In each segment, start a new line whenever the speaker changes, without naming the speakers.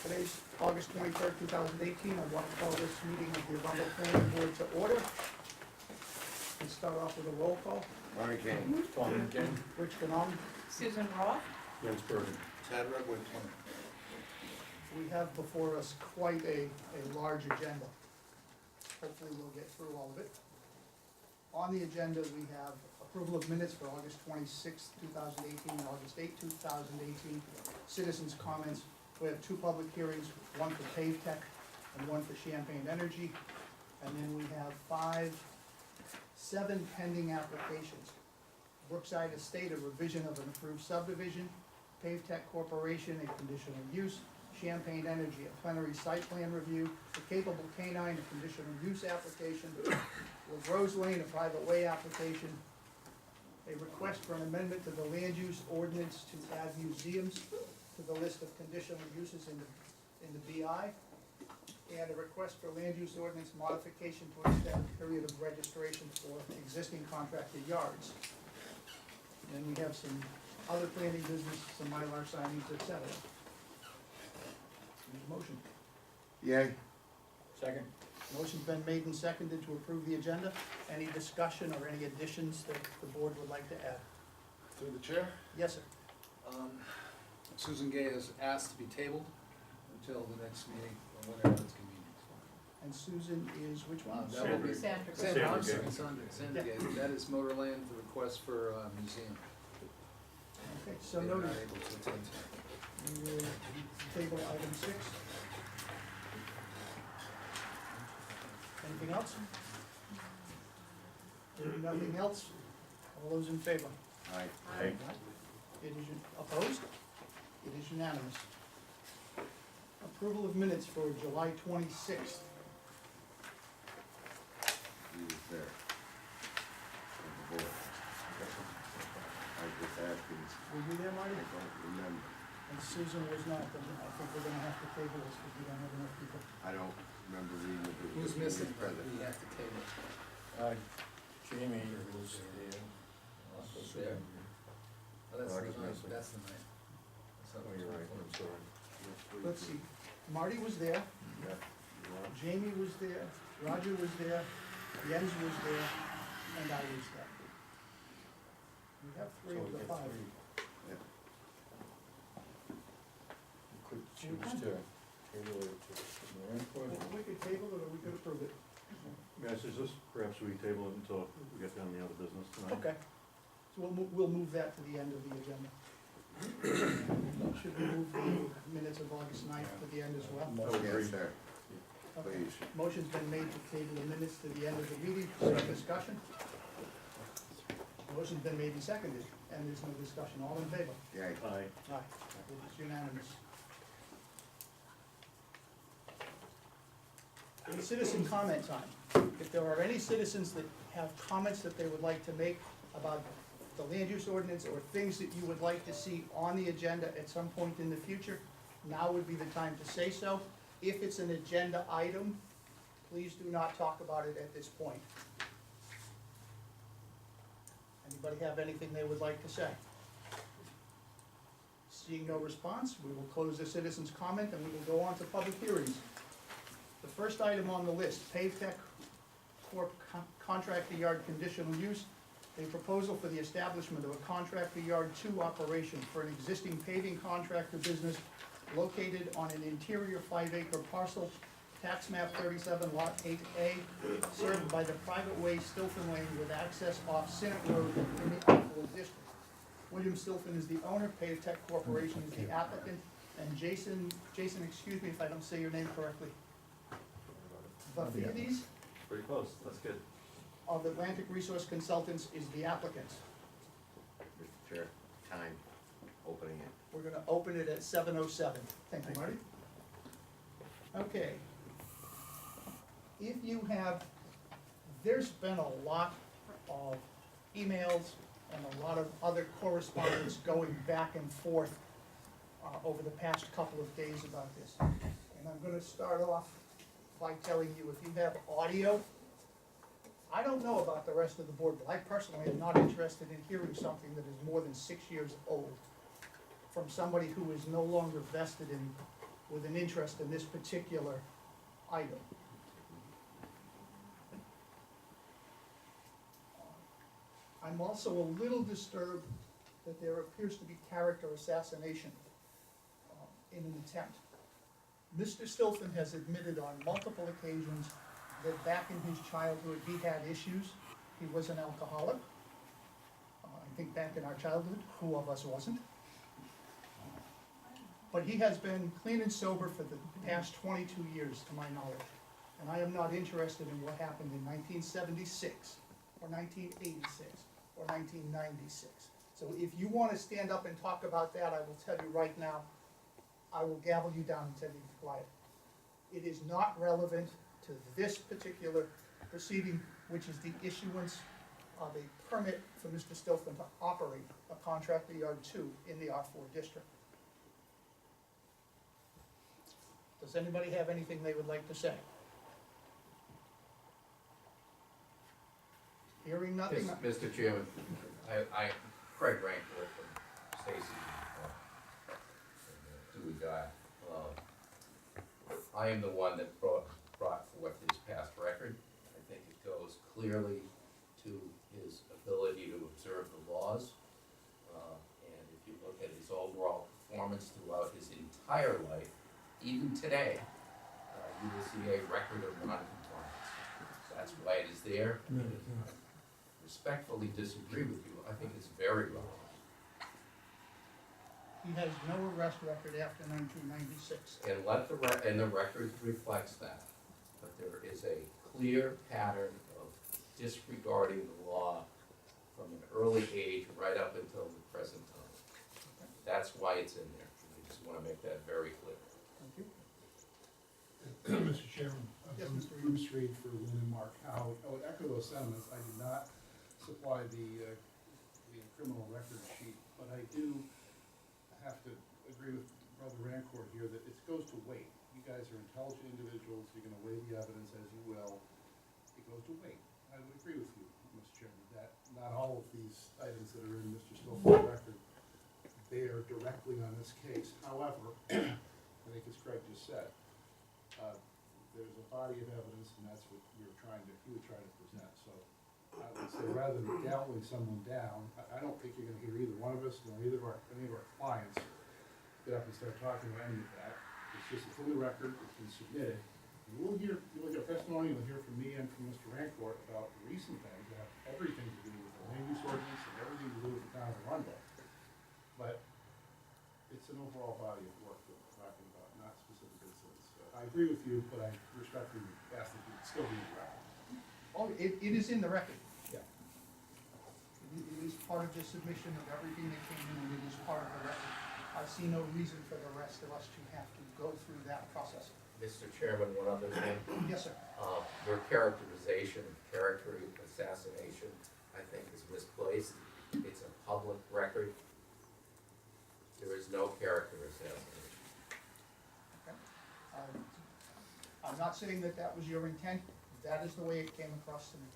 Today's August 23rd, 2018. I want to call this meeting of the Arundel Planning Board to order. Let's start off with a roll call.
Murray King.
Tom King.
Rich Canong.
Susan Roth.
Jens Bergen.
Tad Redwood.
We have before us quite a large agenda. Hopefully we'll get through all of it. On the agenda, we have approval of minutes for August 26th, 2018, and August 8th, 2018. Citizens' comments. We have two public hearings, one for Pave Tech and one for Champagne Energy. And then we have seven pending applications. Brookside Estate, a revision of an approved subdivision. Pave Tech Corporation, a conditional use. Champagne Energy, a plenary site plan review. The Capable Canine, a conditional use application. LaGrose Lane, a private way application. A request for an amendment to the land use ordinance to add museums to the list of conditional uses in the BI. And a request for land use ordinance modification to extend the period of registration for existing contracted yards. And we have some other planning business, some Mylar signings, et cetera. Need a motion.
Yay.
Second.
Motion's been made and seconded to approve the agenda. Any discussion or any additions that the board would like to add?
Through the chair,
Yes, sir.
Susan Gay has asked to be tabled until the next meeting, or whenever it's convenient.
And Susan is which one?
That will be
Sandra.
Sandra, I'm
Sandra
sorry,
Gay.
Sandra Gay, that is Motorland, the request for a museum.
Okay, so
They are
noted.
not able to attend.
We will table item 6. Anything else? Hearing nothing else, all those in favor?
Aye.
Aye.
It is opposed? It is unanimous. Approval of minutes for July 26th.
He was there. On the board. I just asked him,
Were you there,
I
Marty?
don't remember.
And Susan was not, then I think we're gonna have to table this because we don't have enough people.
I don't remember reading it.
Who's missing?
Present.
We have to table.
Jamie was there. Also
There. Oh, that's the
Roger's
night,
missing.
that's the night. That's not
Oh, you're right,
what
I'm sorry.
Let's see, Marty was there,
Yeah.
Jamie was there, Roger was there, Jens was there, and I was there. We have
So
three of
we
the
get
five.
three.
Yeah.
You could choose to table it to more input.
Well, we could table it or we could approve it.
Guys, is this, perhaps we table it until we get down to the other business tonight?
Okay, so we'll move that to the end of the agenda. Should we move the minutes of August 9th to the end as well?
I would agree.
Yes, sir,
Okay.
please.
Motion's been made to table the minutes to the end of the meeting, any discussion? Motion's been made and seconded, and there's no discussion, all in favor?
Yay.
Aye.
Aye, it is unanimous. Citizen comment time. If there are any citizens that have comments that they would like to make about the land use ordinance or things that you would like to see on the agenda at some point in the future, now would be the time to say so. If it's an agenda item, please do not talk about it at this point. Anybody have anything they would like to say? Seeing no response, we will close the citizens' comment and we will go on to public hearings. The first item on the list, Pave Tech Corp. Contractor Yard Conditional Use, a proposal for the establishment of a Contractor Yard 2 operation for an existing paving contractor business located on an interior 5-acre parcel, tax map 37, lot 8A, served by the private way Stilton Lane with access off Senate Road in the Outfield District. William Stilton is the owner, Pave Tech Corporation is the applicant, and Jason, excuse me if I don't say your name correctly. Vafides
Pretty close, that's good.
of Atlantic Resource Consultants is the applicant.
Mr. Chair, time, opening it.
We're gonna open it at 7:07. Thank you, Marty. Okay. If you have, there's been a lot of emails and a lot of other correspondence going back and forth over the past couple of days about this. And I'm gonna start off by telling you, if you have audio I don't know about the rest of the board, but I personally am not interested in hearing something that is more than 6 years old from somebody who is no longer vested in, with an interest in this particular item. I'm also a little disturbed that there appears to be character assassination in an attempt. Mr. Stilfen has admitted on multiple occasions that back in his childhood, he had issues. He was an alcoholic. I think back in our childhood, who of us wasn't? But he has been clean and sober for the past 22 years, to my knowledge. And I am not interested in what happened in 1976, or 1986, or 1996. So if you want to stand up and talk about that, I will tell you right now, I will gavel you down and tell you to be quiet. It is not relevant to this particular proceeding, which is the issuance of a permit for Mr. Stilfen to operate a contractor yard 2 in the R4 district. Does anybody have anything they would like to say? Hearing nothing.
Mr. Chairman, Craig Rankford from Stacy, Dewey Guy. I am the one that brought forth his past record. I think it goes clearly to his ability to observe the laws. And if you look at his overall performance throughout his entire life, even today, you will see a record of non-compliance. That's why it is there. Respectfully disagree with you. I think it's very relevant.
He has no arrest record after 1996.
And the record reflects that. But there is a clear pattern of disregarding the law from an early age right up until the present time. That's why it's in there. I just want to make that very clear.
Thank you.
Mr. Chairman,
Yes,
from
Mr. Reed.
Bruce Reed for Lynn and Mark Howe. I would echo those sentiments. I did not supply the criminal record sheet, but I do have to agree with Brother Rancourt here that it goes to weight. You guys are intelligent individuals. You're gonna weigh the evidence as you will. It goes to weight. I would agree with you, Mr. Chairman, that not all of these items that are in Mr. Stolz's record bear directly on this case. However, I think as Craig just said, there's a body of evidence, and that's what he was trying to present. So I would say rather than galloping someone down, I don't think you're gonna hear either one of us, nor any of our clients get up and start talking about any of that. It's in the record, it's been submitted. You'll hear testimony, you'll hear from me and from Mr. Rancourt about recent things that have everything to do with the land use ordinance and everything to do with the town of Arundel. But it's an overall body of work that we're talking about, not specific incidents. I agree with you, but I respectfully ask that it still be in the record.
Oh, it is in the record.
Yeah.
It is part of the submission of everything that came in, and it is part of the record. I see no reason for the rest of us to have to go through that process.
Mr. Chairman, one other thing.
Yes, sir.
Your characterization of character assassination, I think, is misplaced. It's a public record. There is no character assassination.
Okay. I'm not saying that that was your intent. That is the way it came across to me.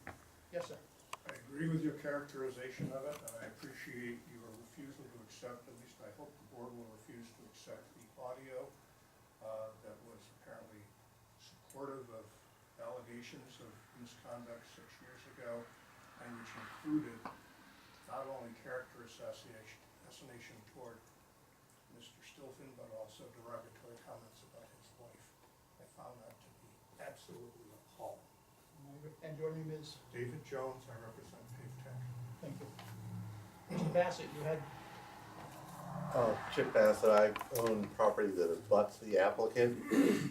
Yes, sir.
I agree with your characterization of it, and I appreciate your refusal to accept, at least I hope the board will refuse to accept the audio that was apparently supportive of allegations of misconduct 6 years ago, and which included not only character assassination toward Mr. Stilfen, but also derogatory comments about his wife. I found that to be absolutely appalling.
And your name is?
David Jones, I represent Pave Tech.
Thank you. Mr. Bassett, you had,
Chip Bassett, I own property that abuts the applicant.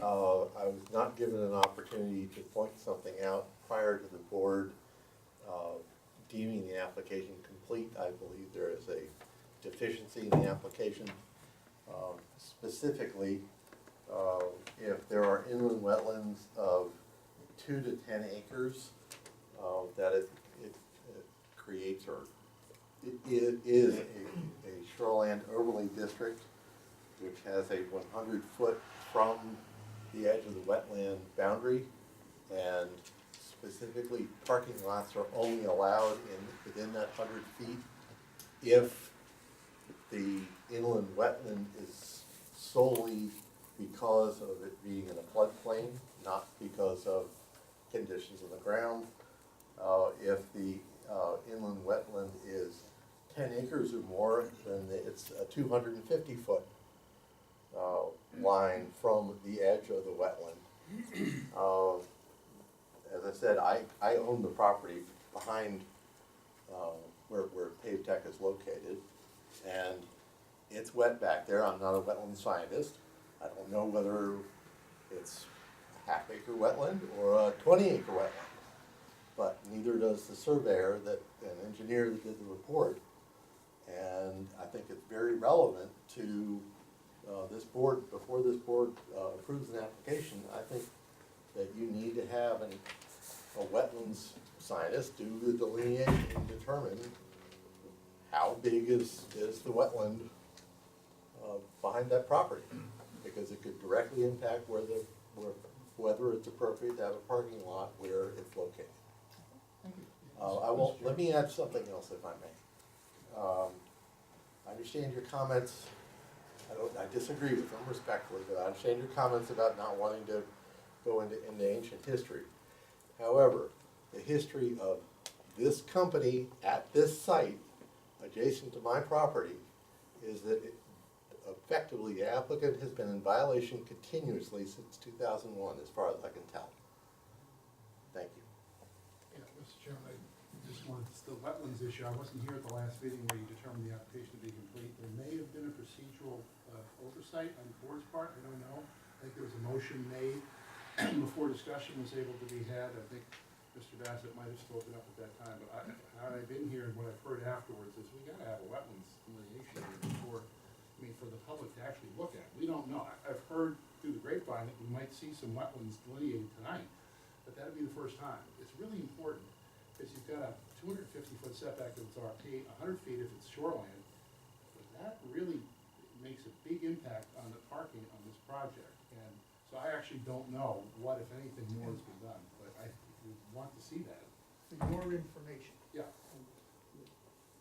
I was not given an opportunity to point something out prior to the board deeming the application complete. I believe there is a deficiency in the application. Specifically, if there are inland wetlands of 2 to 10 acres, that it creates, or it is a shoreland overlay district, which has a 100-foot from the edge of the wetland boundary, and specifically, parking lots are only allowed within that 100 feet if the inland wetland is solely because of it being in a floodplain, not because of conditions of the ground. If the inland wetland is 10 acres or more, then it's a 250-foot line from the edge of the wetland. As I said, I own the property behind where Pave Tech is located, and it's wet back there. I'm not a wetland scientist. I don't know whether it's a half-acre wetland or a 20-acre wetland, but neither does the surveyor an engineer that did the report. And I think it's very relevant to this board, before this board approves an application, I think that you need to have a wetlands scientist do the delineation and determine how big is the wetland behind that property. Because it could directly impact whether it's appropriate to have a parking lot where it's located.
Thank you.
Let me add something else if I may. I understand your comments, I disagree with them respectfully, but I understand your comments about not wanting to go into ancient history. However, the history of this company at this site, adjacent to my property, is that effectively the applicant has been in violation continuously since 2001, as far as I can tell. Thank you.
Yeah, Mr. Chairman, I just wanted, the wetlands issue, I wasn't here at the last meeting where you determined the application to be complete. There may have been a procedural oversight on the board's part, I don't know. I think there was a motion made before discussion was able to be had. I think Mr. Bassett might have spoken up at that time, but how I've been here and what I've heard afterwards is we gotta have a wetlands delineation before, for the public to actually look at. We don't know. I've heard through the grapevine that we might see some wetlands delineated tonight, but that'd be the first time. It's really important, because you've got a 250-foot setback if it's RP, 100 feet if it's shoreline. But that really makes a big impact on the parking on this project. And so I actually don't know what, if anything, more has been done, but I would want to see that.
For your information,
Yeah.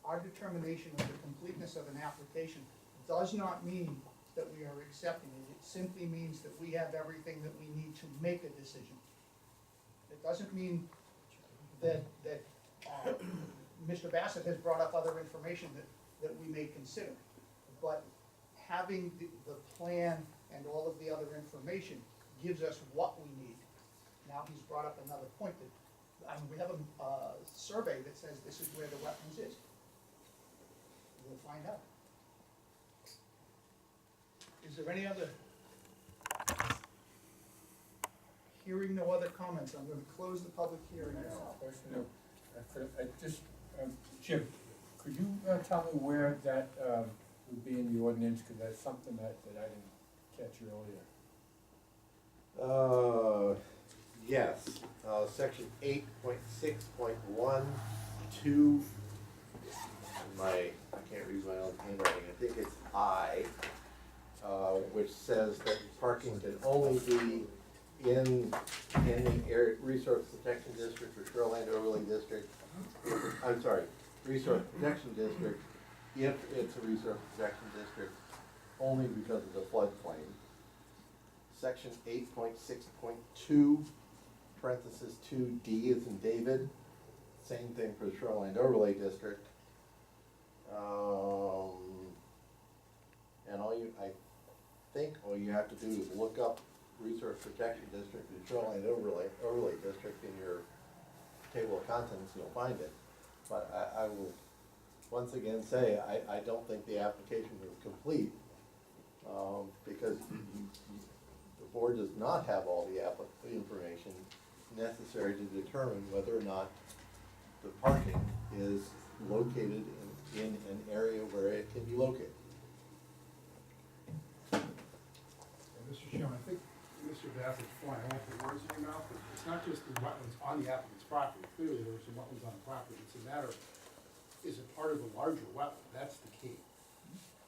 our determination of the completeness of an application does not mean that we are accepting it. It simply means that we have everything that we need to make a decision. It doesn't mean that Mr. Bassett has brought up other information that we may consider. But having the plan and all of the other information gives us what we need. Now, he's brought up another point that, we have a survey that says this is where the wetlands is. We'll find out. Is there any other? Hearing no other comments, I'm gonna close the public hearing now.
Question, I just, Jim, could you tell me where that would be in the ordinance, because that's something that I didn't catch earlier.
Yes, section 8.6.1(2). I can't read my own handwriting, I think it's I, which says that parking can only be in the area, resource protection district or shoreline overlay district. I'm sorry, resource protection district, if it's a resource protection district, only because of the floodplain. Section 8.6.2, parenthesis 2D is in David, same thing for the shoreline overlay district. And all you have to do is look up resource protection district and shoreline overlay district in your table of contents, you'll find it. But I will once again say, I don't think the application is complete, because the board does not have all the information necessary to determine whether or not the parking is located in an area where it can be located.
Mr. Chairman, I think Mr. Bassett's point, I won't put words in your mouth, but it's not just the wetlands on the applicant's property. Clearly, there are some wetlands on the property. It's a matter of, is it part of a larger wetland? That's the key.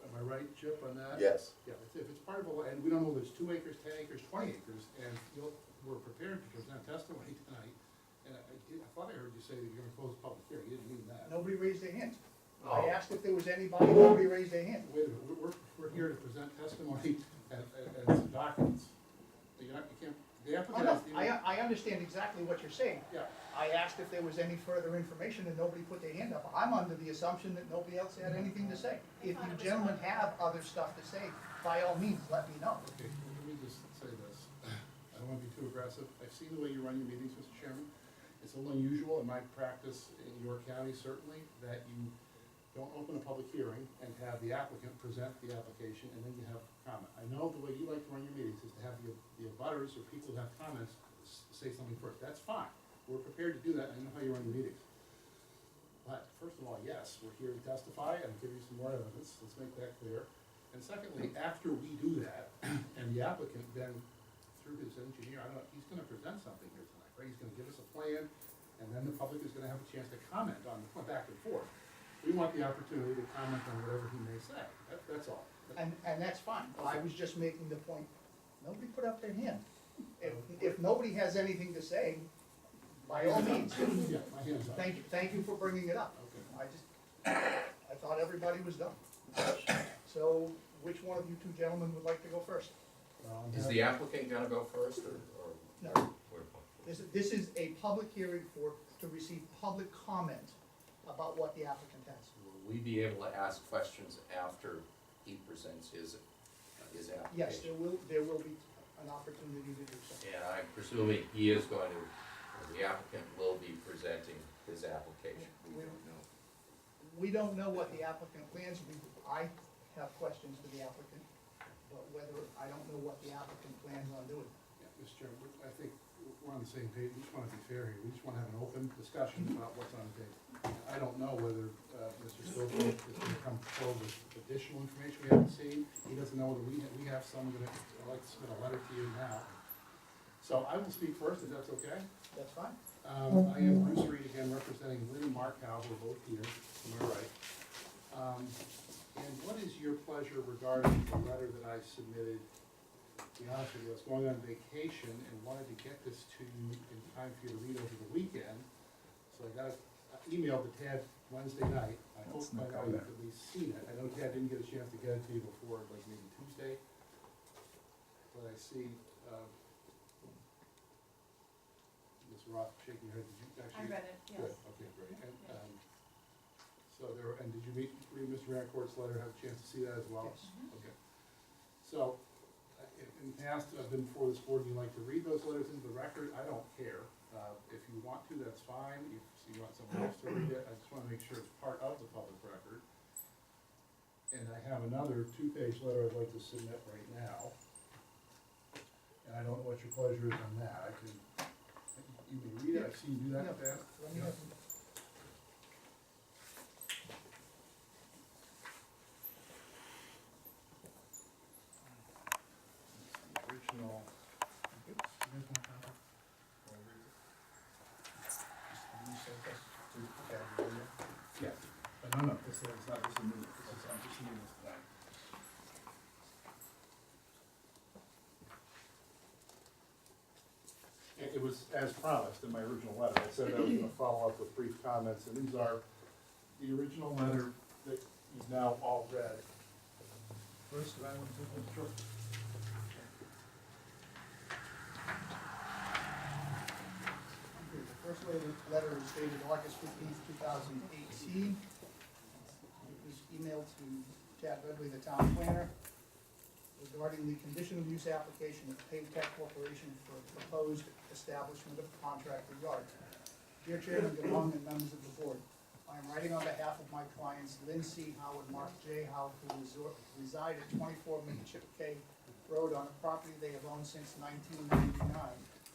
Am I right, Chip, on that?
Yes.
Yeah, if it's part of a, and we don't know if it's 2 acres, 10 acres, 20 acres, and we're prepared to present testimony tonight, And I thought I heard you say that you're gonna close the public hearing, you didn't mean that.
Nobody raised their hand.
Oh.
I asked if there was anybody, nobody raised their hand.
Wait a minute, we're here to present testimony and some documents. You're not, you can't, the
Oh,
applicant
no,
has the.
I understand exactly what you're saying.
Yeah,
I asked if there was any further information and nobody put their hand up. I'm under the assumption that nobody else had anything to say. If you gentlemen have other stuff to say, by all means, let me know.
okay, let me just say this. I don't wanna be too aggressive. I've seen the way you run your meetings, Mr. Chairman. It's a little unusual in my practice in York County, certainly, that you don't open a public hearing and have the applicant present the application and then you have comment. I know the way you like to run your meetings is to have the abutters or people who have comments say something first. That's fine. We're prepared to do that. I know how you run your meetings. But first of all, yes, we're here to testify and give you some more evidence. Let's make that clear. And secondly, after we do that, and the applicant then, through his engineer, I don't know, he's gonna present something here tonight, right? He's gonna give us a plan, and then the public is gonna have a chance to comment on the back and forth. We want the opportunity to comment on whatever he may say. That's all.
And that's fine. I was just making the point, nobody put up their hand. If nobody has anything to say, by all means,
Yeah, my hand's up.
thank you for bringing it up.
Okay.
I thought everybody was done. So, which one of you two gentlemen would like to go first?
Is the applicant gonna go first, or?
No.
we're-
This is a public hearing to receive public comment about what the applicant has.
Will we be able to ask questions after he presents his application?
Yes, there will be an opportunity to do so.
And I'm presuming he is going to, or the applicant will be presenting his application.
We don't know. We don't know what the applicant plans. I have questions for the applicant, but I don't know what the applicant plans on doing.
Yeah, Mr. Chairman, I think we're on the same page. We just wanna be fair here. We just wanna have an open discussion about what's on the table. I don't know whether, Mr. Stover is gonna come forward with additional information we haven't seen. He doesn't know whether we have some. I'd like to submit a letter to you now. So I will speak first, if that's okay.
That's fine.
I am Bruce Reed again, representing Lynn and Mark Howe, who are both here, to my right. And what is your pleasure regarding the letter that I submitted? To be honest with you, I was going on vacation and wanted to get this to you in time for you to read over the weekend. So I got an email to Tad Wednesday night. I hope by now you've at least seen it. I know Tad didn't get a chance to get it to you before, like maybe Tuesday. But I see, Ms. Roth shaking her head. Did you actually?
I read it,
Good,
yes.
okay, great. And,
Yeah.
so there, and did you read Mr. Rancourt's letter, have a chance to see that as well?
Yes.
Okay. So, in the past, I've been before this board, you like to read those letters into the record, I don't care. If you want to, that's fine, if you want someone else to read it, I just wanna make sure it's part of the public record. And I have another two-page letter I'd like to submit right now. And I don't know what your pleasure is on that, I can, you may read it, I've seen you do that in the past.
Let me have
Original. Yes. No, this is not, this is new, I'm just reading this tonight. It was as promised in my original letter, I said I was gonna follow up with brief comments, and these are the original letter that you've now all read. First, I want to, sure.
The first letter is dated August 15th, 2018. It was emailed to Chad Redley, the town planner, regarding the conditional use application of Pave Tech Corporation for proposed establishment of a contractor yard. Dear Chairman DeLong and members of the board, I am writing on behalf of my clients Lynn C. Howe and Mark J. Howe, who reside at 24 Midship K Road on a property they have owned since 1999.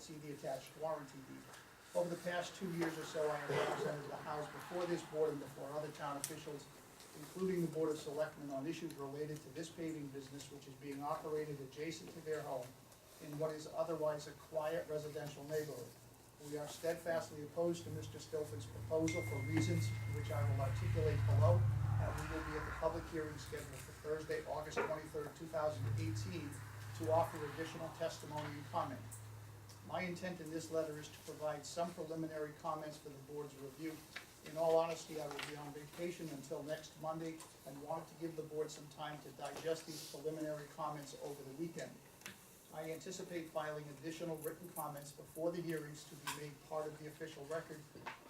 See the attached warranty deed. Over the past 2 years or so, I have represented the House before this board and before other town officials, including the Board of Selectmen, on issues related to this paving business, which is being operated adjacent to their home in what is otherwise a quiet residential neighborhood. We are steadfastly opposed to Mr. Stoffin's proposal for reasons which I will articulate below, and we will be at the public hearing scheduled for Thursday, August 23rd, 2018, to offer additional testimony and comment. My intent in this letter is to provide some preliminary comments for the board's review. In all honesty, I will be on vacation until next Monday and wanted to give the board some time to digest these preliminary comments over the weekend. I anticipate filing additional written comments before the hearings to be made part of the official record,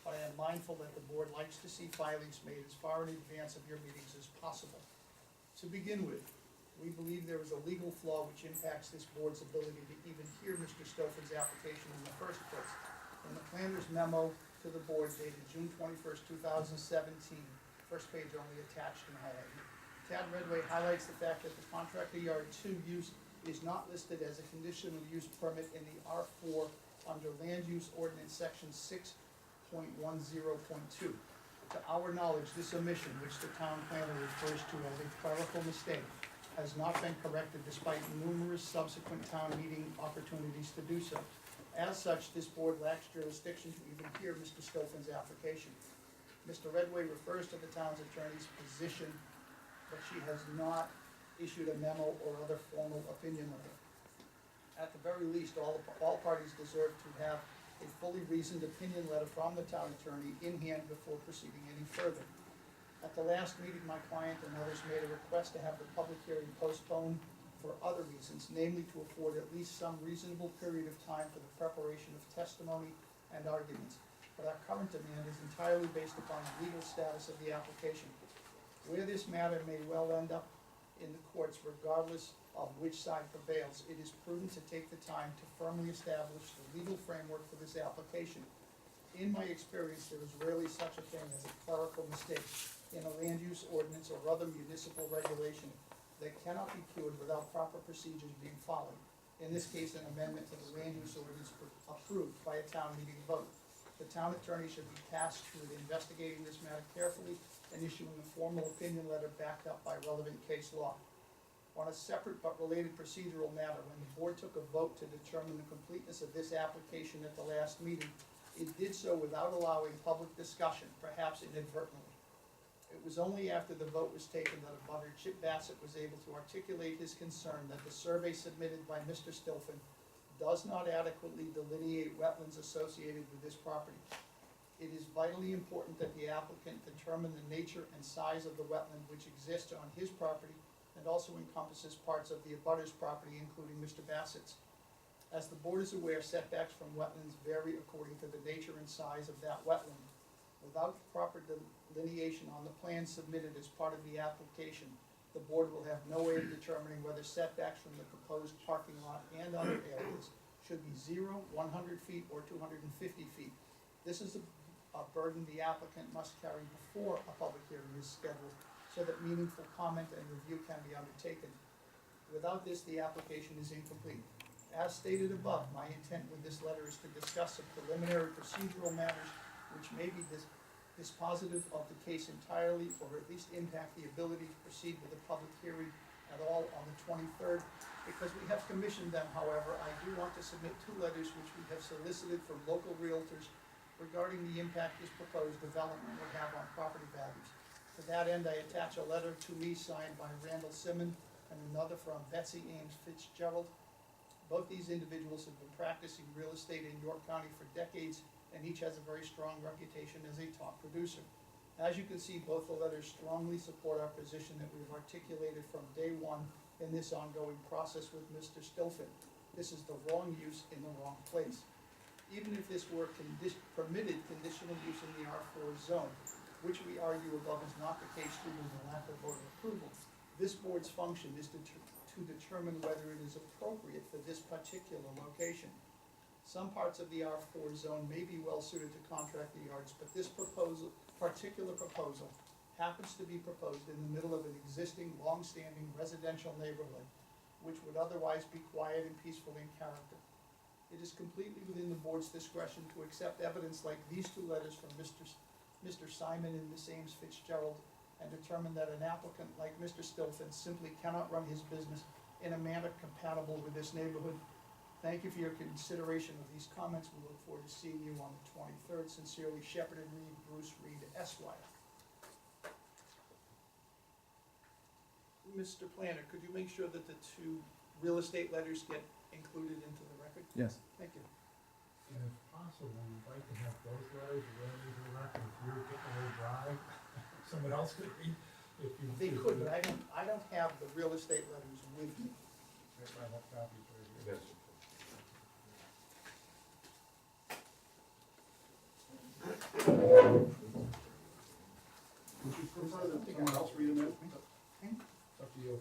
but I am mindful that the board likes to see filings made as far in advance of your meetings as possible. To begin with, we believe there is a legal flaw which impacts this board's ability to even hear Mr. Stoffin's application in the first place. In the planner's memo to the board dated June 21st, 2017, first page only attached and highlighted, Tad Redway highlights the fact that the contractor yard 2 use is not listed as a conditional use permit in the R4 under Land Use Ordinance Section 6.10.2. To our knowledge, this omission, which the town planner refers to as a clerical mistake, has not been corrected despite numerous subsequent town meeting opportunities to do so. As such, this board lacks jurisdiction to even hear Mr. Stoffin's application. Mr. Redway refers to the town's attorney's position, but she has not issued a memo or other formal opinion of it. At the very least, all parties deserve to have a fully reasoned opinion letter from the town attorney in hand before proceeding any further. At the last meeting, my client and others made a request to have the public hearing postponed for other reasons, namely to afford at least some reasonable period of time for the preparation of testimony and arguments. But our current demand is entirely based upon the legal status of the application. Where this matter may well end up in the courts, regardless of which side prevails, it is prudent to take the time to firmly establish the legal framework for this application. In my experience, there is rarely such a thing as a clerical mistake in a land use ordinance or other municipal regulation that cannot be cured without proper procedures being followed. In this case, an amendment to the land use ordinance approved by a town meeting vote. The town attorney should be tasked with investigating this matter carefully and issuing a formal opinion letter backed up by relevant case law. On a separate but related procedural matter, when the board took a vote to determine the completeness of this application at the last meeting, it did so without allowing public discussion, perhaps inadvertently. It was only after the vote was taken that abutter Chip Bassett was able to articulate his concern that the survey submitted by Mr. Stoffen does not adequately delineate wetlands associated with this property. It is vitally important that the applicant determine the nature and size of the wetland which exists on his property and also encompasses parts of the abutter's property, including Mr. Bassett's. As the board is aware, setbacks from wetlands vary according to the nature and size of that wetland. Without proper delineation on the plan submitted as part of the application, the board will have no way of determining whether setbacks from the proposed parking lot and other areas should be 0, 100 feet, or 250 feet. This is a burden the applicant must carry before a public hearing is scheduled, so that meaningful comment and review can be undertaken. Without this, the application is incomplete. As stated above, my intent with this letter is to discuss some preliminary procedural matters which may be dispositive of the case entirely, or at least impact the ability to proceed with a public hearing at all on the 23rd. Because we have commissioned them, however, I do want to submit 2 letters which we have solicited from local realtors regarding the impact this proposed development would have on property values. To that end, I attach a letter to me signed by Randall Simmon and another from Betsy Ames Fitzgerald. Both these individuals have been practicing real estate in York County for decades, and each has a very strong reputation as a top producer. As you can see, both the letters strongly support our position that we've articulated from day one in this ongoing process with Mr. Stoffen. This is the wrong use in the wrong place. Even if this were permitted conditional use in the R4 zone, which we argue above is not the case due to the lack of voter approval, this board's function is to determine whether it is appropriate for this particular location. Some parts of the R4 zone may be well suited to contractor yards, but this particular proposal happens to be proposed in the middle of an existing, long-standing residential neighborhood, which would otherwise be quiet and peaceful in character. It is completely within the board's discretion to accept evidence like these 2 letters from Mr. Simon and Miss Ames Fitzgerald and determine that an applicant like Mr. Stoffen simply cannot run his business in a manner compatible with this neighborhood. Thank you for your consideration of these comments. We look forward to seeing you on the 23rd. Sincerely, Shepherd and Reed, Bruce Reed, Esquire. Mr. Planner, could you make sure that the 2 real estate letters get included into the record?
Yes.
Thank you.
And if possible, we'd like to have both letters read into the record. If you're getting a little dry, someone else could read. If you.
They could, but I don't have the real estate letters with me.
I have copies right here.
Yes.
Would you prefer that someone else read them in? It's up to you.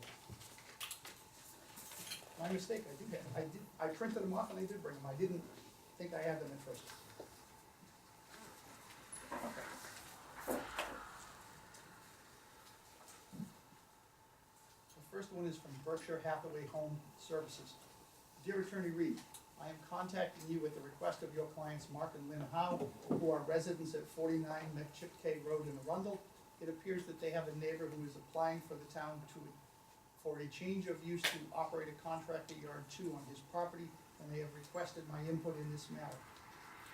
My mistake, I printed them off and I did bring them, I didn't think I had them at first. Okay. The first one is from Berkshire Hathaway Home Services. Dear Attorney Reed, I am contacting you at the request of your clients Mark and Lynn Howe, who are residents at 49 McChipkay Road in Arundel. It appears that they have a neighbor who is applying for the town for a change of use to operate a contractor yard 2 on his property, and they have requested my input in this matter.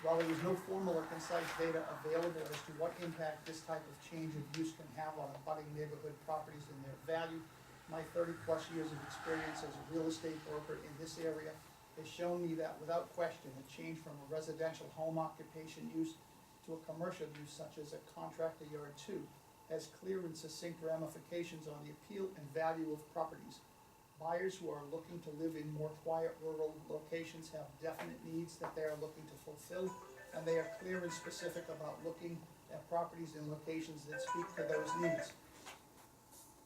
While there is no formal or concise data available as to what impact this type of change of use can have on abutting neighborhood properties and their value, my 30+ years of experience as a real estate broker in this area has shown me that without question, a change from a residential home occupation use to a commercial use such as a contractor yard 2 has clear and succinct ramifications on the appeal and value of properties. Buyers who are looking to live in more quiet rural locations have definite needs that they are looking to fulfill, and they are clear and specific about looking at properties in locations that speak to those needs.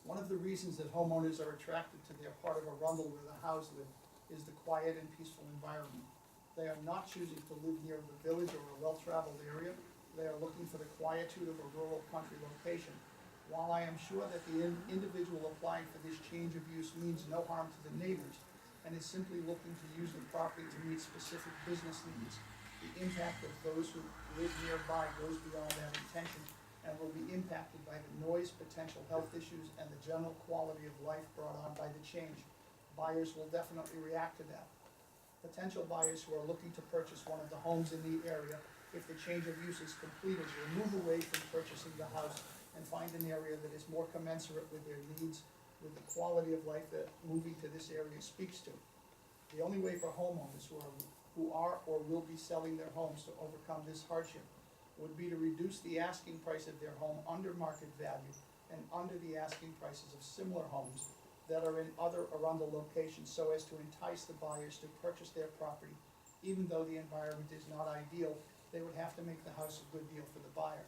One of the reasons that homeowners are attracted to their part of Arundel where the house live is the quiet and peaceful environment. They are not choosing to live near the village or a well-traveled area. They are looking for the quietude of a rural country location. While I am sure that the individual applying for this change of use means no harm to the neighbors and is simply looking to use the property to meet specific business needs, the impact of those who live nearby goes beyond that intention and will be impacted by the noise, potential health issues, and the general quality of life brought on by the change. Buyers will definitely react to that. Potential buyers who are looking to purchase one of the homes in the area, if the change of use is completed, will move away from purchasing the house and find an area that is more commensurate with their needs, with the quality of life that moving to this area speaks to. The only way for homeowners who are or will be selling their homes to overcome this hardship would be to reduce the asking price of their home under market value and under the asking prices of similar homes that are in other Arundel locations so as to entice the buyers to purchase their property. Even though the environment is not ideal, they would have to make the house a good deal for the buyer.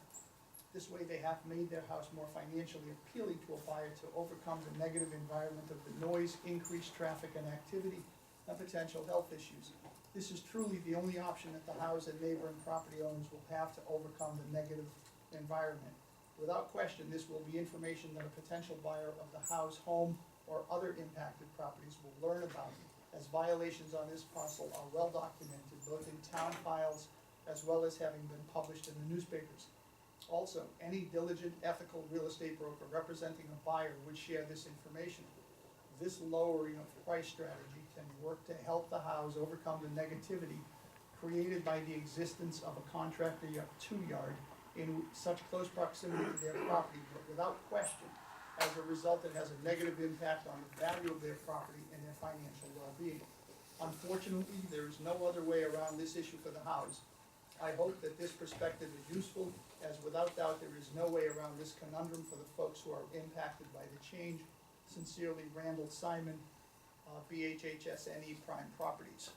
This way they have made their house more financially appealing to a buyer to overcome the negative environment of the noise, increased traffic and activity, and potential health issues. This is truly the only option that the house and neighboring property owners will have to overcome the negative environment. Without question, this will be information that a potential buyer of the house, home, or other impacted properties will learn about, as violations on this parcel are well documented, both in town files as well as having been published in the newspapers. Also, any diligent, ethical real estate broker representing a buyer would share this information. This lowering of price strategy can work to help the house overcome the negativity created by the existence of a contractor 2 yard in such close proximity to their property, but without question, as a result, it has a negative impact on the value of their property and their financial well-being. Unfortunately, there is no other way around this issue for the house. I hope that this perspective is useful, as without doubt there is no way around this conundrum for the folks who are impacted by the change. Sincerely, Randall Simon, BHHSNE Prime Properties.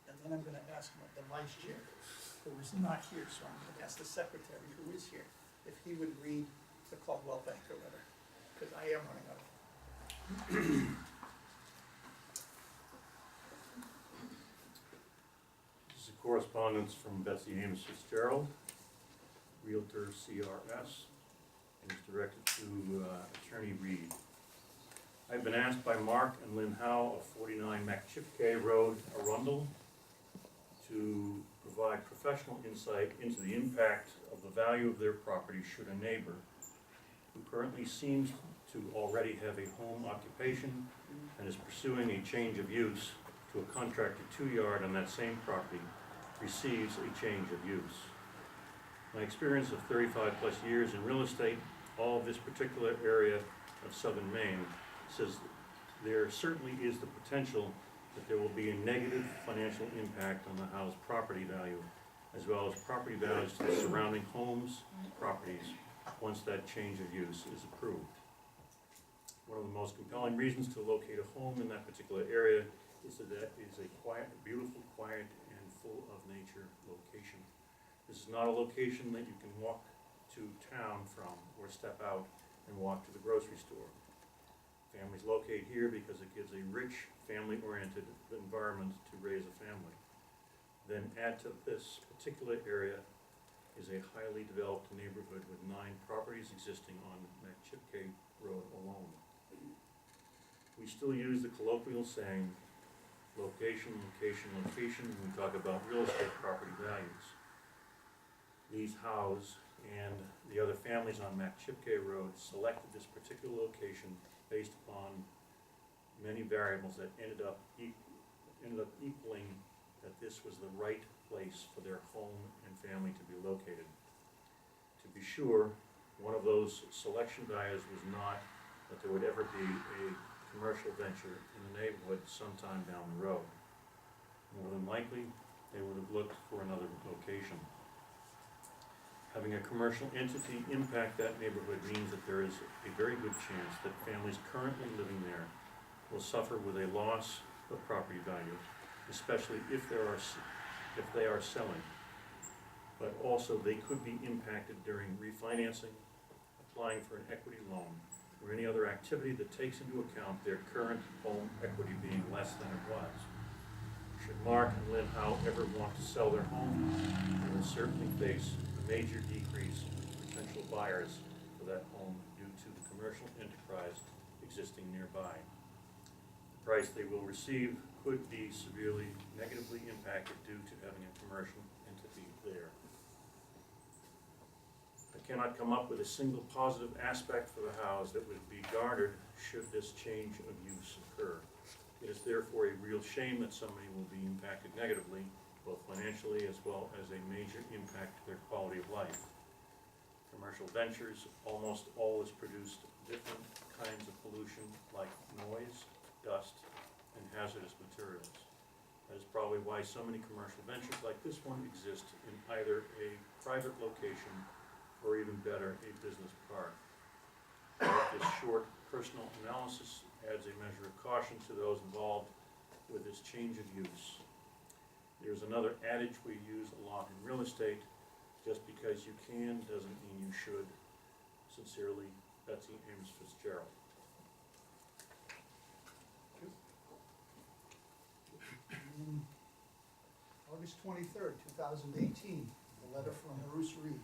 And then I'm gonna ask the vice chair, who is not here, so I'm gonna ask the secretary, who is here, if he would read the Caldwell Banker letter, because I am running out of time.
This is a correspondence from Betsy Amos Fitzgerald, Realtor CRS, and it's directed to Attorney Reed. I've been asked by Mark and Lynn Howe of 49 McChipkay Road, Arundel, to provide professional insight into the impact of the value of their property should a neighbor, who currently seems to already have a home occupation and is pursuing a change of use to a contractor 2 yard on that same property, receives a change of use. My experience of 35+ years in real estate, all of this particular area of southern Maine, says there certainly is the potential that there will be a negative financial impact on the house property value, as well as property values to the surrounding homes, properties, once that change of use is approved. One of the most compelling reasons to locate a home in that particular area is that it is a quiet, beautiful, quiet, and full of nature location. This is not a location that you can walk to town from or step out and walk to the grocery store. Families locate here because it gives a rich, family-oriented environment to raise a family. Then add to this particular area is a highly developed neighborhood with 9 properties existing on McChipke Road alone. We still use the colloquial saying, location, location, location, when we talk about real estate property values. These house and the other families on McChipke Road selected this particular location based upon many variables that ended up equaling that this was the right place for their home and family to be located. To be sure, one of those selection values was not that there would ever be a commercial venture in the neighborhood sometime down the road. More than likely, they would have looked for another location. Having a commercial entity impact that neighborhood means that there is a very good chance that families currently living there will suffer with a loss of property value, especially if they are selling. But also they could be impacted during refinancing, applying for an equity loan, or any other activity that takes into account their current home equity being less than it was. Should Mark and Lynn Howe ever want to sell their home, they will certainly face a major decrease in potential buyers for that home due to the commercial enterprise existing nearby. The price they will receive could be severely negatively impacted due to having a commercial entity there. I cannot come up with a single positive aspect for the house that would be garnered should this change of use occur. It is therefore a real shame that somebody will be impacted negatively, both financially as well as a major impact to their quality of life. Commercial ventures almost always produce different kinds of pollution like noise, dust, and hazardous materials. That is probably why so many commercial ventures like this one exist in either a private location or even better, a business park. This short personal analysis adds a measure of caution to those involved with this change of use. There's another adage we use a lot in real estate: just because you can doesn't mean you should. Sincerely, Betsy Ames Fitzgerald.
August 23rd, 2018, a letter from Bruce Reed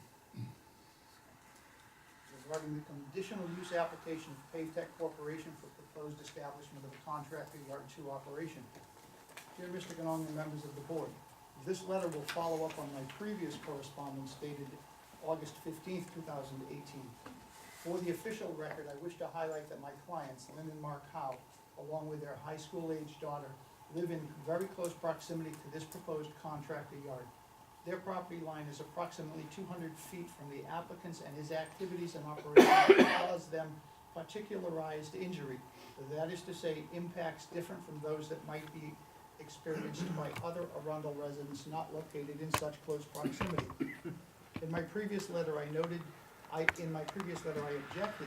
regarding the conditional use application of Pavtech Corporation for proposed establishment of a contractor yard 2 operation. Dear Mr. Ganong and members of the board, this letter will follow up on my previous correspondence dated August 15th, 2018. For the official record, I wish to highlight that my clients, Lynn and Mark Howe, along with their high school-aged daughter, live in very close proximity to this proposed contractor yard. Their property line is approximately 200 feet from the applicant's, and his activities and operations cause them particularized injury. That is to say, impacts different from those that might be experienced by other Arundel residents not located in such close proximity. In my previous letter, I objected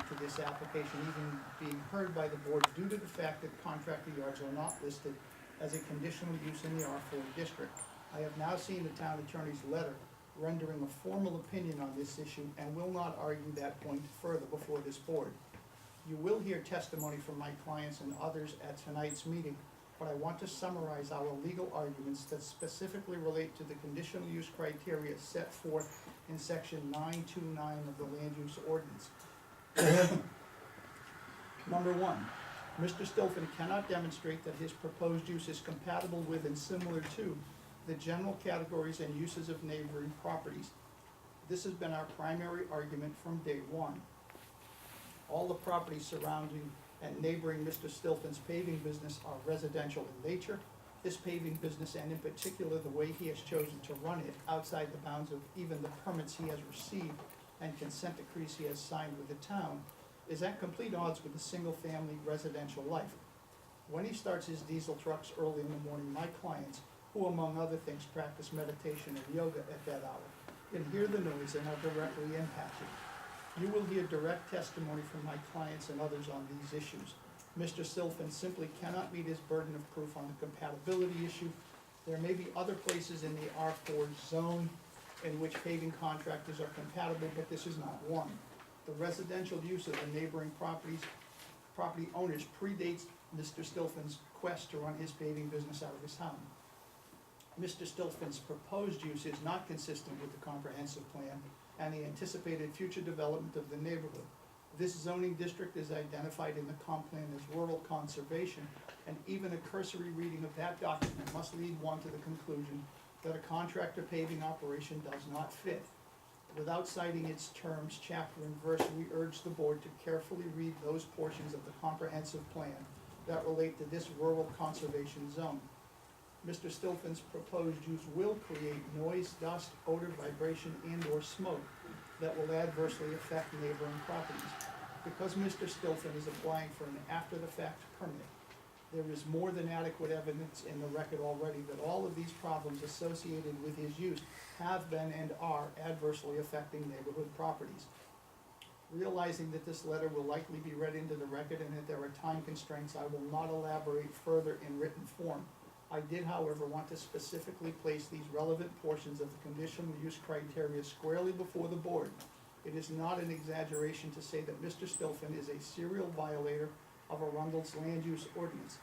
to this application even being heard by the board due to the fact that contractor yards are not listed as a conditional use in the R4 district. I have now seen the town attorney's letter rendering a formal opinion on this issue and will not argue that point further before this board. You will hear testimony from my clients and others at tonight's meeting, but I want to summarize our legal arguments that specifically relate to the conditional use criteria set forth in section 929 of the land use ordinance. Number 1, Mr. Stilfen cannot demonstrate that his proposed use is compatible with and similar to the general categories and uses of neighboring properties. This has been our primary argument from day one. All the properties surrounding and neighboring Mr. Stilfen's paving business are residential in nature. This paving business, and in particular the way he has chosen to run it outside the bounds of even the permits he has received and consent decrees he has signed with the town, is at complete odds with the single-family residential life. When he starts his diesel trucks early in the morning, my clients, who among other things practice meditation and yoga at that hour, can hear the noise and are directly impacted. You will hear direct testimony from my clients and others on these issues. Mr. Stilfen simply cannot meet his burden of proof on the compatibility issue. There may be other places in the R4 zone in which paving contractors are compatible, but this is not one. The residential use of the neighboring property owners predates Mr. Stilfen's quest to run his paving business out of his home. Mr. Stilfen's proposed use is not consistent with the comprehensive plan and the anticipated future development of the neighborhood. This zoning district is identified in the comp plan as rural conservation, and even a cursory reading of that document must lead one to the conclusion that a contractor paving operation does not fit. Without citing its terms, chapter and verse, we urge the board to carefully read those portions of the comprehensive plan that relate to this rural conservation zone. Mr. Stilfen's proposed use will create noise, dust, odor, vibration, and/or smoke that will adversely affect neighboring properties. Because Mr. Stilfen is applying for an after-the-fact permit, there is more than adequate evidence in the record already that all of these problems associated with his use have been and are adversely affecting neighborhood properties. Realizing that this letter will likely be read into the record and that there are time constraints, I will not elaborate further in written form. I did, however, want to specifically place these relevant portions of the conditional use criteria squarely before the board. It is not an exaggeration to say that Mr. Stilfen is a serial violator of Arundel's land use ordinance.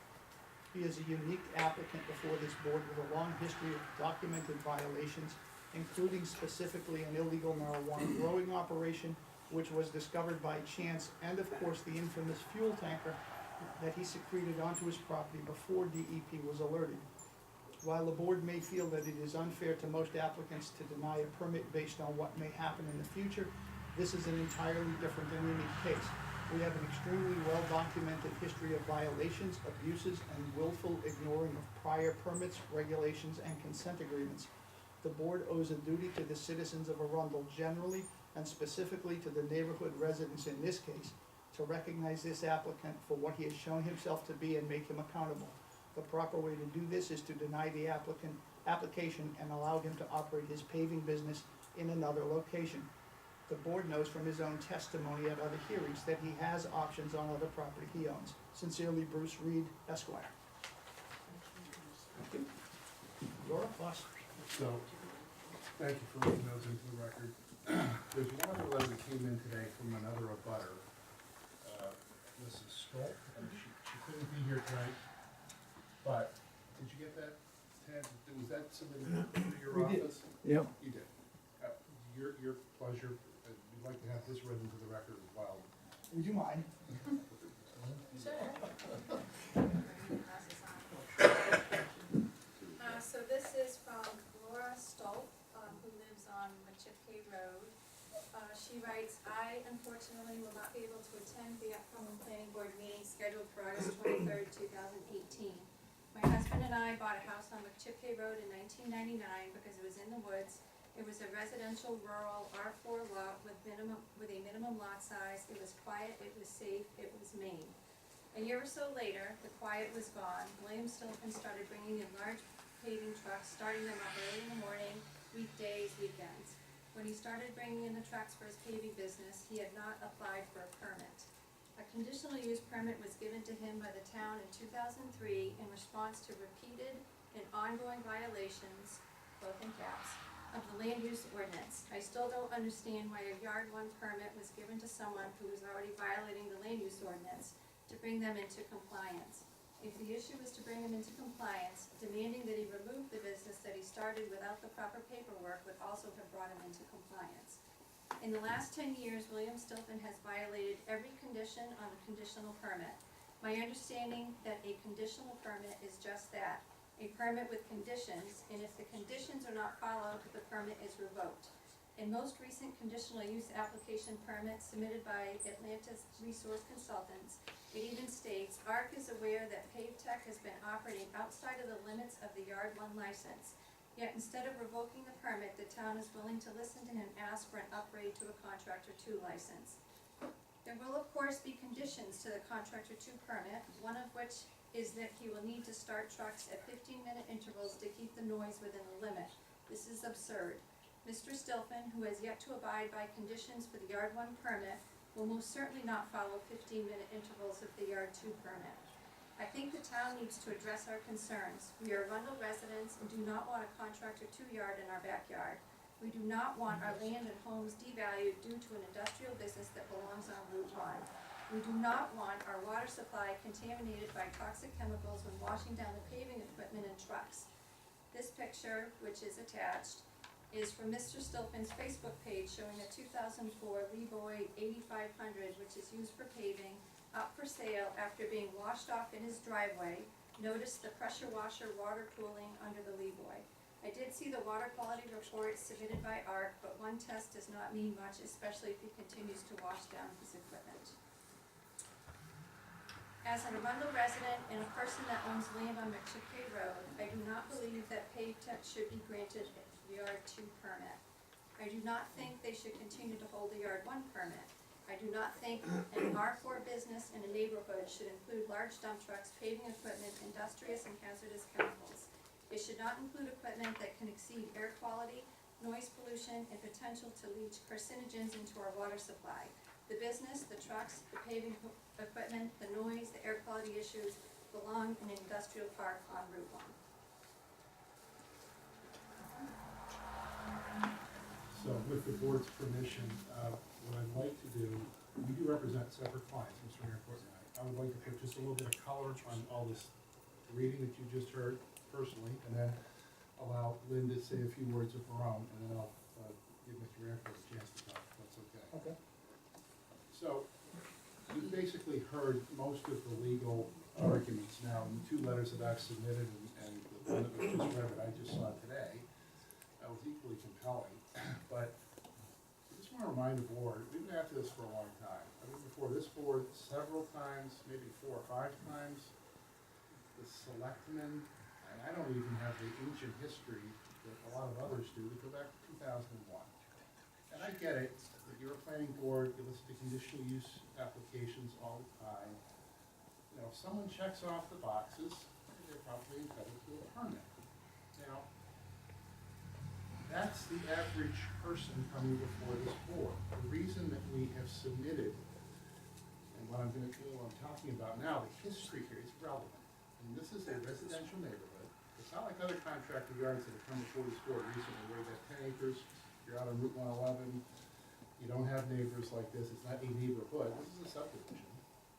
He is a unique applicant before this board with a long history of documented violations, including specifically an illegal marijuana growing operation, which was discovered by chance, and of course the infamous fuel tanker that he secreted onto his property before DEP was alerted. While the board may feel that it is unfair to most applicants to deny a permit based on what may happen in the future, this is an entirely different and unique case. We have an extremely well-documented history of violations, abuses, and willful ignoring of prior permits, regulations, and consent agreements. The board owes a duty to the citizens of Arundel generally, and specifically to the neighborhood residents in this case, to recognize this applicant for what he has shown himself to be and make him accountable. The proper way to do this is to deny the application and allow him to operate his paving business in another location. The board knows from his own testimony at other hearings that he has options on other property he owns. Sincerely, Bruce Reed, Esquire. Thank you. Laura, boss.
So, thank you for reading those into the record. There's one other letter that came in today from another abutter, Mrs. Stoll, and she couldn't be here tonight, but, did you get that, Ted? Was that submitted to your
We did.
office?
Yep.
You did. Your pleasure, we'd like to have this read into the record as well.
Would you mind?
So this is from Laura Stoll, who lives on Machipke Road. She writes, I unfortunately will not be able to attend the upcoming planning board meeting scheduled for August 23rd, 2018. My husband and I bought a house on Machipke Road in 1999 because it was in the woods. It was a residential rural R4 lot with a minimum lot size. It was quiet, it was safe, it was Maine. A year or so later, the quiet was gone. William Stilfen started bringing in large paving trucks, starting them up early in the morning, weekdays, weekends. When he started bringing in the trucks for his paving business, he had not applied for a permit. A conditional use permit was given to him by the town in 2003 in response to repeated and ongoing violations, both in caps, of the land use ordinance. I still don't understand why a yard 1 permit was given to someone who was already violating the land use ordinance to bring them into compliance. If the issue was to bring him into compliance, demanding that he remove the business that he started without the proper paperwork would also have brought him into compliance. In the last 10 years, William Stilfen has violated every condition on the conditional permit. My understanding that a conditional permit is just that, a permit with conditions, and if the conditions are not followed, the permit is revoked. In most recent conditional use application permits submitted by Atlantis Resource Consultants, it even states, ARC is aware that PaveTech has been operating outside of the limits of the Yard 1 license. Yet instead of revoking the permit, the town is willing to listen to him ask for an upgrade to a Contractor 2 license. There will of course be conditions to the Contractor 2 permit, one of which is that he will need to start trucks at 15-minute intervals to keep the noise within the limit. This is absurd. Mr. Stilfen, who has yet to abide by conditions for the Yard 1 permit, will most certainly not follow 15-minute intervals of the Yard 2 permit. I think the town needs to address our concerns. We are Arundel residents and do not want a contractor 2-yard in our backyard. We do not want our land and homes devalued due to an industrial business that belongs on Route 1. We do not want our water supply contaminated by toxic chemicals when washing down the paving equipment and trucks. This picture, which is attached, is from Mr. Stilfen's Facebook page showing a 2004 Levoy 8500, which is used for paving, up for sale after being washed off in his driveway. Notice the pressure washer water cooling under the Levoy. I did see the water quality report submitted by ARC, but one test does not mean much, especially if he continues to wash down his equipment. As an Arundel resident and a person that owns land on McChickey Road, I do not believe that Pave Tech should be granted a Yard 2 permit. I do not think they should continue to hold a Yard 1 permit. I do not think an R4 business in a neighborhood should include large dump trucks, paving equipment, industrious and hazardous chemicals. It should not include equipment that can exceed air quality, noise pollution, and potential to leach carcinogens into our water supply. The business, the trucks, the paving equipment, the noise, the air quality issues belong in an industrial park on Route 1.
So with the board's permission, what I'd like to do, we do represent separate clients, Mr. Rancourt and I would like to put just a little bit of color on all this reading that you just heard personally, and then allow Lynn to say a few words of her own, and then I'll give Mr. Rancourt a chance to talk, if that's okay.
Okay.
So, you basically heard most of the legal arguments now, in the 2 letters that I've submitted, and the one that was just read that I just saw today, that was equally compelling, but I just want to remind the board, we've been after this for a long time. I've been before this board several times, maybe 4 or 5 times. The selectmen, and I don't even have the ancient history that a lot of others do, we go back to 2001. And I get it, that you're a planning board, you listen to conditional use applications all the time. You know, if someone checks off the boxes, they're probably entitled to a permit. You know, that's the average person coming before this board. The reason that we have submitted, and what I'm talking about now, the history here is relevant. And this is a residential neighborhood. It's not like other contractor yards that have come before this board recently, where you have 10 acres, you're out on Route 111, you don't have neighbors like this, it's not a neighborhood, this is a subdivision.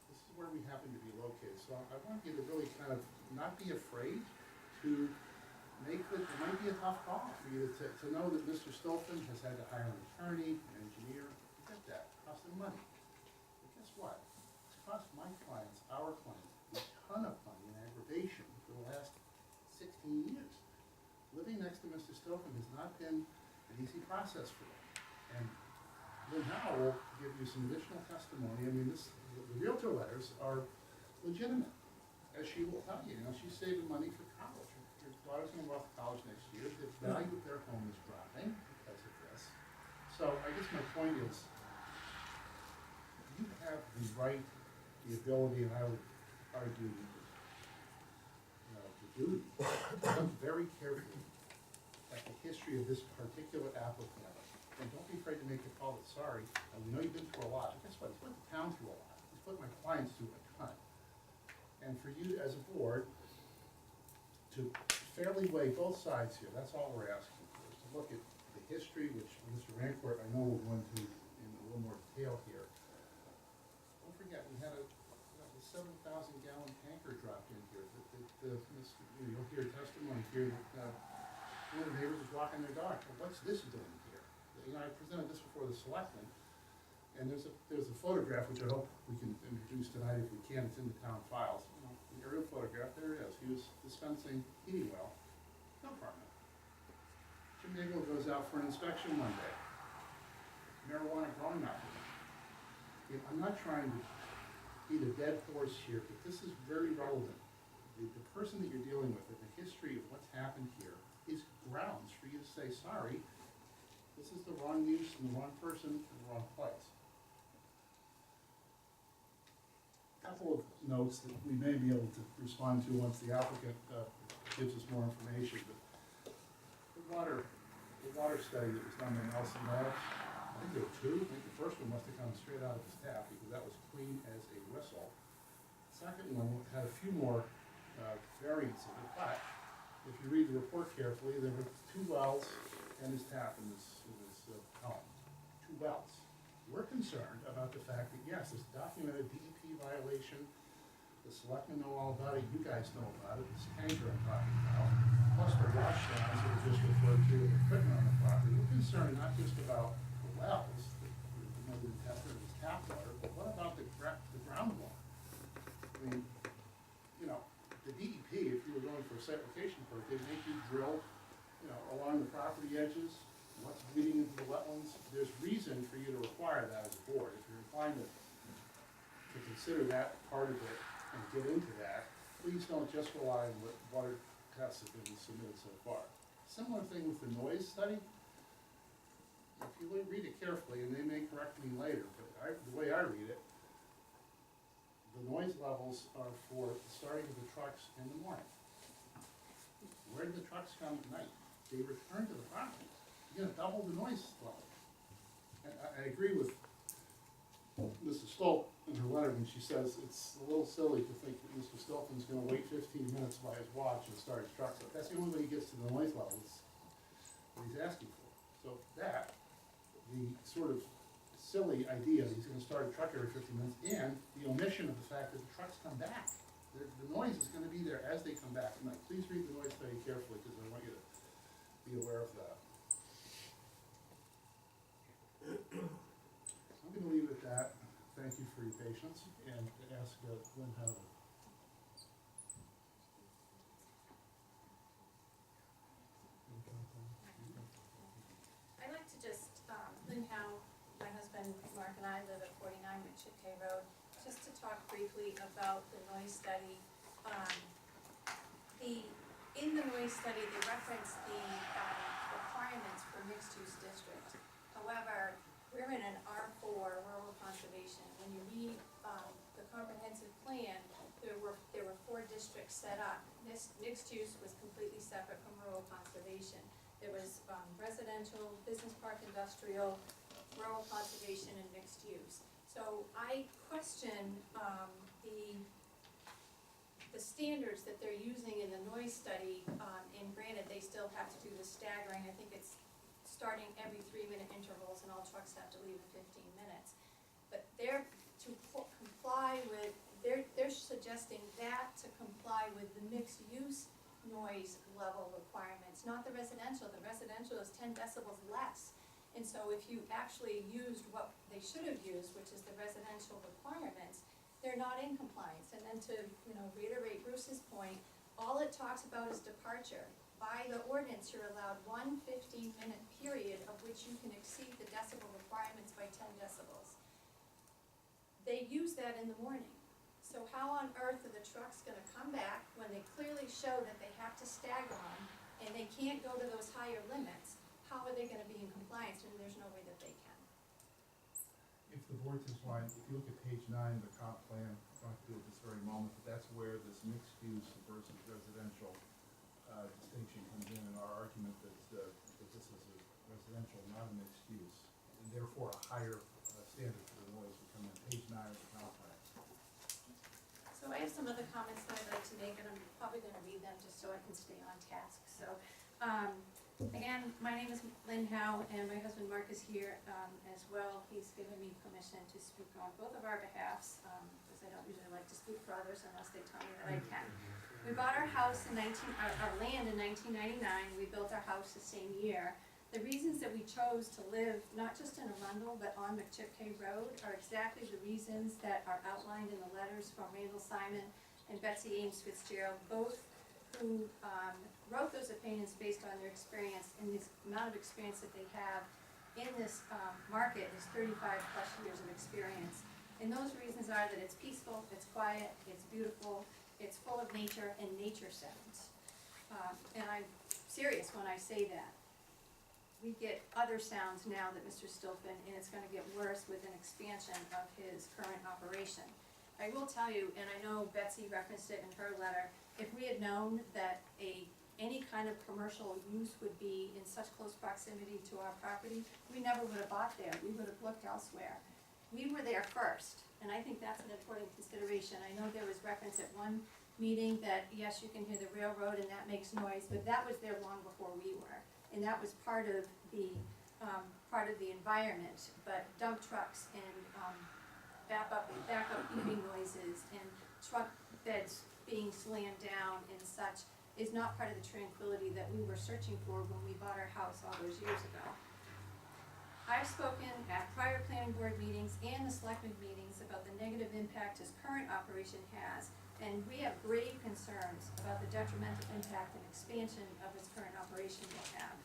This is where we happen to be located. So I want you to really kind of not be afraid to make it might be a tough call for you to know that Mr. Stolfen has had to hire an attorney, an engineer, get that, cost him money. But guess what? It's cost my clients, our clients, a ton of money in aggravation for the last 16 years. Living next to Mr. Stolfen has not been an easy process for them. And Lynn Howell will give you some additional testimony. I mean, the realtor letters are legitimate, as she will tell you. You know, she's saving money for college. Her daughter's going to go off to college next year. The value of their home is dropping because of this. So I guess my point is, you have the right, the ability, and I would argue, the duty, to look very carefully at the history of this particular applicant. And don't be afraid to make a call that's sorry. And we know you've been through a lot. But guess what? It's put the town through a lot. It's put my clients through a ton. And for you as a board to fairly weigh both sides here, that's all we're asking for, is to look at the history, which Mr. Rancourt, I know will go into in a little more detail here. Don't forget, we had a 7,000 gallon tanker dropped in here. You'll hear testimony here that one of the neighbors was walking their dog. Well, what's this doing here? You know, I presented this before the selectmen, and there's a photograph which I hope we can introduce tonight if we can. It's in the town files. You know, the aerial photograph. There it is. He was dispensing heating oil. No permit. Jim Daigle goes out for an inspection one day. Marijuana growing out there. You know, I'm not trying to beat a dead horse here, but this is very relevant. The person that you're dealing with, and the history of what's happened here, is grounds for you to say, sorry, this is the wrong use and the wrong person in the wrong place. A couple of notes that we may be able to respond to once the applicant gives us more information, but the water study that was done by Nelson Labs, I think there were two. I think the first one must have come straight out of his tap because that was clean as a whistle. The second one had a few more variants of it, but if you read the report carefully, there were 2 wells and his tap in his home. 2 wells. We're concerned about the fact that, yes, there's documented DEP violation. The selectmen know all about it, you guys know about it, this tanker I'm talking about. Plus the washdowns that were just referred to, the equipment on the property. We're concerned not just about the wells, the tap water, but what about the groundwater? I mean, you know, the DEP, if you were going for a site location permit, they'd make you drill, you know, along the property edges, what's bleeding into the wetlands. There's reason for you to require that as a board. If you're inclined to consider that part of it and get into that, please don't just rely on what water tests have been submitted so far. Similar thing with the noise study. If you read it carefully, and they may correct me later, but the way I read it, the noise levels are for the starting of the trucks in the morning. Where do the trucks come at night? They return to the property. You're gonna double the noise level. And I agree with Mrs. Stolp in her letter when she says it's a little silly to think that Mr. Stolpen's gonna wait 15 minutes by his watch and start his truck. But that's the only way he gets to the noise levels that he's asking for. So that, the sort of silly idea that he's gonna start a truck every 15 minutes, and the omission of the fact that the trucks come back. The noise is gonna be there as they come back at night. Please read the noise study carefully, because I want you to be aware of that. I'm gonna leave it at that. Thank you for your patience, and ask Lynn how to.
I'd like to just, Lynn Howe, my husband Mark and I live at 49 McChip K Road, just to talk briefly about the noise study. In the noise study, they reference the requirements for mixed-use district. However, we're in an R4 rural conservation. When you read the comprehensive plan, there were 4 districts set up. This mixed use was completely separate from rural conservation. There was residential, business park, industrial, rural conservation, and mixed use. So I question the standards that they're using in the noise study, and granted, they still have to do the staggering. I think it's starting every 3-minute intervals, and all trucks have to leave in 15 minutes. But they're suggesting that to comply with the mixed use noise level requirements, not the residential. The residential is 10 decibels less. And so if you actually used what they should have used, which is the residential requirements, they're not in compliance. And then to, reiterate Bruce's point, all it talks about is departure. By the ordinance, you're allowed 1 15-minute period of which you can exceed the decibel requirements by 10 decibels. They use that in the morning. So how on earth are the trucks gonna come back when they clearly show that they have to stagger on and they can't go to those higher limits? How are they gonna be in compliance? And there's no way that they can.
If the board's inclined, if you look at page 9 of the comp plan, I don't have to do it this very moment, but that's where this mixed use versus residential distinction comes in our argument that this is a residential, not a mixed use, and therefore a higher standard for the noise would come in page 9 of the comp plan.
So I have some other comments that I'd like to make, and I'm probably gonna read them just so I can stay on task. So, again, my name is Lynn Howe, and my husband Mark is here as well. He's given me permission to speak on both of our behalfs, because I don't usually like to speak for others unless they tell me that I can. We bought our house in our land in 1999. We built our house the same year. The reasons that we chose to live, not just in Arundel, but on McChip K Road, are exactly the reasons that are outlined in the letters from Randall Simon and Betsy Ames Fitzgerald, both who wrote those opinions based on their experience, and this amount of experience that they have in this market is 35+ years of experience. And those reasons are that it's peaceful, it's quiet, it's beautiful, it's full of nature and nature sounds. And I'm serious when I say that. We get other sounds now that Mr. Stolpen, and it's gonna get worse with an expansion of his current operation. I will tell you, and I know Betsy referenced it in her letter, if we had known that any kind of commercial use would be in such close proximity to our property, we never would have bought there, we would have looked elsewhere. We were there first, and I think that's an important consideration. I know there was reference at one meeting that, yes, you can hear the railroad and that makes noise, but that was there long before we were. And that was part of the environment, but dump trucks and, backup beeping noises and truck beds being slammed down and such is not part of the tranquility that we were searching for when we bought our house all those years ago. I've spoken at prior planning board meetings and the selectmen meetings about the negative impact his current operation has, and we have grave concerns about the detrimental impact and expansion of his current operation will have.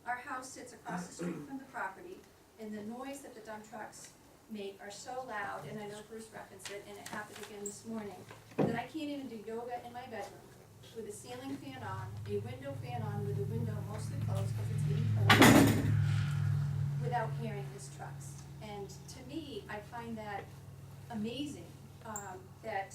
Our house sits across the street from the property, and the noise that the dump trucks make are so loud, and I know Bruce referenced it, and it happened again this morning, that I can't even do yoga in my bedroom with a ceiling fan on, a window fan on with the window mostly closed because it's getting cold, without hearing his trucks. And to me, I find that amazing, that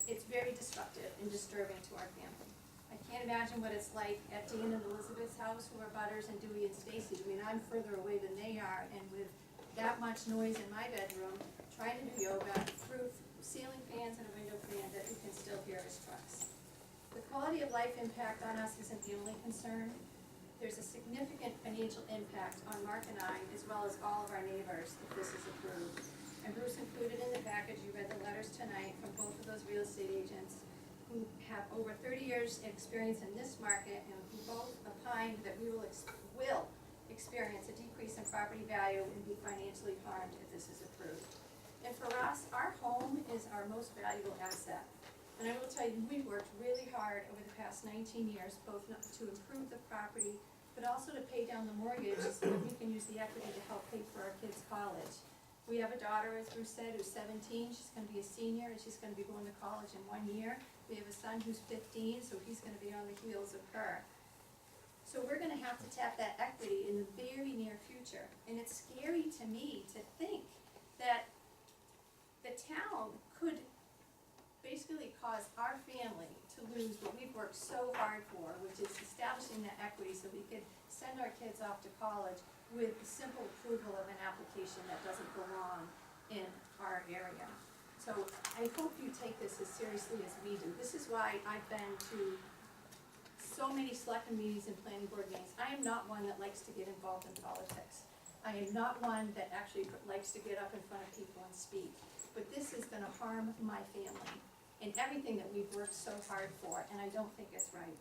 it's very disruptive and disturbing to our family. I can't imagine what it's like at Dan and Elizabeth's house, who are butters, and Dewey and Stacy. I mean, I'm further away than they are, and with that much noise in my bedroom, trying to do yoga through ceiling fans and a window fan, that you can still hear his trucks. The quality of life impact on us isn't the only concern. There's a significant financial impact on Mark and I, as well as all of our neighbors, if this is approved. And Bruce included in the package, you read the letters tonight from both of those real estate agents who have over 30 years experience in this market, and who both opined that we will experience a decrease in property value and be financially harmed if this is approved. And for us, our home is our most valuable asset. And I will tell you, we've worked really hard over the past 19 years, both to improve the property, but also to pay down the mortgage so that we can use the equity to help pay for our kids' college. We have a daughter, as Bruce said, who's 17, she's gonna be a senior, and she's gonna be going to college in 1 year. We have a son who's 15, so he's gonna be on the heels of her. So we're gonna have to tap that equity in the very near future. And it's scary to me to think that the town could basically cause our family to lose what we've worked so hard for, which is establishing that equity so we could send our kids off to college with the simple approval of an application that doesn't belong in our area. So I hope you take this as seriously as we do. This is why I've been to so many selectmen meetings and planning board meetings. I am not one that likes to get involved in politics. I am not one that actually likes to get up in front of people and speak. But this is gonna harm my family and everything that we've worked so hard for, and I don't think it's right.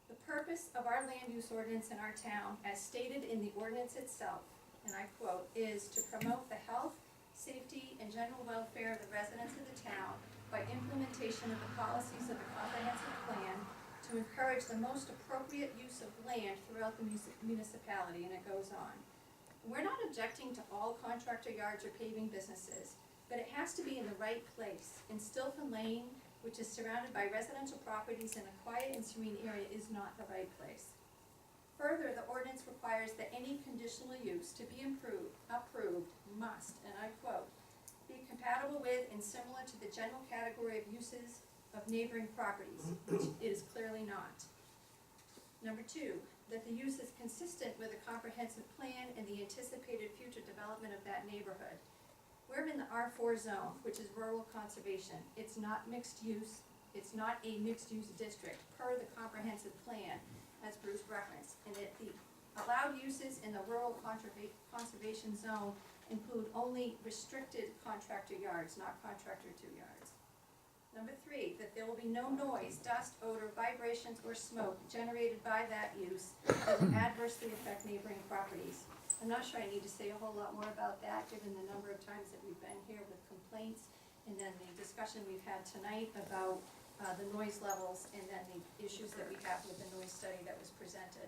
The purpose of our land use ordinance in our town, as stated in the ordinance itself, and I quote, is to promote the health, safety, and general welfare of the residents of the town by implementation of the policies of the comprehensive plan to encourage the most appropriate use of land throughout the municipality, and it goes on. We're not objecting to all contractor yards or paving businesses, but it has to be in the right place. In Stilton Lane, which is surrounded by residential properties in a quiet and serene area, is not the right place. Further, the ordinance requires that any conditional use to be approved must, and I quote, be compatible with and similar to the general category of uses of neighboring properties, which it is clearly not. Number 2, that the use is consistent with a comprehensive plan and the anticipated future development of that neighborhood. We're in the R4 zone, which is rural conservation. It's not mixed use, it's not a mixed use district per the comprehensive plan, as Bruce referenced. And the allowed uses in the rural conservation zone include only restricted contractor yards, not contractor 2 yards. Number 3, that there will be no noise, dust, odor, vibrations, or smoke generated by that use that will adversely affect neighboring properties. I'm not sure I need to say a whole lot more about that, given the number of times that we've been here with complaints, and then the discussion we've had tonight about the noise levels, and then the issues that we have with the noise study that was presented.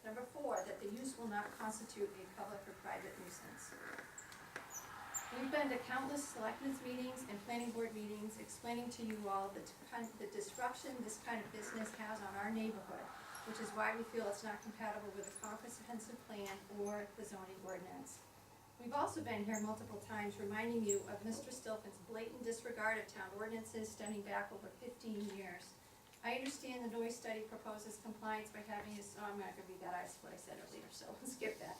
Number 4, that the use will not constitute a public or private nuisance. We've been to countless selectmen's meetings and planning board meetings explaining to you all the disruption this kind of business has on our neighborhood, which is why we feel it's not compatible with the comprehensive plan or the zoning ordinance. We've also been here multiple times reminding you of Mr. Stilpin's blatant disregard of town ordinances stemming back over 15 years. I understand the noise study proposes compliance by having his, oh, I'm not gonna read that, that's what I said earlier, so skip that.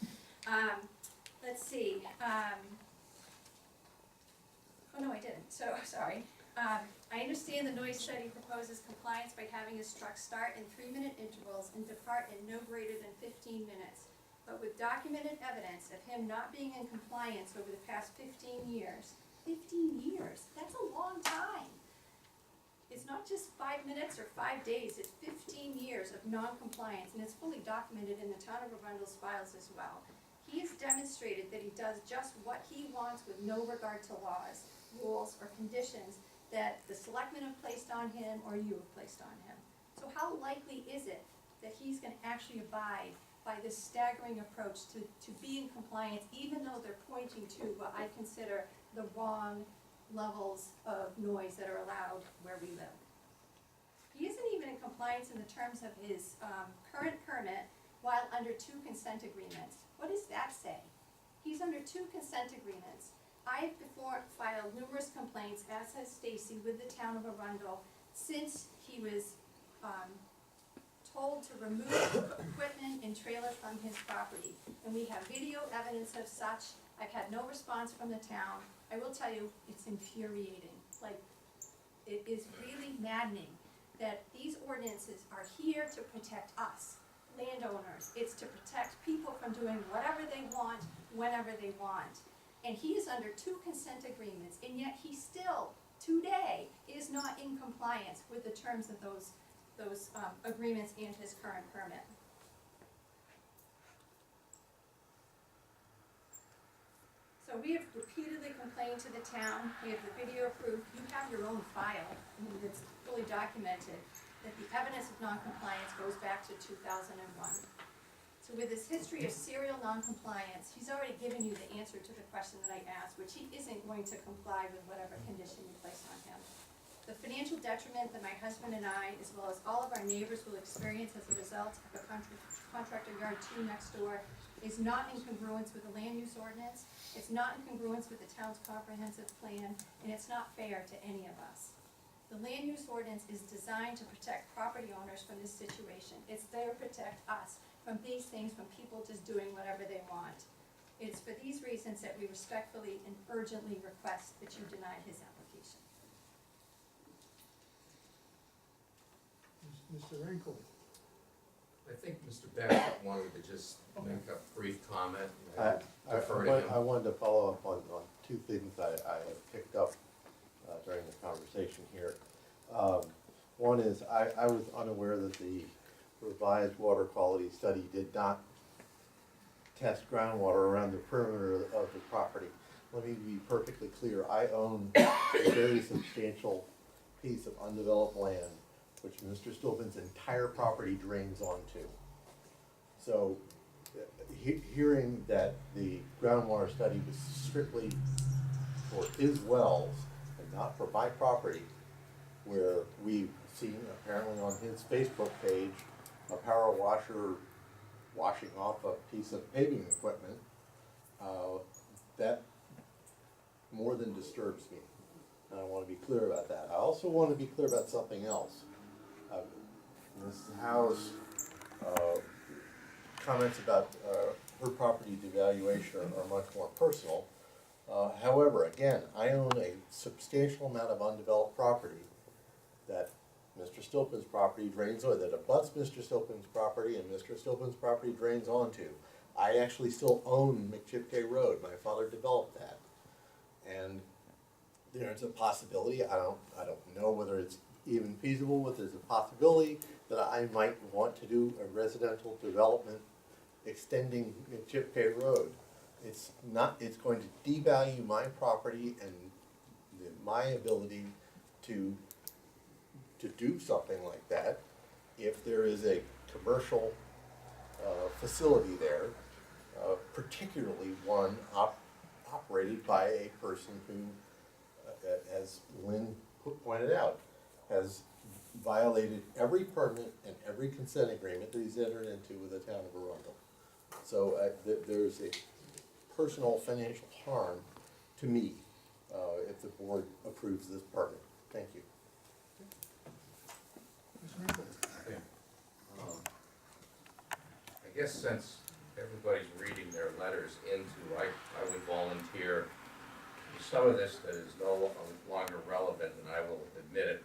Let's see, oh no, I didn't, so, sorry. I understand the noise study proposes compliance by having his truck start in 3-minute intervals and depart in no greater than 15 minutes. But with documented evidence of him not being in compliance over the past 15 years, 15 years, that's a long time. It's not just 5 minutes or 5 days, it's 15 years of non-compliance, and it's fully documented in the town of Arundel's files as well. He has demonstrated that he does just what he wants with no regard to laws, rules, or conditions that the selectmen have placed on him or you have placed on him. So how likely is it that he's gonna actually abide by this staggering approach to be in compliance, even though they're pointing to what I consider the wrong levels of noise that are allowed where we live? He isn't even in compliance in the terms of his current permit while under 2 consent agreements. What does that say? He's under 2 consent agreements. I have before filed numerous complaints, as has Stacy, with the town of Arundel since he was told to remove equipment and trailer from his property. And we have video evidence of such. I've had no response from the town. I will tell you, it's infuriating. Like, it is really maddening that these ordinances are here to protect us, landowners. It's to protect people from doing whatever they want, whenever they want. And he is under 2 consent agreements, and yet he still, today, is not in compliance with the terms of those agreements and his current permit. So we have repeatedly complained to the town, we have the video proof, you have your own file, I mean, it's fully documented, that the evidence of noncompliance goes back to 2001. So with his history of serial noncompliance, he's already given you the answer to the question that I asked, which he isn't going to comply with whatever condition you place on him. The financial detriment that my husband and I, as well as all of our neighbors, will experience as a result of the contractor yard 2 next door is not in congruence with the land use ordinance, it's not in congruence with the town's comprehensive plan, and it's not fair to any of us. The land use ordinance is designed to protect property owners from this situation. It's there to protect us from these things, from people just doing whatever they want. It's for these reasons that we respectfully and urgently request that you deny his application.
Mr. Rancourt.
I think Mr. Bassett wanted to just make a brief comment. Defer to him.
I wanted to follow up on 2 things I have picked up during the conversation here. One is, I was unaware that the revised water quality study did not test groundwater around the perimeter of the property. Let me be perfectly clear, I own a very substantial piece of undeveloped land which Mr. Stolpen's entire property drains onto. So, hearing that the groundwater study was strictly for his wells and not for my property, where we've seen apparently on his Facebook page a power washer washing off a piece of paving equipment, that more than disturbs me. And I want to be clear about that. I also want to be clear about something else. Ms. Howe's comments about her property devaluation are much more personal. However, again, I own a substantial amount of undeveloped property that Mr. Stolpen's property drains on, that abuts Mr. Stolpen's property and Mr. Stolpen's property drains onto. I actually still own McChipkay Road. My father developed that. And there's a possibility, I don't know whether it's even feasible, but there's a possibility that I might want to do a residential development extending McChipkay Road. It's going to devalue my property and my ability to do something like that if there is a commercial facility there, particularly one operated by a person who, as Lynn pointed out, has violated every permit and every consent agreement that he's entered into with the town of Arundel. So there's a personal financial harm to me, if the board approves this permit. Thank you.
Mr. Rancourt?
I guess since everybody's reading their letters into, I would volunteer some of this that is no longer relevant, and I will admit it,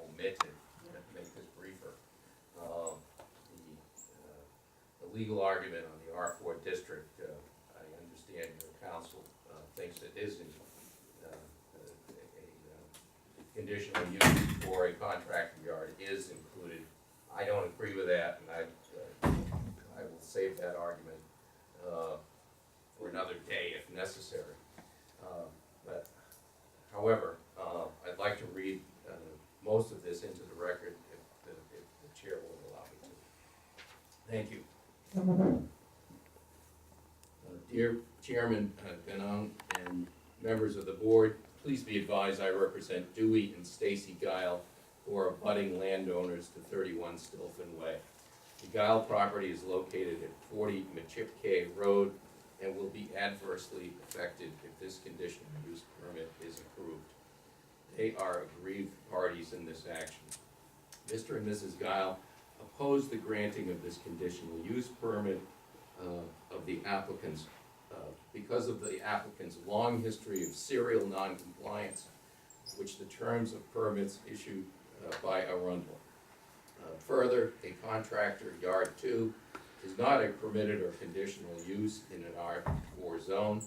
omitted, to make this briefer. The legal argument on the R4 district, I understand your counsel thinks it is a conditional use for a contractor yard is included. I don't agree with that, and I will save that argument for another day if necessary. But, however, I'd like to read most of this into the record if the chair will allow me to. Thank you. Dear Chairman Ganong and members of the board, please be advised I represent Dewey and Stacy Guile, who are abutting landowners to 31 Stilfen Way. The Guile property is located at 40 Machipke Road and will be adversely affected if this conditional use permit is approved. They are aggrieved parties in this action. Mr. and Mrs. Guile oppose the granting of this conditional use permit of the applicants because of the applicant's long history of serial non-compliance, which the terms of permits issued by Arundel. Further, a contractor yard 2 is not a permitted or conditional use in an R4 zone.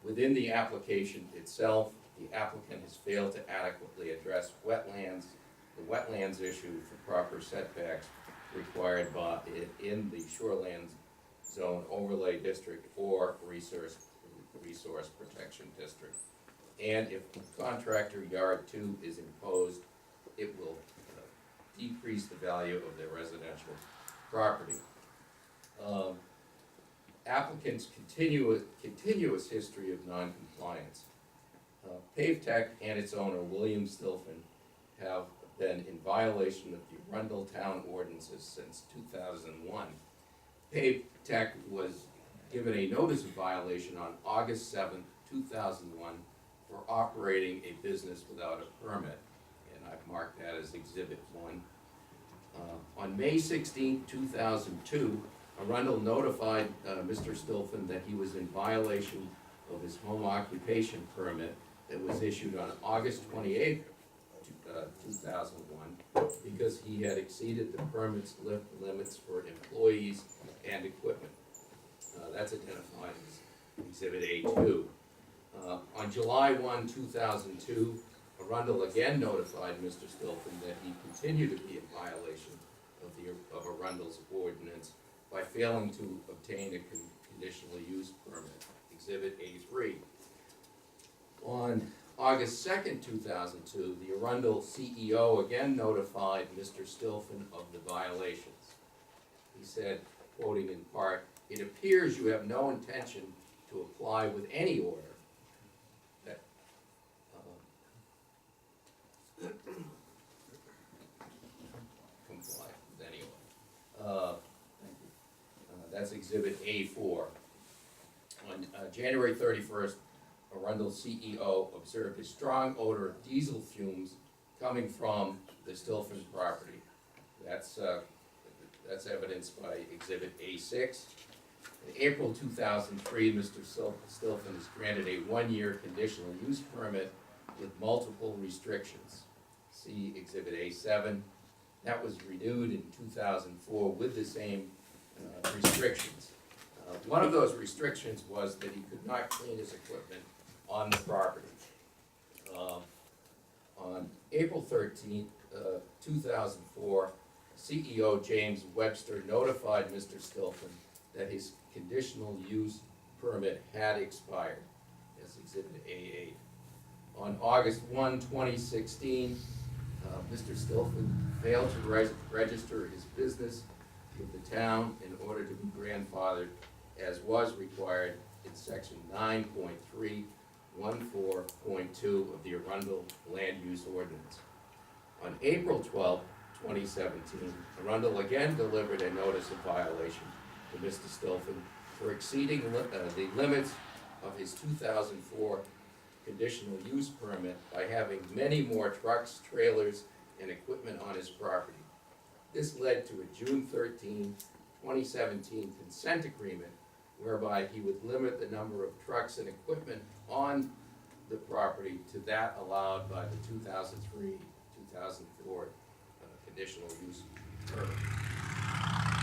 Within the application itself, the applicant has failed to adequately address the wetlands issue for proper setbacks required by in the shoreland zone overlay district or resource protection district. And if contractor yard 2 is imposed, it will decrease the value of their residential property. Applicant's continuous history of non-compliance. PaveTech and its owner, William Stilfen, have been in violation of the Arundel Town ordinances since 2001. PaveTech was given a notice of violation on August 7th, 2001 for operating a business without a permit, and I've marked that as Exhibit 1. On May 16, 2002, Arundel notified Mr. Stilfen that he was in violation of his home occupation permit that was issued on August 28, 2001, because he had exceeded the permit's limits for employees and equipment. That's identified as Exhibit A2. On July 1, 2002, Arundel again notified Mr. Stilfen that he continued to be in violation of Arundel's ordinance by failing to obtain a conditional use permit, Exhibit A3. On August 2nd, 2002, the Arundel CEO again notified Mr. Stilfen of the violations. He said, quoting in part, "It appears you have no intention to apply with any order that comply with any order." Thank you. That's Exhibit A4. On January 31st, Arundel CEO observed a strong odor of diesel fumes coming from the Stilfen property. That's evidenced by Exhibit A6. In April 2003, Mr. Stilfen is granted a 1-year conditional use permit with multiple restrictions. See Exhibit A7. That was renewed in 2004 with the same restrictions. One of those restrictions was that he could not clean his equipment on the property. On April 13th, 2004, CEO James Webster notified Mr. Stilfen that his conditional use permit had expired. That's Exhibit A8. On August 1, 2016, Mr. Stilfen failed to register his business with the town in order to be grandfathered as was required in Section 9.314.2 of the Arundel Land Use Ordinance. On April 12, 2017, Arundel again delivered a notice of violation to Mr. Stilfen for exceeding the limits of his 2004 conditional use permit by having many more trucks, trailers, and equipment on his property. This led to a June 13, 2017 consent agreement whereby he would limit the number of trucks and equipment on the property to that allowed by the 2003, 2004 conditional use permit.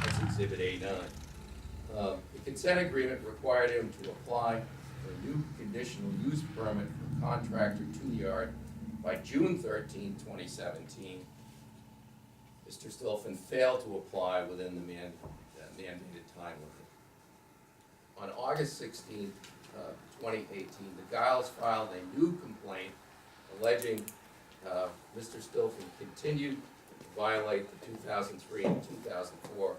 That's Exhibit A9. The consent agreement required him to apply for a new conditional use permit for contractor to the yard by June 13, 2017. Mr. Stilfen failed to apply within the mandated time limit. On August 16, 2018, the Giles filed a new complaint alleging Mr. Stilfen continued to violate the 2003 and 2004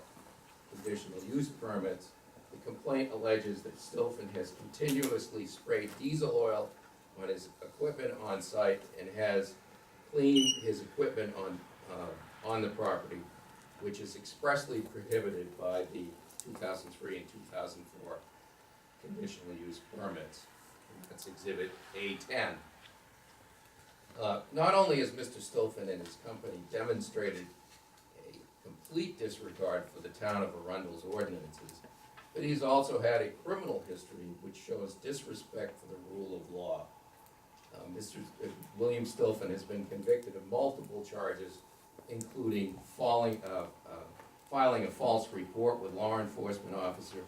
conditional use permits. The complaint alleges that Stilfen has continuously sprayed diesel oil on his equipment on site and has cleaned his equipment on the property, which is expressly prohibited by the 2003 and 2004 conditional use permits. And that's Exhibit A10. Not only has Mr. Stilfen and his company demonstrated a complete disregard for the town of Arundel's ordinances, but he's also had a criminal history which shows disrespect for the rule of law. William Stilfen has been convicted of multiple charges, including filing a false report with law enforcement officer,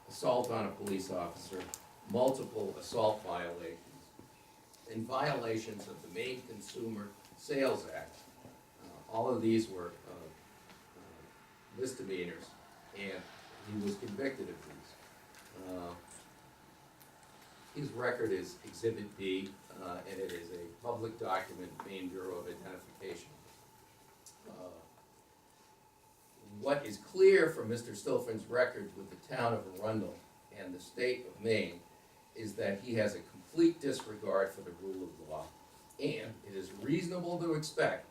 assault on a police officer, multiple assault violations, and violations of the Maine Consumer Sales Act. All of these were misdemeanors, and he was convicted of these. His record is Exhibit B, and it is a public document, Maine Bureau of Identification. What is clear from Mr. Stilfen's record with the town of Arundel and the state of Maine is that he has a complete disregard for the rule of law, and it is reasonable to expect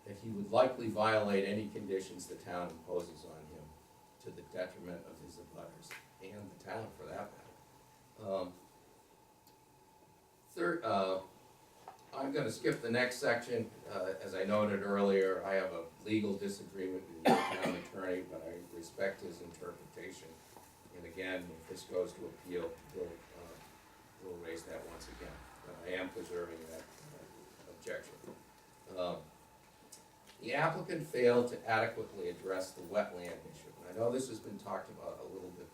that he would likely violate any conditions the town imposes on him to the detriment of his abutters and the town for that matter. I'm gonna skip the next section. As I noted earlier, I have a legal disagreement with the town attorney, but I respect his interpretation. And again, if this goes to appeal, we'll raise that once again. But I am preserving that objection. The applicant failed to adequately address the wetland issue. And I know this has been talked about a little bit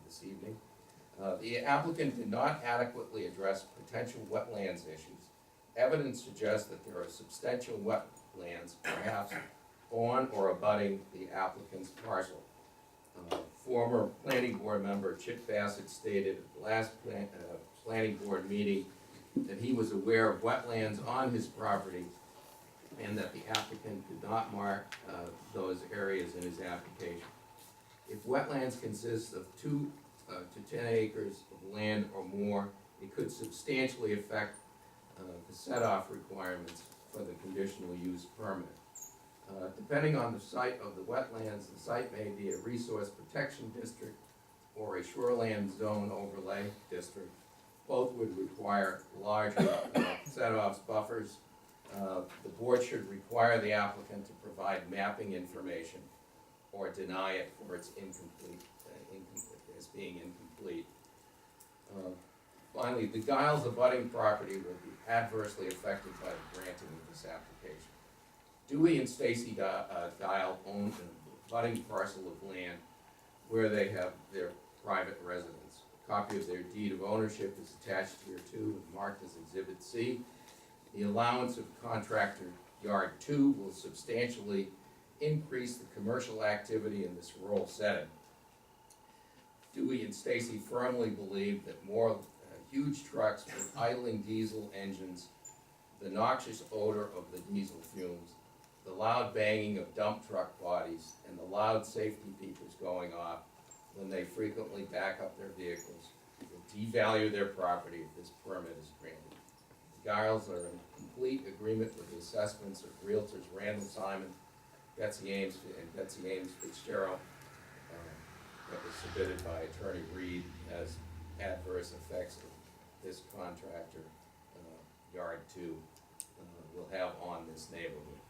this evening. The applicant did not adequately address potential wetlands issues. Evidence suggests that there are substantial wetlands, perhaps on or abutting the applicant's parcel. Former planning board member Chip Bassett stated at the last planning board meeting that he was aware of wetlands on his property and that the applicant did not mark those areas in his application. If wetlands consist of 2 to 10 acres of land or more, it could substantially affect the set-off requirements for the conditional use permit. Depending on the site of the wetlands, the site may be a resource protection district or a shoreland zone overlay district. Both would require larger set-offs buffers. The board should require the applicant to provide mapping information or deny it for its as being incomplete. Finally, the Giles abutting property will be adversely affected by the granting of this application. Dewey and Stacy Giles own an abutting parcel of land where they have their private residence. A copy of their deed of ownership is attached here too and marked as Exhibit C. The allowance of contractor yard 2 will substantially increase the commercial activity in this rural setting. Dewey and Stacy firmly believe that more huge trucks with idling diesel engines, the noxious odor of the diesel fumes, the loud banging of dump truck bodies, and the loud safety beepers going off when they frequently back up their vehicles will devalue their property if this permit is granted. The Giles are in complete agreement with the assessments of realtors Randall Simon, Betsy Ames Fitzgerald, that was submitted by Attorney Reed as adverse effects of this contractor, yard two, will have on this neighborhood.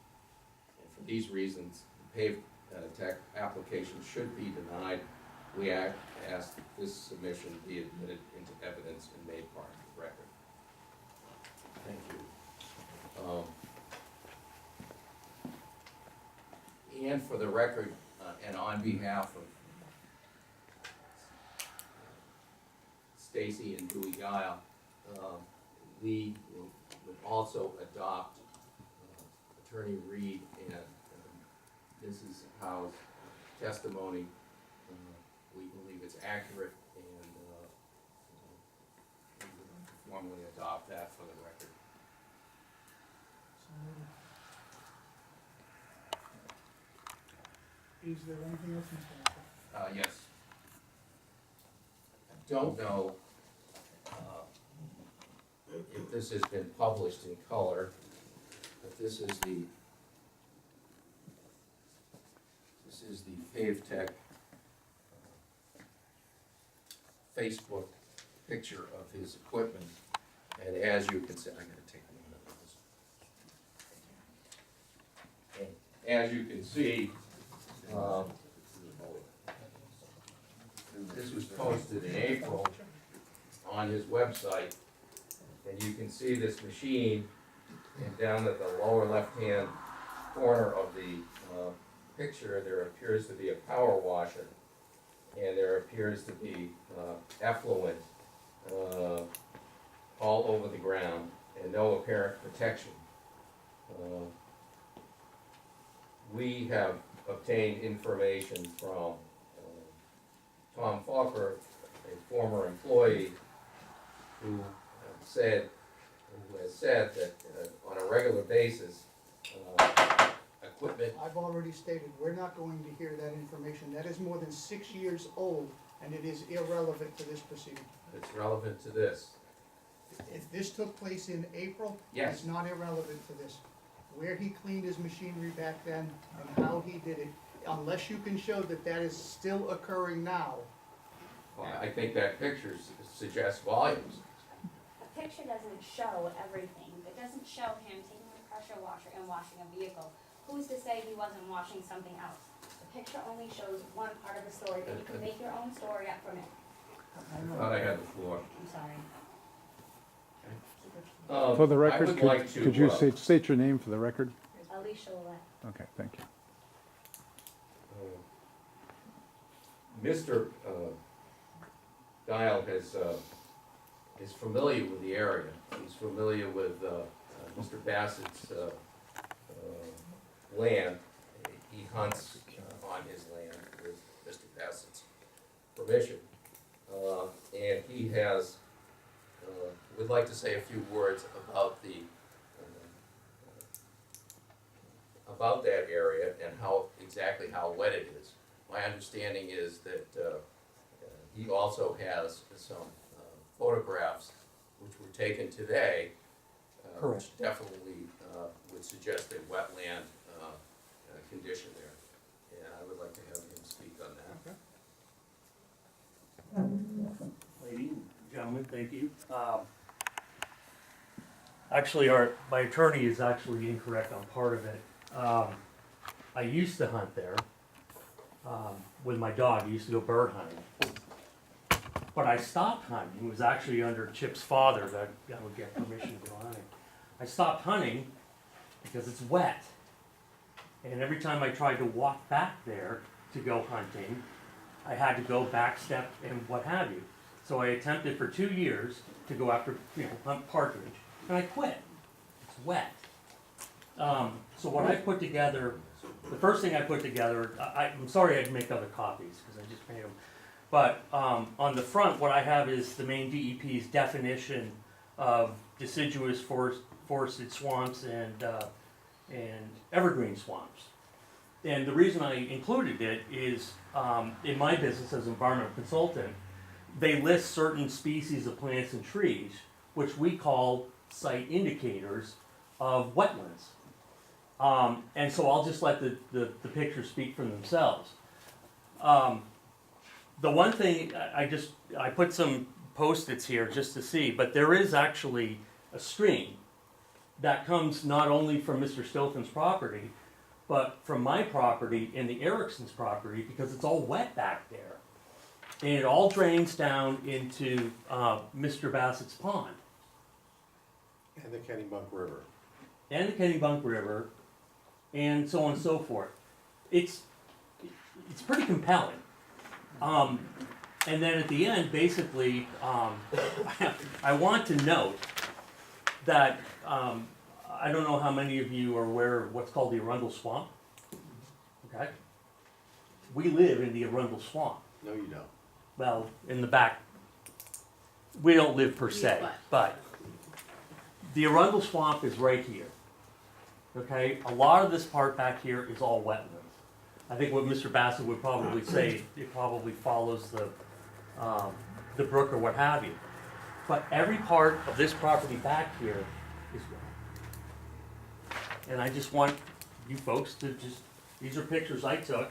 And for these reasons, the paved tech application should be denied. We ask that this submission be admitted into evidence and made part of the record. Thank you. And for the record, and on behalf of Stacy and Dewey Guile, we would also adopt Attorney Reed and Mrs. Howe's testimony. We believe it's accurate, and we would formally adopt that for the record.
Is there anything else, Mr. Walker?
Yes. I don't know if this has been published in color, but this is the Pave Tech Facebook picture of his equipment, and as you can see, I gotta take a minute of this. And as you can see, this was posted in April on his website, and you can see this machine, and down at the lower left-hand corner of the picture, there appears to be a power washer, and there appears to be effluent all over the ground, and no apparent protection. We have obtained information from Tom Falker, a former employee, who has said that on a regular basis, equipment.
I've already stated, we're not going to hear that information. That is more than 6 years old, and it is irrelevant to this proceeding.
It's relevant to this.
If this took place in April,
Yes.
it's not irrelevant to this. Where he cleaned his machinery back then and how he did it, unless you can show that that is still occurring now.
Well, I think that picture suggests volumes.
A picture doesn't show everything. It doesn't show him taking a pressure washer and washing a vehicle. Who's to say he wasn't washing something else? The picture only shows one part of the story, and you can make your own story up from it.
I thought I had the floor.
I'm sorry.
For the
I
record,
would like to,
could you state your name for the record?
Alicia Willett.
Okay, thank you.
Mr. Dial is familiar with the area. He's familiar with Mr. Bassett's land. He hunts on his land with Mr. Bassett's permission. And he has, would like to say a few words about the about that area and exactly how wet it is. My understanding is that he also has some photographs which were taken today, which definitely would suggest a wetland condition there. And I would like to have him speak on that.
Ladies and gentlemen, thank you. Actually, my attorney is actually incorrect on part of it. I used to hunt there with my dog. I used to go bird hunting. But I stopped hunting. It was actually under Chip's father that I would get permission to go hunting. I stopped hunting because it's wet. And every time I tried to walk back there to go hunting, I had to go back step and what have you. So I attempted for 2 years to go after, hunt partridge, and I quit. It's wet. So what I put together, the first thing I put together, I'm sorry I didn't make other copies because I just made them. But on the front, what I have is the Maine DEP's definition of deciduous forested swamps and evergreen swamps. And the reason I included it is, in my business as an environmental consultant, they list certain species of plants and trees, which we call site indicators of wetlands. And so I'll just let the pictures speak for themselves. The one thing, I put some Post-its here just to see, but there is actually a stream that comes not only from Mr. Stoughton's property, but from my property and the Erickson's property, because it's all wet back there. And it all drains down into Mr. Bassett's pond
And the Kennybunk River.
and the Kennybunk River, and so on and so forth. It's pretty compelling. And then at the end, basically, I want to note that I don't know how many of you are aware of what's called the Arundel Swamp. Okay? We live in the Arundel Swamp.
No, you don't.
Well, in the back. We don't live per se, but the Arundel Swamp is right here. Okay? A lot of this part back here is all wetlands. I think what Mr. Bassett would probably say, it probably follows the brook or what have you. But every part of this property back here is wet. And I just want you folks to these are pictures I took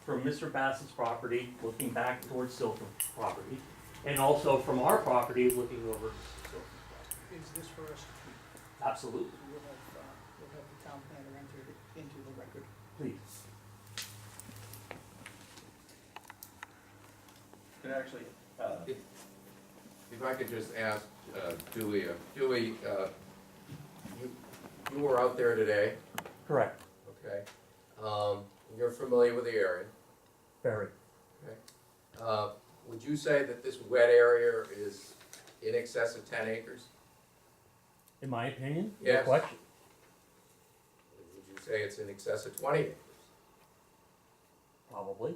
from Mr. Bassett's property, looking back towards Silton's property, and also from our property, looking over Silton's property.
Is this for us to keep?
Absolutely.
We'll have the town planner enter it into the record.
Please.
And actually, if I could just ask Julia, you were out there today,
Correct.
okay? You're familiar with the area,
Very.
okay? Would you say that this wet area is in excess of 10 acres?
In my opinion,
Yes.
no question.
Would you say it's in excess of 20 acres?
Probably.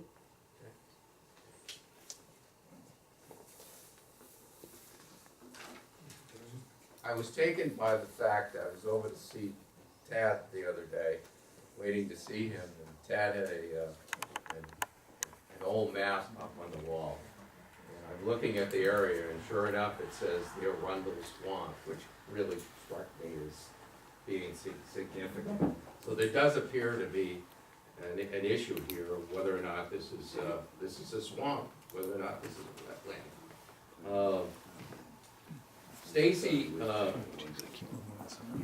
I was taken by the fact that I was over to see Tad the other day, waiting to see him, and Tad had an old map up on the wall. And I'm looking at the area, and sure enough, it says the Arundel Swamp, which really struck me as being significant. So there does appear to be an issue here of whether or not this is a swamp, whether or not this is a wetland. Stacy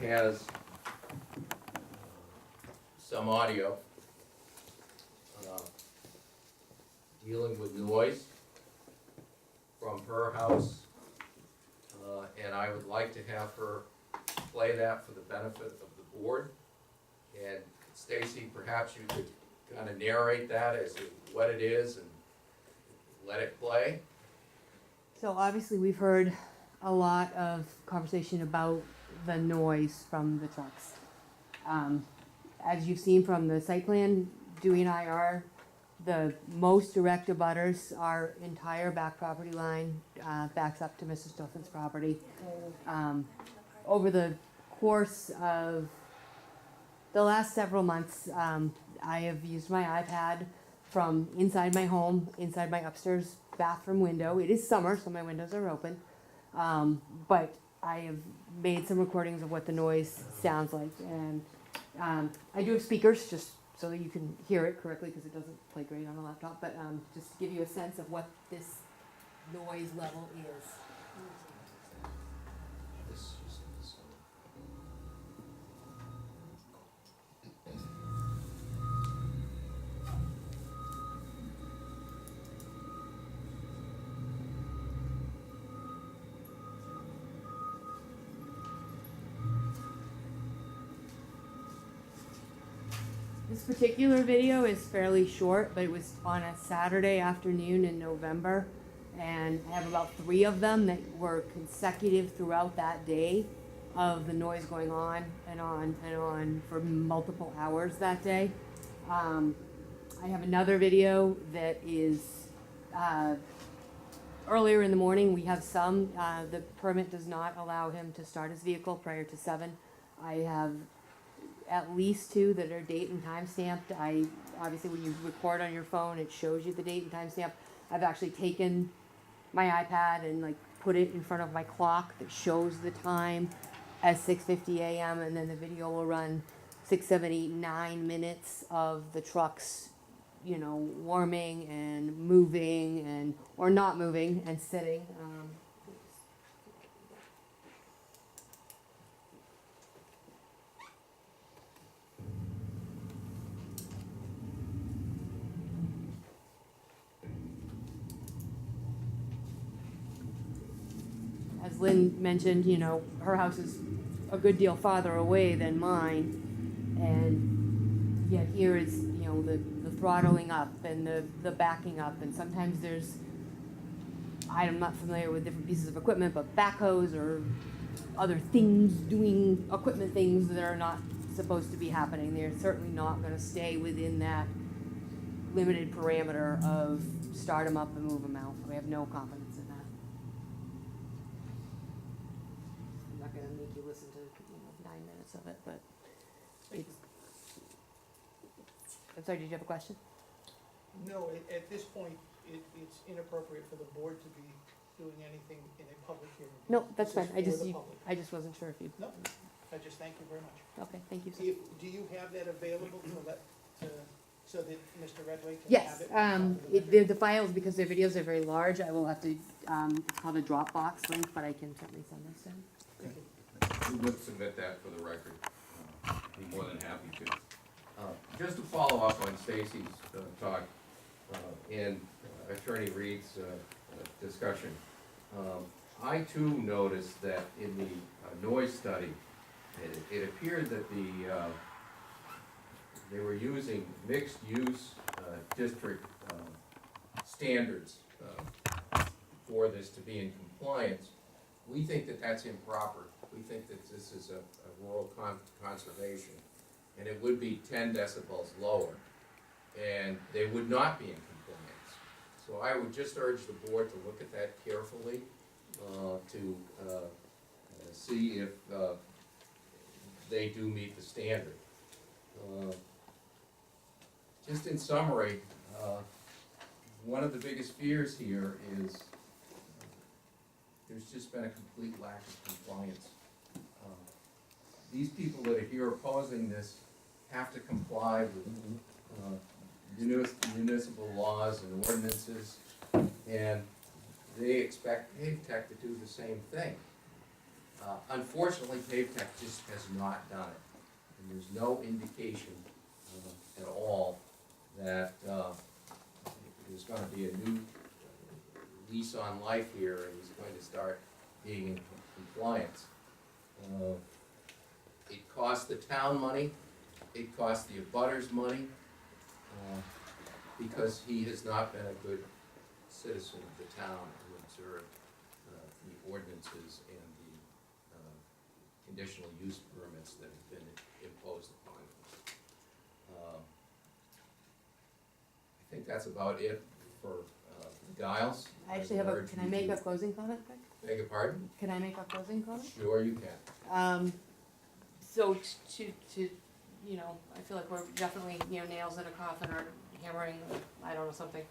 has some audio dealing with noise from her house, and I would like to have her play that for the benefit of the board. And Stacy, perhaps you could kind of narrate that as to what it is and let it play.
So obviously, we've heard a lot of conversation about the noise from the trucks. As you've seen from the site plan, Dewey and I are the most direct abutters. Our entire back property line backs up to Mr. Stoughton's property. Over the course of the last several months, I have used my iPad from inside my home, inside my upstairs bathroom window. It is summer, so my windows are open. But I have made some recordings of what the noise sounds like, and I do have speakers just so that you can hear it correctly because it doesn't play great on a laptop, but just to give you a sense of what this noise level is. This particular video is fairly short, but it was on a Saturday afternoon in November, and I have about 3 of them that were consecutive throughout that day of the noise going on and on and on for multiple hours that day. I have another video that is earlier in the morning. We have some, the permit does not allow him to start his vehicle prior to 7. I have at least 2 that are date and time stamped. Obviously when you record on your phone, it shows you the date and time stamp. I've actually taken my iPad and put it in front of my clock that shows the time as 6:50 a.m. and then the video will run 6, 7, 8, 9 minutes of the trucks you know, warming and moving and, or not moving and sitting. As Lynn mentioned, you know, her house is a good deal farther away than mine, and yet here is, you know, the throttling up and the backing up, and sometimes there's, I'm not familiar with different pieces of equipment, but backhoes or other things doing equipment things that are not supposed to be happening. They're certainly not gonna stay within that limited parameter of start them up and move them out. We have no confidence in that. I'm not gonna make you listen to, you know, 9 minutes of it, but it's, I'm sorry, did you have a question?
No, at this point, it's inappropriate for the board to be doing anything in a public hearing.
No, that's
This
fine.
is for the public.
I just wasn't sure if you.
No, I just thank you very much.
Okay, thank you. sir.
Do you have that available so that Mr. Redway can have
Yes,
it?
the files, because their videos are very large, I will have to, it's called a Dropbox link, but I can certainly send this to him.
We would submit that for the record. Be more than happy to. Just to follow up on Stacy's talk and Attorney Reed's discussion, I too noticed that in the noise study, it appeared that they were using mixed-use district standards for this to be in compliance. We think that that's improper. We think that this is a rural conservation, and it would be 10 decibels lower, and they would not be in compliance. So I would just urge the board to look at that carefully, to see if they do meet the standard. Just in summary, one of the biggest fears here is there's just been a complete lack of compliance. These people that are here opposing this have to comply with municipal laws and ordinances, and they expect PaveTech to do the same thing. Unfortunately, PaveTech just has not done it, and there's no indication at all that there's going to be a new lease on life here, and he's going to start being in compliance. It costs the town money, it costs the abutters money, because he has not been a good citizen of the town who observed the ordinances and the conditional use permits that have been imposed upon him. I think that's about it for Giles.
I actually have can I make a closing comment, quick?
Beg your pardon?
Can I make a closing comment?
Sure you can.
So to, you know, I feel like we're definitely, you know, nails in a coffin or hammering, I don't know, something.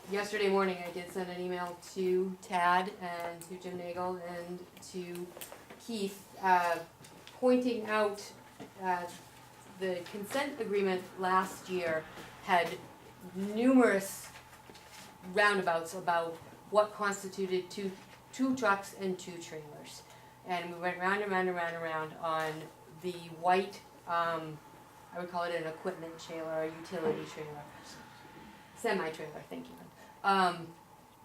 Yesterday morning, I did send an email to Tad and to Jim Nagel and to Keith, pointing out, the consent agreement last year had numerous roundabouts about what constituted two trucks and 2 trailers. And we went round and round and round and round on the white, I would call it an equipment trailer, or a utility trailer, semi-trailer, thank you.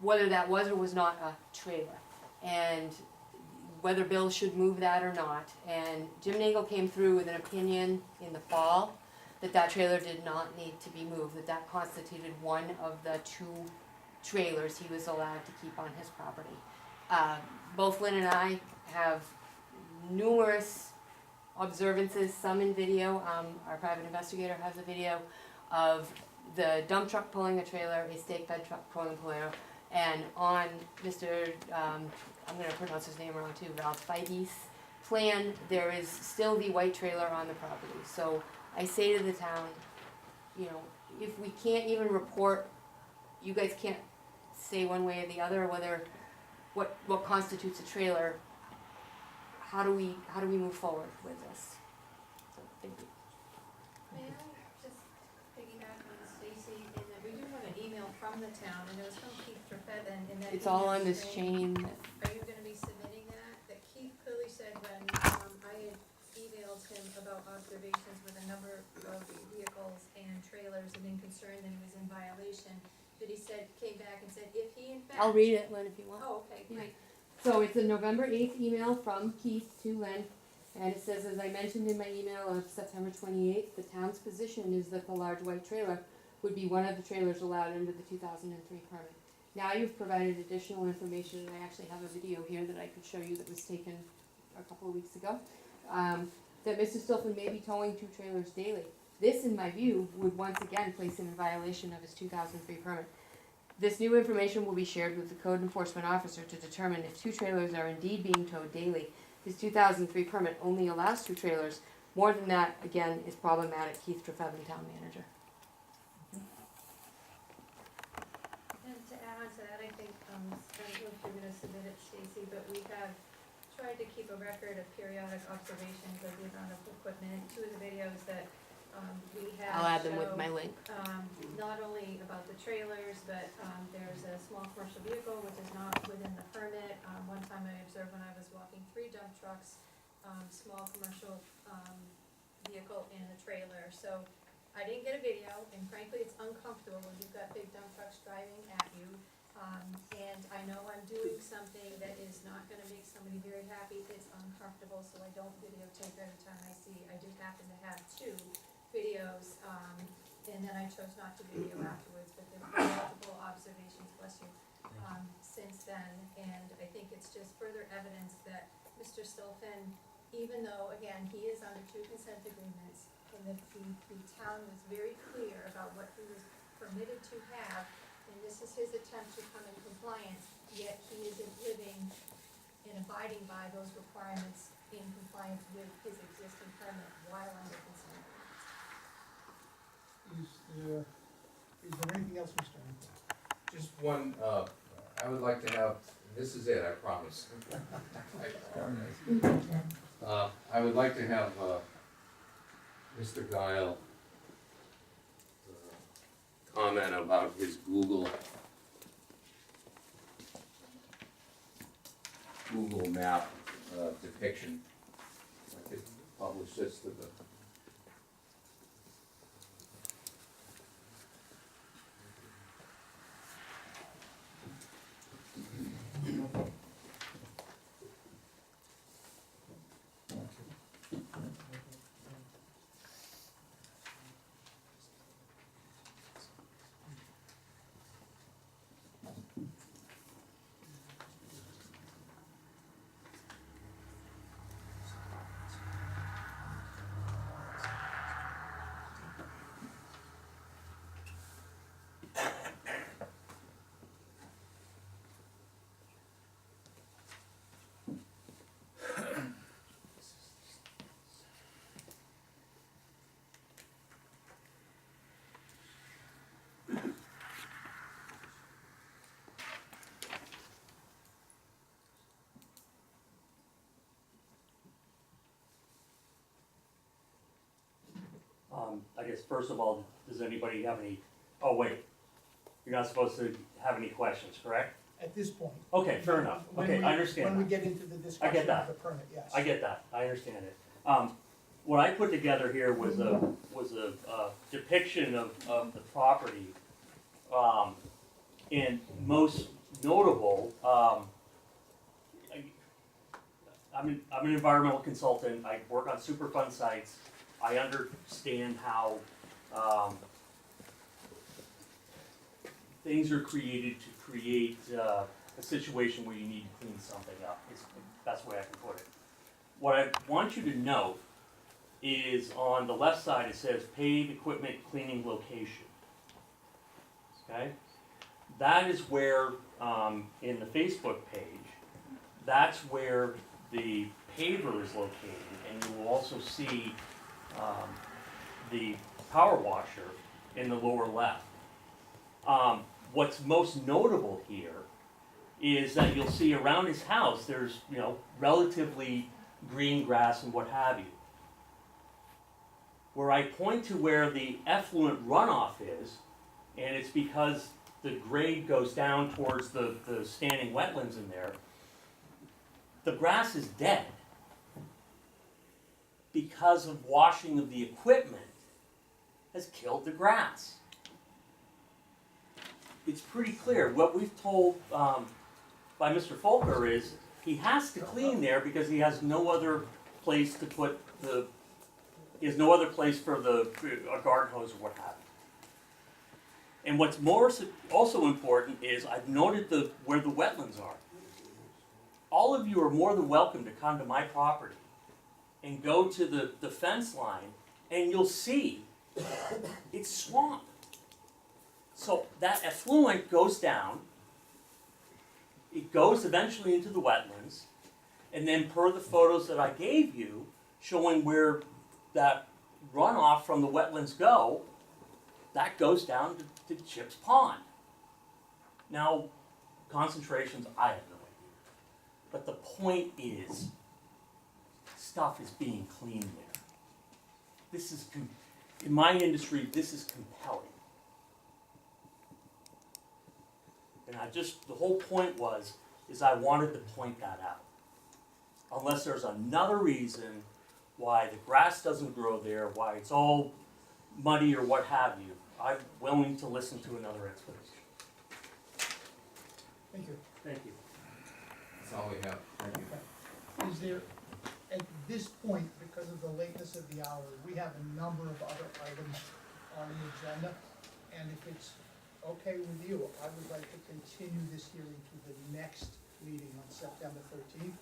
Whether that was or was not a trailer, and whether Bill should move that or not. And Jim Nagel came through with an opinion in the fall that trailer did not need to be moved, that constituted one of the 2 trailers he was allowed to keep on his property. Both Lynn and I have numerous observances, some in video. Our private investigator has a video of the dump truck pulling a trailer, a stake bed truck pulling a trailer, and on Mr. I'm going to pronounce his name wrong too, Ralph Feige's plan, there is still the white trailer on the property. So I say to the town, you know, if we can't even report, you guys can't say one way or the other whether what constitutes a trailer. How do we move forward with this? So, thank you.
May I just piggyback on from the town, and it was from Keith Trefethan, and that.
It's all
email
on this
saying,
chain.
Are you gonna be submitting that? That Keith clearly said when, I had emailed him about observations with a number of vehicles and trailers and been concerned that he was in violation, that he said, came back and said, if he in fact.
I'll read it, Lynn, if you want.
Oh, okay, great.
So it's a November 8th email from Keith to Lynn, and it says, as I mentioned in my email of September 28th, the town's position is that the large white trailer would be one of the trailers allowed under the 2003 permit. Now you've provided additional information, and I actually have a video here that I could show you that was taken a couple of weeks ago, that Mr. Stolfin may be towing 2 trailers daily. This, in my view, would once again place him in violation of his 2003 permit. This new information will be shared with the code enforcement officer to determine if 2 trailers are indeed being towed daily. His 2003 permit only allows 2 trailers. More than that, again, is problematic. Keith Trefethan, town manager.
And to add on to that, I think, I don't know if you're gonna submit it, Stacy, but we have tried to keep a record of periodic observations of the amount of equipment. 2 of the videos that, we have.
I'll add them with
show,
my link.
Not only about the trailers, but, there's a small commercial vehicle which is not within the permit. One time I observed when I was walking 3 dump trucks, small commercial, vehicle and a trailer. So I didn't get a video, and frankly, it's uncomfortable when you've got big dump trucks driving at you. And I know I'm doing something that is not gonna make somebody very happy. It's uncomfortable, so I don't videotape every time I see. I did happen to have 2 videos, and then I chose not to video afterwards, but there were multiple observations, bless you, since then. And I think it's just further evidence that Mr. Stolfin, even though, again, he is under 2 consent agreements, and that the town was very clear about what he was permitted to have, and this is his attempt to come in compliance, yet he isn't living and abiding by those requirements in compliance with his existing permit while under consent.
Is there anything else, Mr. Aaron?
Just one, I would like to have, this is it, I promise. I would like to have, Mr. Guile comment about his Google map depiction. I could publish this to the.
I guess first of all, does anybody have any, oh wait, you're not supposed to have any questions, correct?
At this point.
Okay, fair enough, okay, I understand
When we
that.
get into the discussion of
that.
the permit, yes.
I get that, I understand it. What I put together here was a depiction of the property. And most notable, I'm an environmental consultant, I work on Superfund sites, I understand how, things are created to create, a situation where you need to clean something up, is the best way I can put it. What I want you to note is on the left side, it says paved equipment cleaning location. Okay? That is where, in the Facebook page, that's where the paver is located, and you will also see the power washer in the lower left. What's most notable here is that you'll see around his house, there's, relatively green grass and what have you. Where I point to where the effluent runoff is, and it's because the grade goes down towards the standing wetlands in there, the grass is dead because of washing of the equipment has killed the grass. It's pretty clear. What we've told by Mr. Folker is he has to clean there because he has no other place to put he has no other place for a garden hose or what have you. And what's also important is I've noted where the wetlands are. All of you are more than welcome to come to my property and go to the fence line, and you'll see it's swamp. So that effluent goes down, it goes eventually into the wetlands, and then per the photos that I gave you, showing where that runoff from the wetlands go, that goes down to Chip's Pond. Now, concentrations, I have no idea. But the point is, stuff is being cleaned there. This is, in my industry, this is compelling. And the whole point is I wanted to point that out. Unless there's another reason why the grass doesn't grow there, why it's all muddy or what have you, I'm willing to listen to another explanation.
Thank you.
Thank you.
That's all we have.
Thank you.
Is there, at this point, because of the lateness of the hour, we have a number of other items on the agenda, and if it's okay with you, I would like to continue this hearing to the next meeting on September 13th.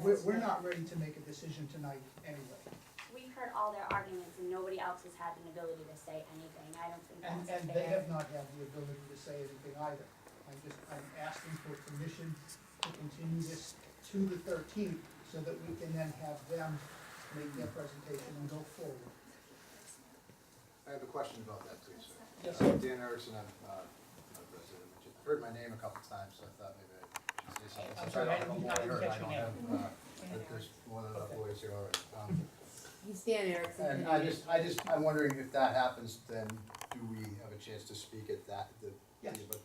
We're not ready to make a decision tonight anyway.
We've heard all their arguments and nobody else has had an ability to say anything. I don't think
And
that's fair.
they have not had the ability to say anything either. I'm asking for permission to continue this to the 13th so that we can then have them make their presentation and go forward.
I have a question about that, please, sir.
Yes,
Dan Erickson, I'm a resident. I've heard my name a couple times, so I thought maybe I should say something.
I'm
Since
sorry, I
don't know
didn't
more,
catch your
I
name.
don't have, there's more than enough lawyers here already.
He's Dan Erickson.
And I'm wondering if that happens, then do we have a chance to speak at that?
Yes.
But,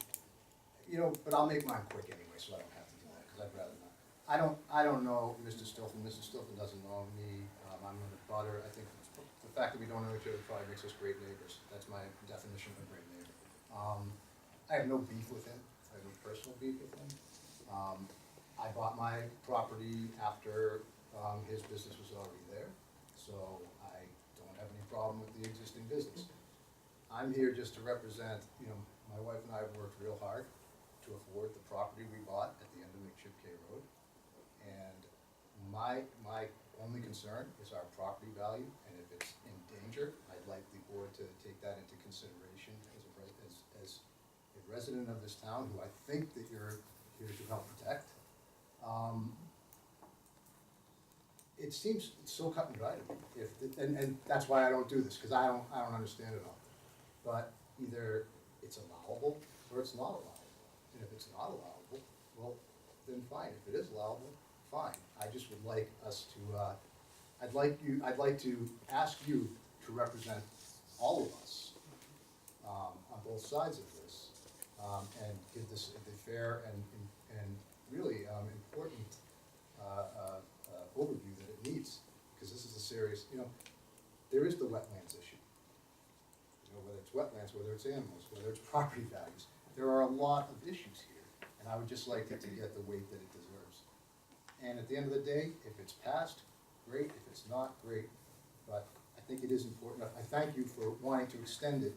but I'll make mine quick anyway, so I don't have to do that, because I'd rather not. I don't know Mr. Stilfen. Mr. Stilfen doesn't know me. I'm in the butter. I think the fact that we don't know each other probably makes us great neighbors. That's my definition of a great neighbor. I have no beef with him. I have no personal beef with him. I bought my property after his business was already there, so I don't have any problem with the existing business. I'm here just to represent, my wife and I have worked real hard to afford the property we bought at the end of McChip K Road. And my only concern is our property value, and if it's in danger, I'd like the board to take that into consideration as a resident of this town, who I think that you're here to help protect. It seems so cut and dry to me, and that's why I don't do this, because I don't understand it all. But either it's allowable or it's not allowable, and if it's not allowable, well, then fine. If it is allowable, fine. I just would like us to, I'd like to ask you to represent all of us on both sides of this, and give this a fair and really important overview that it needs, because this is a serious, there is the wetlands issue. Whether it's wetlands, whether it's animals, whether it's property values, there are a lot of issues here, and I would just like it to get the weight that it deserves. And at the end of the day, if it's passed, great. If it's not, great. But I think it is important. I thank you for wanting to extend it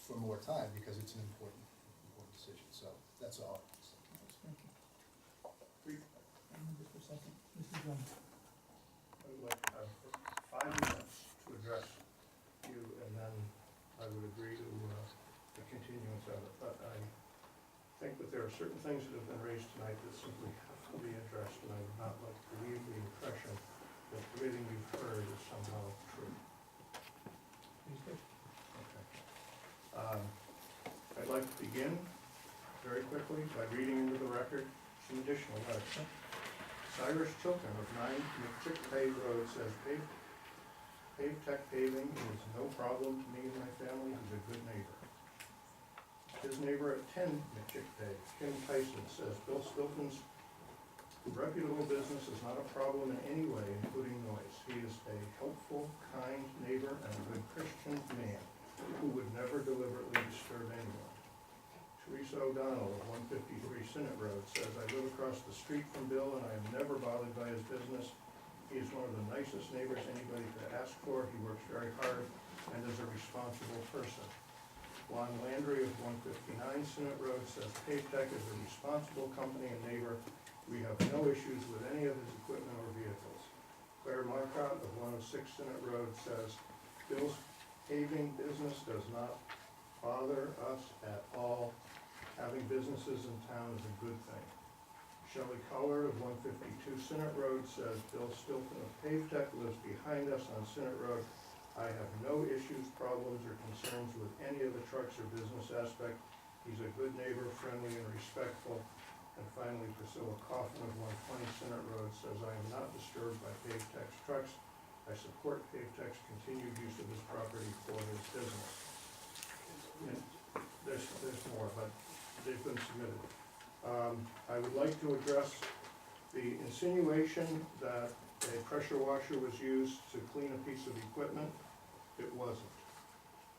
for more time, because it's an important decision. So that's all.
Thank you. Just a second, Mr. Jones.
I would like 5 minutes to address you, and then I would agree to the continuance of it. But I think that there are certain things that have been raised tonight that simply have to be addressed, and I would not like to leave the impression that everything you've heard is somehow true.
Please do.
Okay. I'd like to begin very quickly by reading into the record some additional letters. Cyrus Chilton of 9 McChip Bay Road says, Pave Tech paving is no problem to me and my family. He's a good neighbor. His neighbor at 10 McChick-Pay, Kim Tyson, says Bill Stilton's reputable business is not a problem in any way, including noise. He is a helpful, kind neighbor and a good Christian man who would never deliberately disturb anyone. Teresa O'Donnell of 153 Sinnott Road says, I live across the street from Bill and I am never bothered by his business. He is one of the nicest neighbors anybody could ask for. He works very hard and is a responsible person. Lon Landry of 159 Sinnott Road says, Pavtech is a responsible company and neighbor. We have no issues with any of his equipment or vehicles. Claire Marcotte of 106 Sinnott Road says, Bill's paving business does not bother us at all. Having businesses in town is a good thing. Shelley Collard of 152 Sinnott Road says, Bill Stilton of Pavtech lives behind us on Sinnott Road. I have no issues, problems, or concerns with any of the trucks or business aspect. He's a good neighbor, friendly and respectful. And finally, Priscilla Coffin of 120 Sinnott Road says, I am not disturbed by Pavtech's trucks. I support Pavtech's continued use of his property for his business. And there's more, but they've been submitted. I would like to address the insinuation that a pressure washer was used to clean a piece of equipment. It wasn't.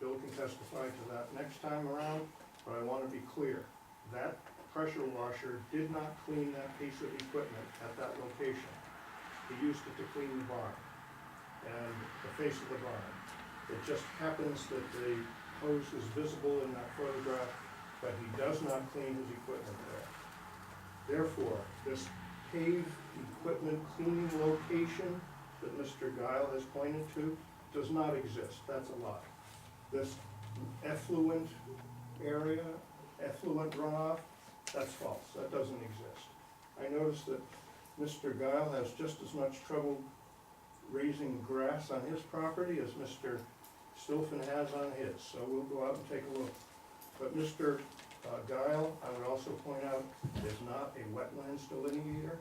Bill can testify to that next time around, but I want to be clear. That pressure washer did not clean that piece of equipment at that location. He used it to clean the barn and the face of the barn. It just happens that the hose is visible in that photograph, but he does not clean his equipment there. Therefore, this paved equipment cleaning location that Mr. Guile has pointed to does not exist. That's a lie. This effluent area, effluent runoff, that's false. That doesn't exist. I noticed that Mr. Guile has just as much trouble raising grass on his property as Mr. Stilfen has on his, so we'll go out and take a look. But Mr. Guile, I would also point out, is not a wetlands delineator.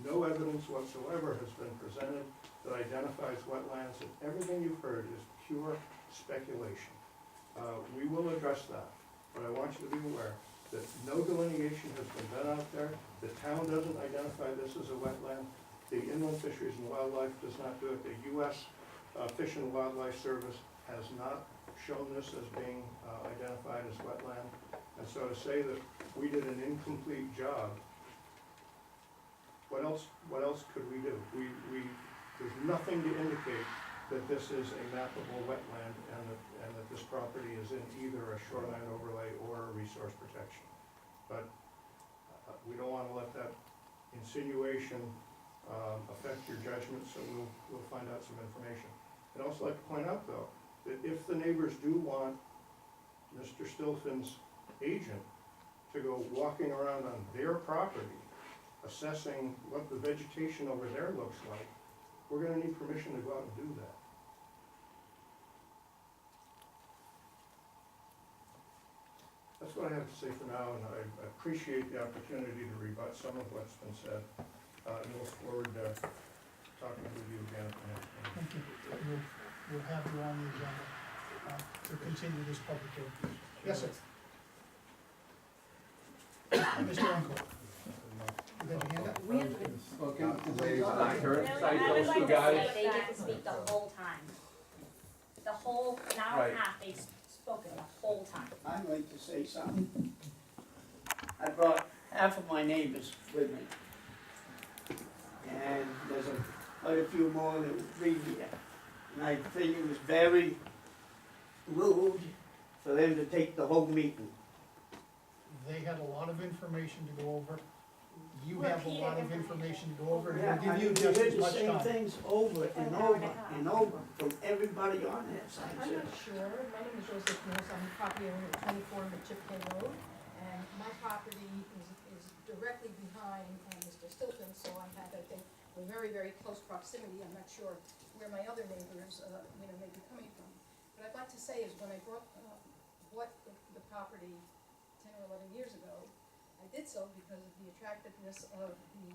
No evidence whatsoever has been presented that identifies wetlands, and everything you've heard is pure speculation. We will address that, but I want you to be aware that no delineation has been done out there. The town doesn't identify this as a wetland. The Inland Fisheries and Wildlife does not do it. The U.S. Fish and Wildlife Service has not shown this as being identified as wetland. And so to say that we did an incomplete job, what else could we do? There's nothing to indicate that this is a mappable wetland and that this property is in either a shoreline overlay or a resource protection. But we don't want to let that insinuation affect your judgment, so we'll find out some information. I'd also like to point out, though, that if the neighbors do want Mr. Stilfen's agent to go walking around on their property, assessing what the vegetation over there looks like, we're gonna need permission to go out and do that. That's what I have to say for now, and I appreciate the opportunity to rebut some of what's been said. And look forward to talking with you again at the next meeting.
Thank you. We'll have you on the agenda to continue this public hearing. Yes, sir. Mr. Uncle. You got your hand up?
I would like to say they get to speak the whole time. The whole, an hour and a half, they've spoken the whole time.
I'd like to say something. I brought half of my neighbors with me. And there's quite a few more than 3 here. And I think it was very rude for them to take the whole meeting.
They had a lot of information to go over. You have a lot of information to go over, and we'll give you just as much
the same
time.
things over and over and over from everybody on that side.
I'm not sure. My name is Rosa Knowles. I'm the property owner at 24 McChick Road. And my property is directly behind Mr. Stilton, so I have, I think, a very, very close proximity. I'm not sure where my other neighbors, may be coming from. What I'd like to say is when I bought the property 10 or 11 years ago, I did so because of the attractiveness of the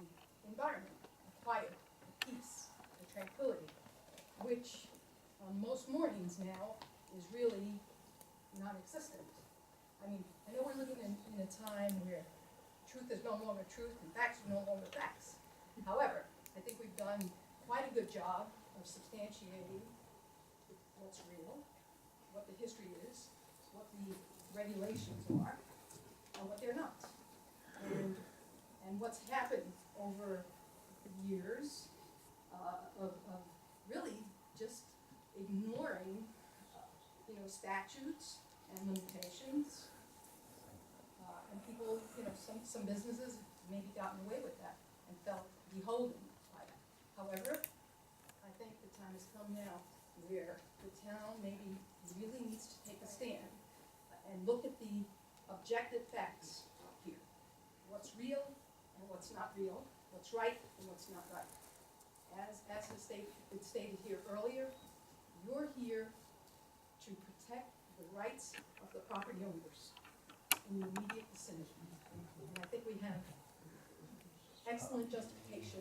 environment, the quiet, the peace, the tranquility, which on most mornings now is really non-existent. I mean, I know we're living in a time where truth is no longer truth and facts are no longer facts. However, I think we've done quite a good job of substantiating what's real, what the history is, what the regulations are, and what they're not. And what's happened over years of really just ignoring, statutes and limitations. And people, some businesses maybe gotten away with that and felt beholden by that. However, I think the time has come now where the town maybe really needs to take a stand and look at the objective facts here. What's real and what's not real, what's right and what's not right. As has been stated here earlier, you're here to protect the rights of the property owners in the immediate vicinity. And I think we have excellent justification.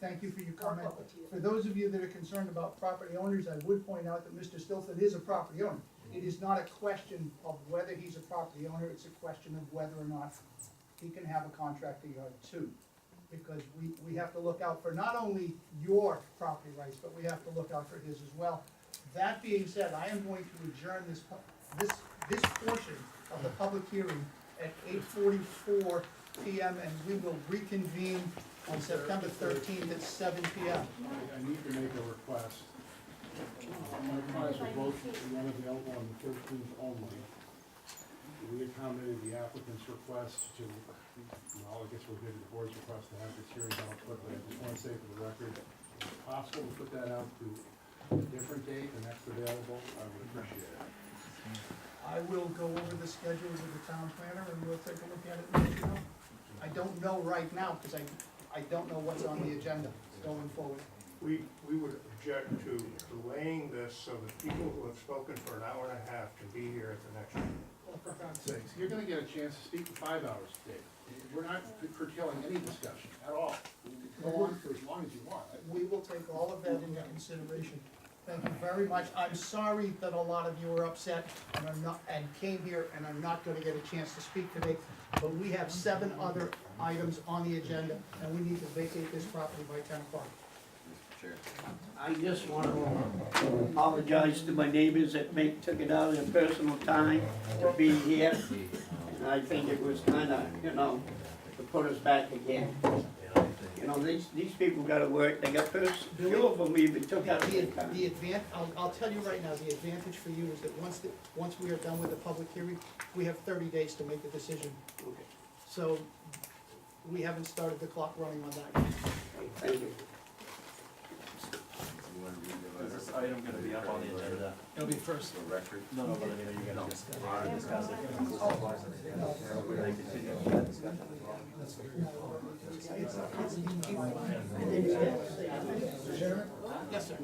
Thank you for your
for
comment.
public here.
For those of you that are concerned about property owners, I would point out that Mr. Stilfen is a property owner. It is not a question of whether he's a property owner, it's a question of whether or not he can have a contractor yard too. Because we have to look out for not only your property rights, but we have to look out for his as well. That being said, I am going to adjourn this portion of the public hearing at 8:44 PM, and we will reconvene on September 13th at 7 PM.
I need to make a request. My request was vote one available on the 13th only. We accommodated the applicant's request to, well, I guess we'll give the board's request to have this hearing held quickly. I just want to say for the record, if it's possible to put that out to a different date, the next available, I would appreciate it.
I will go over the schedule with the town planner and we'll take a look at it and let you know. I don't know right now, because I don't know what's on the agenda going forward.
We would object to delaying this so that people who have spoken for an hour and a half can be here at the next meeting.
Well, for God's sakes, you're gonna get a chance to speak for 5 hours today. We're not curtailing any discussion at all. Go on for as long as you want.
We will take all of that into consideration. Thank you very much. I'm sorry that a lot of you are upset and came here and are not gonna get a chance to speak today. But we have 7 other items on the agenda and we need to vacate this property by 10 o'clock.
Mr. Chair.
I just want to apologize to my neighbors that took it out of their personal time to be here. And I think it was kind of, to put us back again. These people gotta work, they got few of them even took out their time.
I'll tell you right now, the advantage for you is that once we are done with the public hearing, we have 30 days to make a decision.
Okay.
So we haven't started the clock running on that yet.
Thank you.
You want to read the letter?
Is this item gonna be up on the agenda?
It'll be first.
For record?
No, but I mean, are you gonna discuss it? We're gonna continue that discussion as well.
Yes, sir.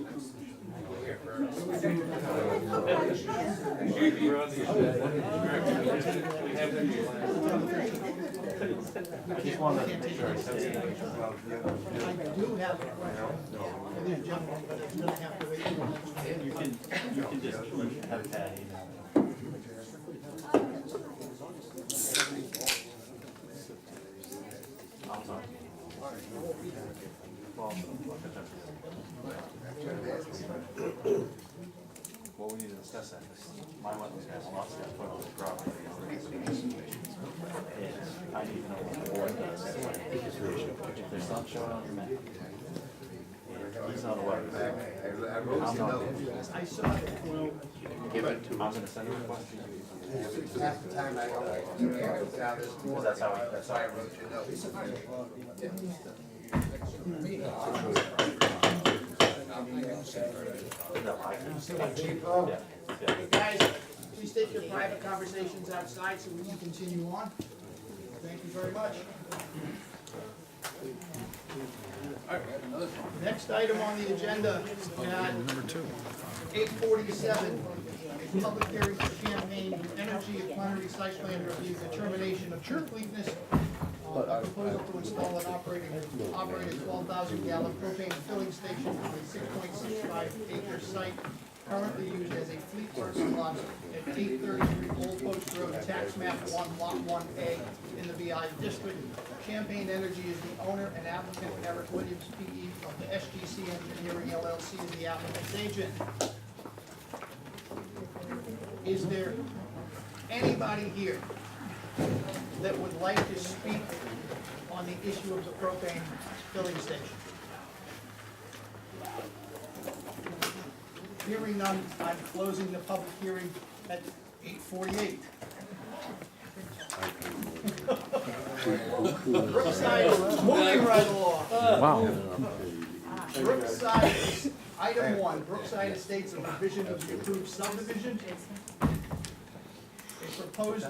I just wanted to make sure I said it.
I do have a question for the gentleman, but it's gonna have to wait.
You can just have Patty. I'll talk. Well, we need to discuss that, because my wetlands has lots of put on the property. And I need to know what the board does. If there's not showing on your map, and he's not aware of it.
I wrote you notes.
I saw it.
Give it to him. I'm gonna send him a question.
Half the time I don't.
Because that's how I
wrote your notes.
Hey, guys, please take your private conversations outside so we can continue on. Thank you very much. Next item on the agenda at 8:47, a public hearing for Champaign Energy Plenary Site Plan Review, determination of completeness. A proposal to install an operating 12,000 gallon propane filling station on a 6.65 acre site currently used as a fleet parking lot at 833 Old Post Road, tax map 1, lot 1A in the BI district. Champagne Energy is the owner and applicant. Eric Williams, PE of the SGC Engineering LLC is the applicant's agent. Is there anybody here that would like to speak on the issue of the propane filling station? Hearing none, I'm closing the public hearing at 8:48. Brookside, moving right along.
Wow.
Brookside, item 1, Brookside Estates, a revision of the approved subdivision. A proposed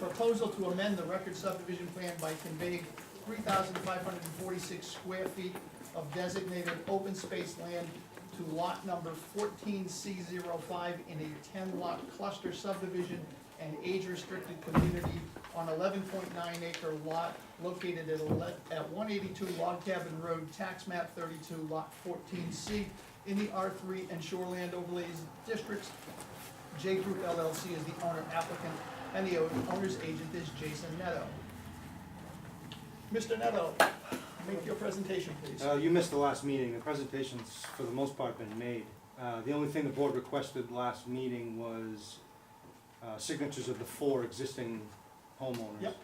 proposal to amend the record subdivision plan by conveying 3,546 square feet of designated open space land to lot number 14C05 in a 10-lot cluster subdivision and age-restricted community on 11.9 acre lot located at 182 Log Cabin Road, tax map 32, lot 14C, in the R3 and Shoreland Overlays districts. J Group LLC is the owner applicant, and the owner's agent is Jason Netto. Mr. Netto, make your presentation, please.
You missed the last meeting. The presentation's for the most part been made. The only thing the board requested last meeting was signatures of the 4 existing homeowners.
Yep.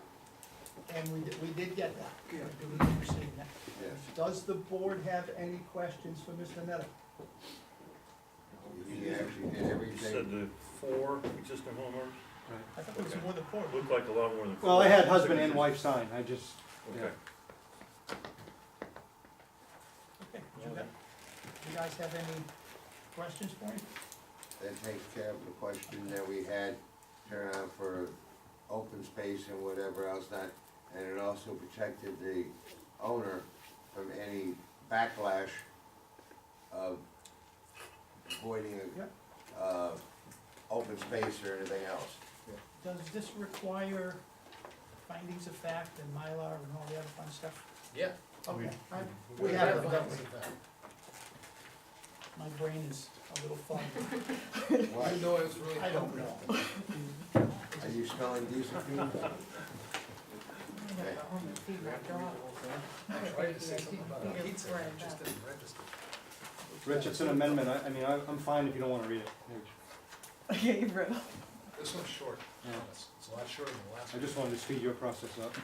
And we did get that. We did receive that.
Yes.
Does the board have any questions for Mr. Netto?
You actually did
You
everything.
said the 4 existing homeowners?
I thought there was more than 4.
Looked like a lot more than 4.
Well, I had husband and wife sign. I just,
Okay.
Okay, you guys have any questions for me?
That takes care of the question that we had, turn around for open space and whatever else not, and it also protected the owner from any backlash of avoiding open space or anything else.
Does this require findings of fact and Mylar and all the other fun stuff?
Yeah.
Okay, we have them, don't we? My brain is a little foggy.
Why?
I don't know.
Are you smelling diesel fumes?
Rich, it's an amendment. I mean, I'm fine if you don't wanna read it.
This one's short.
Yeah.
It's a lot shorter than the last
I
one.
just wanted to speed your process up.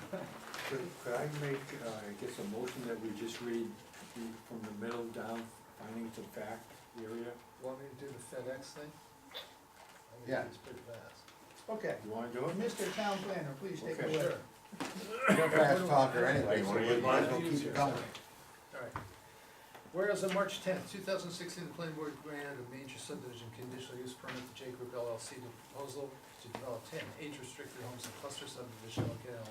Could I make, I guess, a motion that we just read from the middle down, findings of fact area?
Want me to do the FedEx thing?
Yeah.
It's pretty fast.
Okay,
You wanna do it?
Mr. Town Planner, please take it
Okay.
away.
You're a fast talker anyway, so you might as well keep it going.
All right. Whereas on March 10th, 2016, the planning board granted a major subdivision conditional use permit to J Group LLC to proposal to develop 10 age-restricted homes in cluster subdivision located on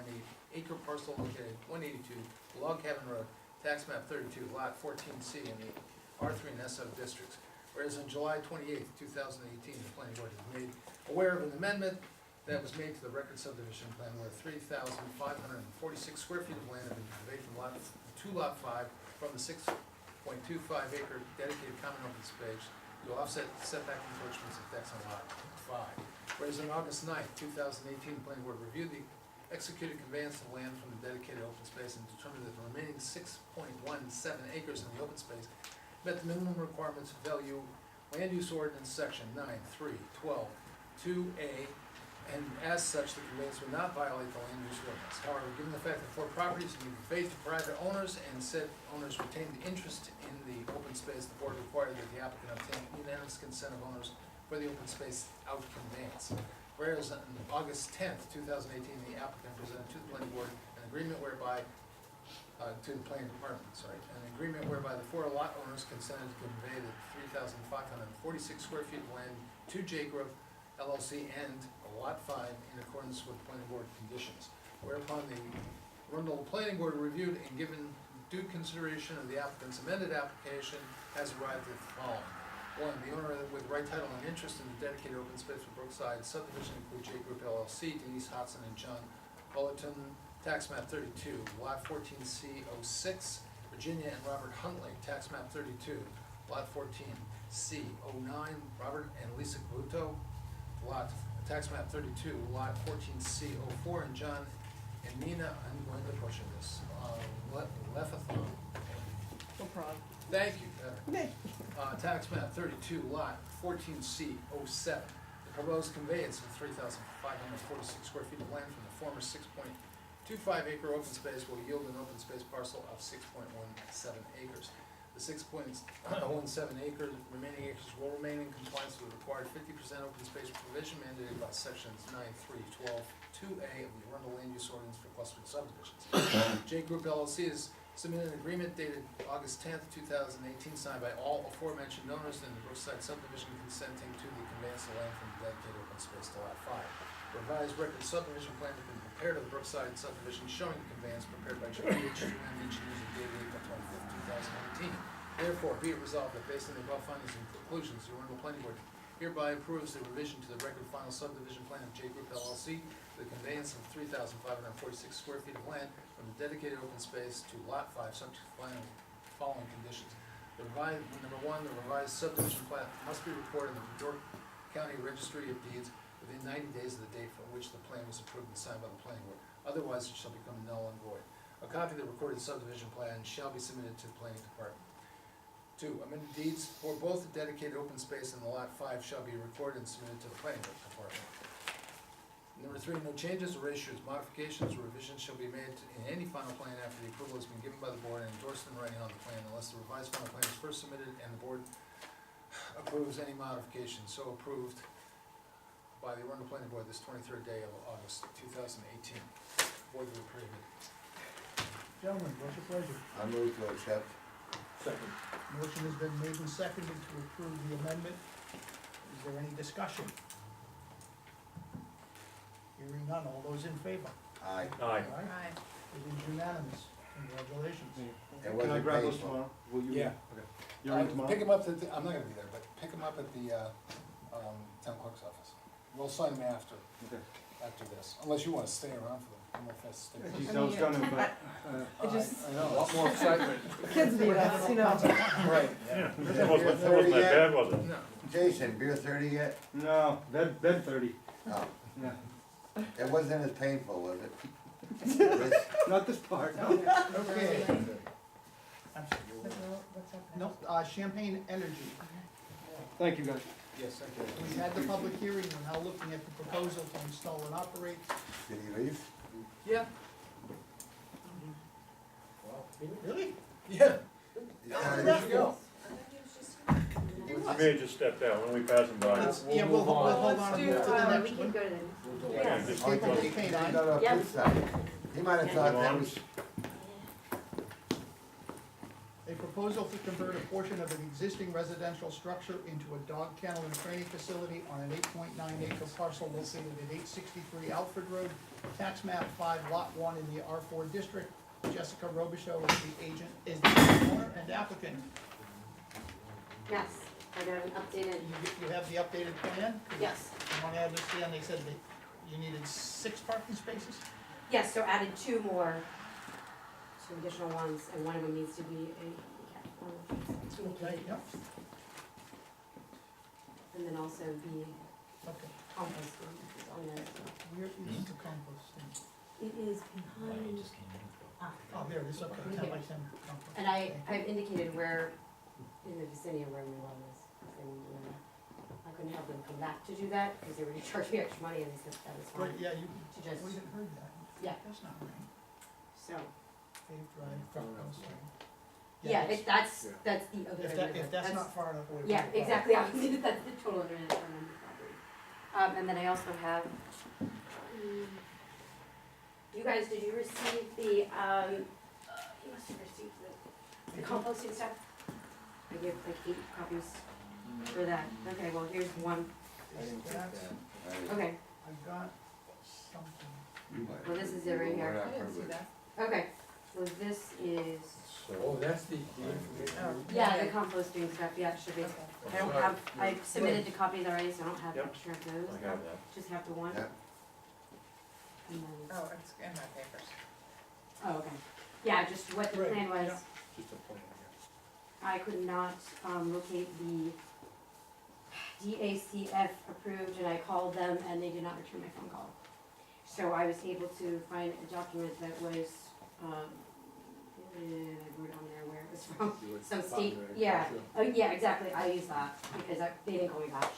11.98 acre parcel located at 182 Log Cabin Road, tax map 32, lot 14C in the R3 and SO districts. Whereas on July 28th, 2018, the planning board has made aware of an amendment that was made to the record subdivision plan where 3,546 square feet of land had been conveyed from lot 2 lot 5 from the 6.25 acre dedicated common open space to offset setback encroachments of decks on lot 5. Whereas on August 9th, 2018, the planning board reviewed the executed conveyance of land from the dedicated open space and determined that the remaining 6.17 acres in the open space met the minimum requirements of value land use ordinance section 9.3.12 2A, and as such, the conveyance would not violate the land use ordinance. However, given the fact that 4 properties have been conveyed to private owners and said owners retained the interest in the open space, the board required that the applicant obtain unanimous consent of owners for the open space out conveyance. Whereas on August 10th, 2018, the applicant presented to the planning board an agreement whereby, to the planning department, an agreement whereby the 4 lot owners consented to convey the 3,546 square feet of land to J Group LLC and lot 5 in accordance with planning board conditions. Whereupon the Arundel Planning Board reviewed and given due consideration of the applicant's amended application has arrived at the following. 1, the owner with right title and interest in the dedicated open space for Brookside subdivision include J Group LLC, Denise Hodson and John Fullerton, tax map 32, lot 14C06, Virginia and Robert Huntley, tax map 32,
lot 14C09, Robert and Lisa Cavuto, lot, tax map 32, lot 14C04, and John and Nina, I'm going to butcher this, Lefathon.
No problem.
Thank you, better. Tax map 32, lot 14C07. The proposed conveyance of 3,546 square feet of land from the former 6.25 acre open space will yield an open space parcel of 6.17 acres. The 6.17 remaining acres will remain in compliance with the required 50% open space provision mandated by sections 9.3.12.2A of the Arundel Land Use Ordinance for clustered subdivisions. J Group LLC has submitted an agreement dated August 10th, 2018, signed by all aforementioned owners in the Brookside subdivision consenting to the conveyance of land from the dedicated open space to lot 5. The revised record subdivision plan has been prepared of the Brookside subdivision showing the conveyance prepared by H2M Engineers and dated April 25th, 2018. Therefore, be it resolved that based on the above findings and conclusions, the Arundel Planning Board hereby approves the revision to the record final subdivision plan of J Group LLC, the conveyance of 3,546 square feet of land from the dedicated open space to lot 5, subject to the following conditions. The revised, number 1, the revised subdivision plan must be recorded in the York County Registry of Deeds within 90 days of the date from which the plan was approved and signed by the planning board. Otherwise, it shall become null and void. A copy of the recorded subdivision plan shall be submitted to the planning department. 2, amended deeds for both the dedicated open space and the lot 5 shall be recorded and submitted to the planning department. Number 3, no changes, erasures, modifications, or revisions shall be made in any final plan after the approval has been given by the board and endorsed in writing on the plan unless the revised final plan is first submitted and the board approves any modification. So approved by the Arundel Planning Board this 23rd day of August 2018. Board will approve it.
Gentlemen, what's your pleasure?
I move to accept.
Second.
Motion has been made and seconded to approve the amendment. Is there any discussion? Hearing none, all those in favor?
Aye.
Aye.
It is unanimous. Congratulations.
It
Can I
wasn't
grab those
painful.
tomorrow? Will you?
Yeah.
Okay. You're in tomorrow?
Pick them up at the, I'm not gonna be there, but pick them up at the, town clerk's office. We'll sign them after,
Okay.
after this, unless you wanna stay around for them. I don't know if that's stay.
Geez, I was gonna, but,
It just,
I know.
A lot more excitement.
kids need us, you know.
Right.
Yeah,
Is
that wasn't that bad, was it?
No.
Jason, beer 30 yet?
no, bed 30,
Oh,
yeah.
it wasn't as painful, was it? This-
Not this part, no.
Okay. I'm sorry.
What's up?
No, Champagne Energy.
Thank you, guys.
Yes, thank you.
We had the public hearing, we're now looking at the proposal to install and operate.
Did he leave?
Yeah.
Really?
Yeah.
There
you go.
You may have just stepped out, when we pass him by.
Yeah, we'll hold on
Let's
and
do,
move to the
We
next
can
one.
go to the.
Yeah, just
Oh,
keep
he
going.
didn't go to
Yep.
this side. He might have thought that was,
A proposal to convert a portion of an existing residential structure into a dog kennel and training facility on an 8.9 acre parcel located at 863 Alfred Road, tax map 5, lot 1 in the R4 district. Jessica Robichaux is the agent, is the owner and applicant.
Yes, I got an updated,
You have the updated plan?
yes,
From what I understand, they said that you needed 6 parking spaces?
yes, so added two additional ones, and one of them needs to be a,
Okay, yep,
and then also be
okay.
composting is on there as well.
Where is the compost thing?
It is behind,
Oh, there it is, okay, 10 by 10 compost.
and I've indicated where, in the vicinity of where we love this, and, I couldn't have them come back to do that, because they were gonna charge me extra money, and they said that was
Right,
fine,
yeah, you,
to just,
we had heard that.
Yeah.
That's not right.
so,
Paved drive, compost.
yeah, that's the other
If
end of
that,
it.
if that's not far enough away.
Yeah, exactly, obviously, that's the total other end of the property. And then I also have, you guys, did you receive the, you must have received the composting stuff? I gave like 8 copies for that. Okay, well, here's one. Okay,
I got something.
you might.
well, this is it right
We're
here.
not
I didn't see
privileged.
that.
Okay, so this is,
Oh, that's the information.
yeah, the composting stuff, yeah, it should be. I don't have, I submitted the copies already, so I don't have
Yep.
extra of those.
I have that.
Just have the one.
Yep.
And then,
Oh, it's in my papers.
oh, okay. Yeah, just what the
Right,
plan was.
yeah.
Just a plan,
I could not, locate the DACF approved, and I called them, and they did not return my phone call. So I was able to find a document that was, I wrote on there where it was from, some state, yeah, oh, yeah, exactly, I used that, because they didn't call me back.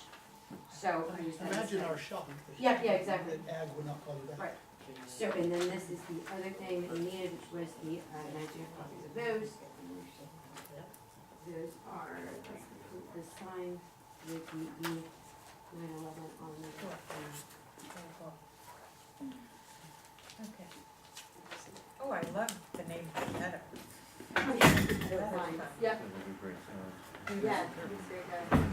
So I used that.
Imagine
instead.
our shopping.
Yeah, yeah, exactly.
That ag would not call you back.
Right. So, and then this is the other thing that we needed, which was the, and I do have copies of those. Those are, the sign with the E 911 on the.
Okay. Oh, I love the name Better.
They're fine. Yep. Yeah, it's very good.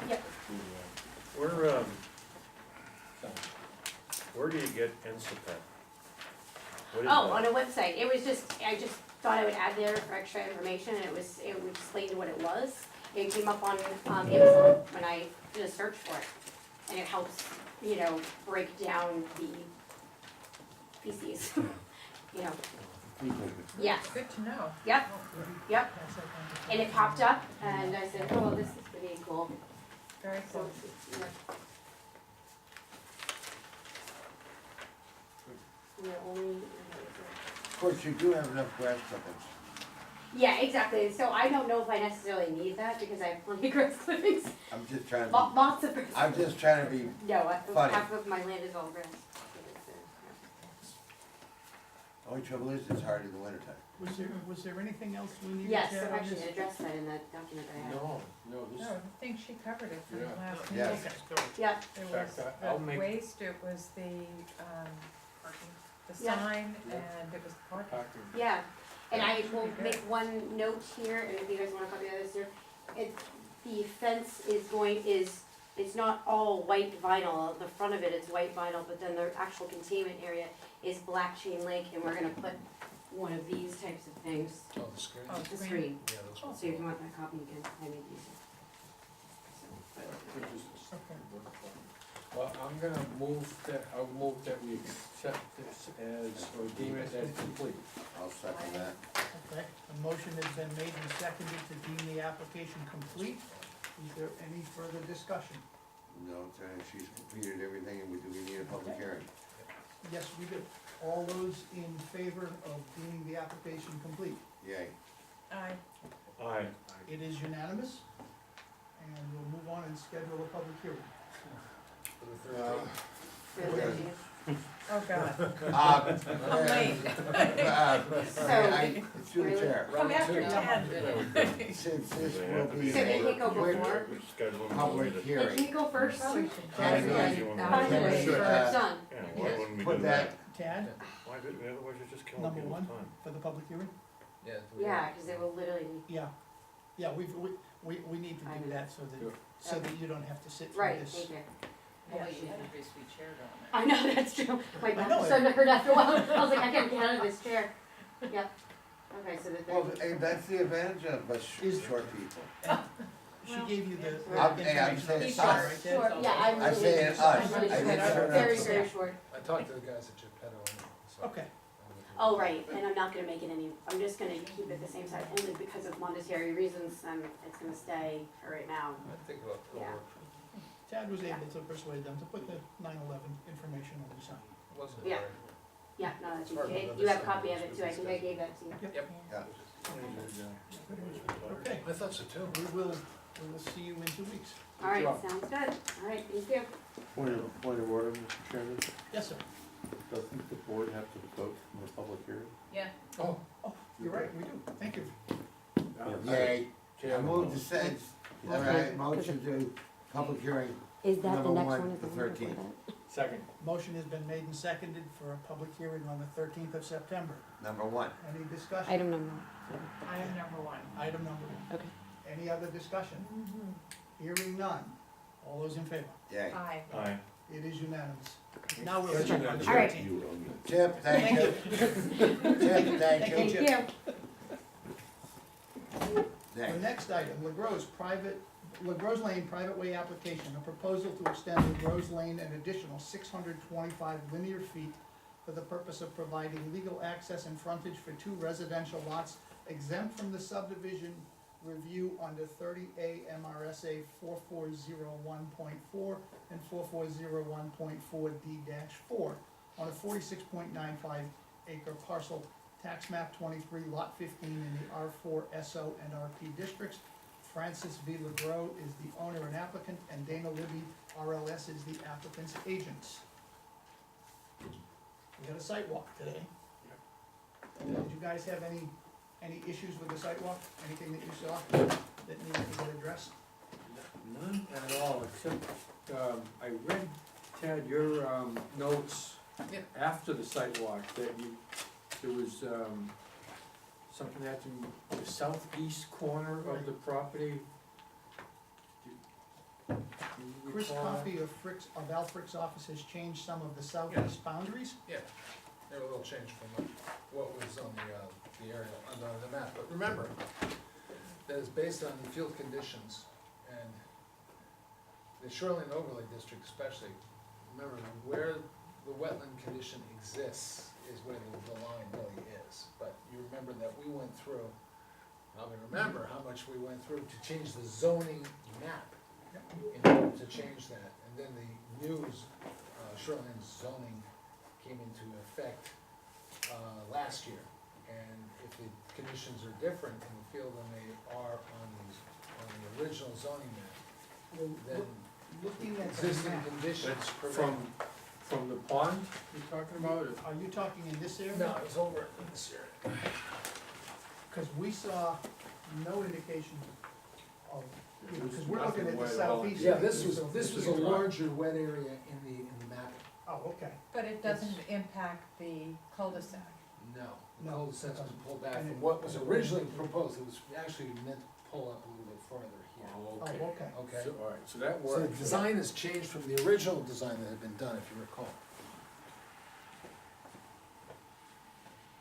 Yep.
Where do you get Instapet? What is
Oh,
that?
on a website, it was just, I just thought I would add there for extra information, and it would explain what it was. It came up on, Amazon when I did a search for it, and it helps, you know, break down the PCs, you know. Yeah,
Good to know.
yep, yep, and it popped up, and I said, oh, well, this is pretty cool.
Very
So,
cool.
yeah. Yeah, only,
Of course, you do have enough grass clippings.
yeah, exactly, so I don't know if I necessarily need that, because I have plenty of grass clippings,
I'm just trying to,
lots of grass.
I'm just trying to be,
No,
funny.
half of my land is all grass.
only trouble is, it's hard in the wintertime.
Was there anything else we needed?
Yes,
Chad,
I
on
actually
this?
addressed that in that document that I have.
No,
No, I think she covered it from the
Yeah.
last
Yeah.
meeting.
Yeah,
There
In fact,
was
I'll
the
make-
waste, it was the
Yeah.
sign,
Yeah.
and it was the parking.
Parking.
yeah, and I will
Should be
make
good.
one note here, and if you guys wanna copy of this here, the fence it's not all white vinyl, the front of it is white vinyl, but then the actual containment area is black chain link, and we're gonna put one of these types of things,
Oh, the screen?
Oh,
the
screen.
screen,
Yeah, those ones.
so if you want that copy, you can, I made these.
Well, I'm gonna I'll move that we accept this as, or deem it as complete.
I'll second that.
Okay, a motion has been made and seconded to deem the application complete. Is there any further discussion?
No, she's completed everything, and do we need a public hearing?
Yes, we do. All those in favor of deeming the application complete?
Yay.
Aye.
Aye.
It is unanimous, and we'll move on and schedule a public hearing.
For the 30th.
Oh, God.
I'm
late.
Through the chair.
Come after 10.
Since this will be
So they can't go
a quick
before?
public
They
hearing,
can't go first?
Probably should
Can we-
check.
can we,
Done.
Yeah, why wouldn't we
put
do
that,
Tad,
Why did, otherwise you're just killing
number
people's
one,
time.
for the public hearing?
Yeah.
Yeah, cause they will literally,
Yeah, yeah, we need to do that so that you don't have to sit through
right,
this.
thank you.
Yeah, she had a pretty sweet chair going
I know, that's true. My
I know
back
it.
started to hurt after a while. I was like, I can't get out of this chair. Yep. Okay, so the
well,
30th.
hey, that's the advantage of us
Is-
short people.
She gave you the
I'm-
hey, I'm
information on the
saying
side,
us.
right, Ted?
Short, yeah, I'm
I'm
really,
saying us.
I'm really
I
short.
didn't turn
Very,
out-
very short.
I talked to the guys at Geppetto, so.
Okay,
Oh, right, and I'm not gonna make it any, I'm just gonna keep it the same size, only because of monetary reasons, it's gonna stay for right now.
I think it'll
Yeah.
work.
Tad was able to persuade them to put the 9/11 information on the sign.
Wasn't
Yeah.
hard.
Yeah, no, that's,
As far as
you
another
you have a
sign
copy
goes,
of it too, I
because
think I
it's-
gave that to you.
Yep.
Yeah.
Okay,
I thought so too.
we will see you in 2 weeks.
Alright, sounds good, alright, thank you.
Point of order, Mr. Chairman,
Yes, sir.
doesn't the board have to vote in the public hearing?
Yeah.
Oh, you're right, we do. Thank you.
Yay. I moved to send, all right, motion to public hearing,
Is that the
Number
next
one,
one, is
the
the one before
13th.
that?
Second.
Motion has been made and seconded for a public hearing on the 13th of September.
number one.
Any discussion?
Item number.
Item number 1.
Item number one.
Okay.
Any other discussion? Hearing none. All those in favor?
Yay.
Aye.
Aye.
It is unanimous. Now we'll
Good
see you on
job.
the
All right.
13th.
Chip, thank you. Chip, thank
Thank
you.
Thank you.
The
Next.
next item, LaGrose Lane private way application, a proposal to extend LaGrose Lane an additional 625 linear feet for the purpose of providing legal access and frontage for 2 residential lots exempt from the subdivision review under 30A MRSA 4401.4 and 4401.4D-4 on a 46.95 acre parcel, tax map 23, lot 15 in the R4 SO and RP districts. Francis V. LeGros is the owner and applicant, and Dana Libby RLS is the applicant's agent. We had a site walk today. Did you guys have any issues with the site walk? Anything that you saw that needed to get addressed?
None at all, except, I read, Ted, your, notes
Yeah.
after the sidewalk, that there was, something at the southeast corner of the property. Do you
Chris
recall?
Coffey of Al Frick's office has changed some of the southeast boundaries.
Yeah, they're a little changed from what was on the area, on the map, but remember, that is based on field conditions, and the shoreline overlay district especially, remember, where the wetland condition exists is where the line really is, but you remember that we went through, remember how much we went through to change the zoning map in order to change that, and then the new shoreline zoning came into effect last year. And if the conditions are different in the field than they are on the original zoning map, then
Looking at the
existing
map,
conditions prevail.
From the pond you're talking about, or?
are you talking in this area?
No, it was over in this area.
Cause we saw no indication of,
There was
because we're looking at the
nothing wet at all.
southeast.
Yeah, this was a larger wet area in the map.
Oh, okay.
But it doesn't impact the cul-de-sac.
No,
No.
the cul-de-sac was pulled back
And
from
it-
what was originally proposed, it was actually meant to pull up a little bit farther here.
Oh, okay.
Okay?
So, all right, so that
So the
works.
design has changed from the original design that had been done, if you recall.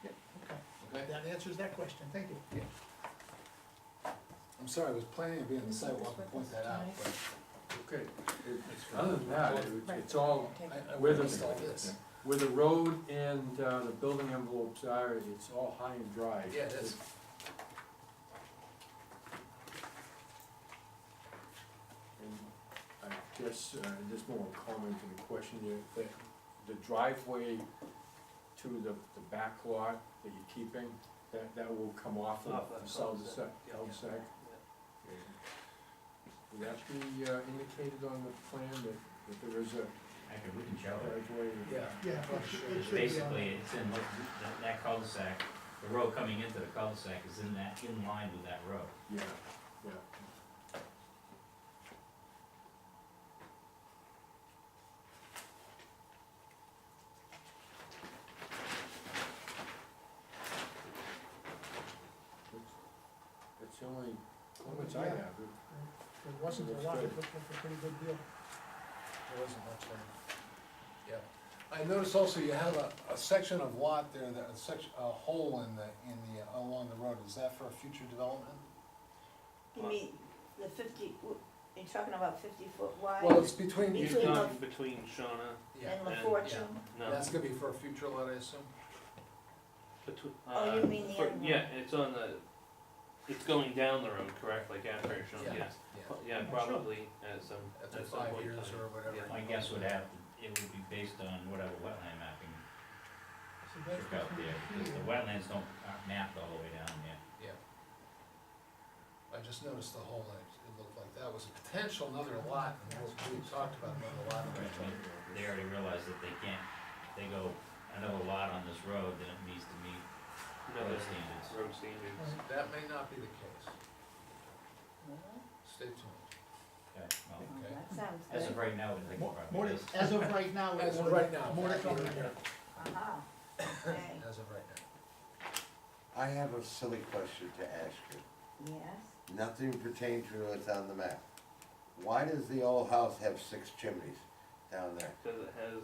Okay.
Okay?
That answers that question, thank you.
I'm sorry, I was planning to be on the sidewalk and point that out, but
Okay, other than that, it's all,
I
where
missed all this.
where the road and, the building envelopes are, it's all high and dry.
Yeah, it is.
And I guess, just more comment to the question, that the driveway to the back lot that you're keeping, that will come off of
Off that
the
cul-de-sac.
cul-de-sac? Would that be, indicated on the plan that there is a
We can show it.
driveway?
Yeah.
Yeah, it should be on.
Basically, it's in that cul-de-sac, the road coming into the cul-de-sac is in line with that road.
Yeah, yeah. That's the only comments I have.
There wasn't a lot, it looked like a pretty good deal.
There wasn't much there. Yeah. I noticed also you have a section of lot there, a hole in the, along the road, is that for a future development?
You mean the 50, you're talking about 50-foot wide?
Well, it's between,
Between the-
between Shauna
And La Fortune?
no.
that's gonna be for a future lot, I assume?
Oh, you mean the other one?
Yeah, it's on it's going down the road, correct, like after Shauna,
Yeah.
yes.
Yeah.
Yeah, probably at some
After
point
5
in
years
time.
or whatever.
My guess would it would be based on whatever wetland mapping
So that's
took out there, because the wetlands aren't mapped all the way down there.
Yeah. I just noticed the hole, and it looked like that was a potential another lot, and we talked about another lot.
They already realized that they can't, if they go another lot on this road, then it needs to meet
No,
road
that's
standards.
road standards.
That may not be the case. Stay tuned.
Okay, well,
Okay.
That sounds
as of
good.
right now, I think it
More
probably
to,
is.
as of right now, it
As of
would.
right now.
More to come here.
Aha, okay,
As of right now.
I have a silly question to ask you.
yes.
Nothing pertains to what's on the map. Why does the old house have 6 chimneys down there?
Because it has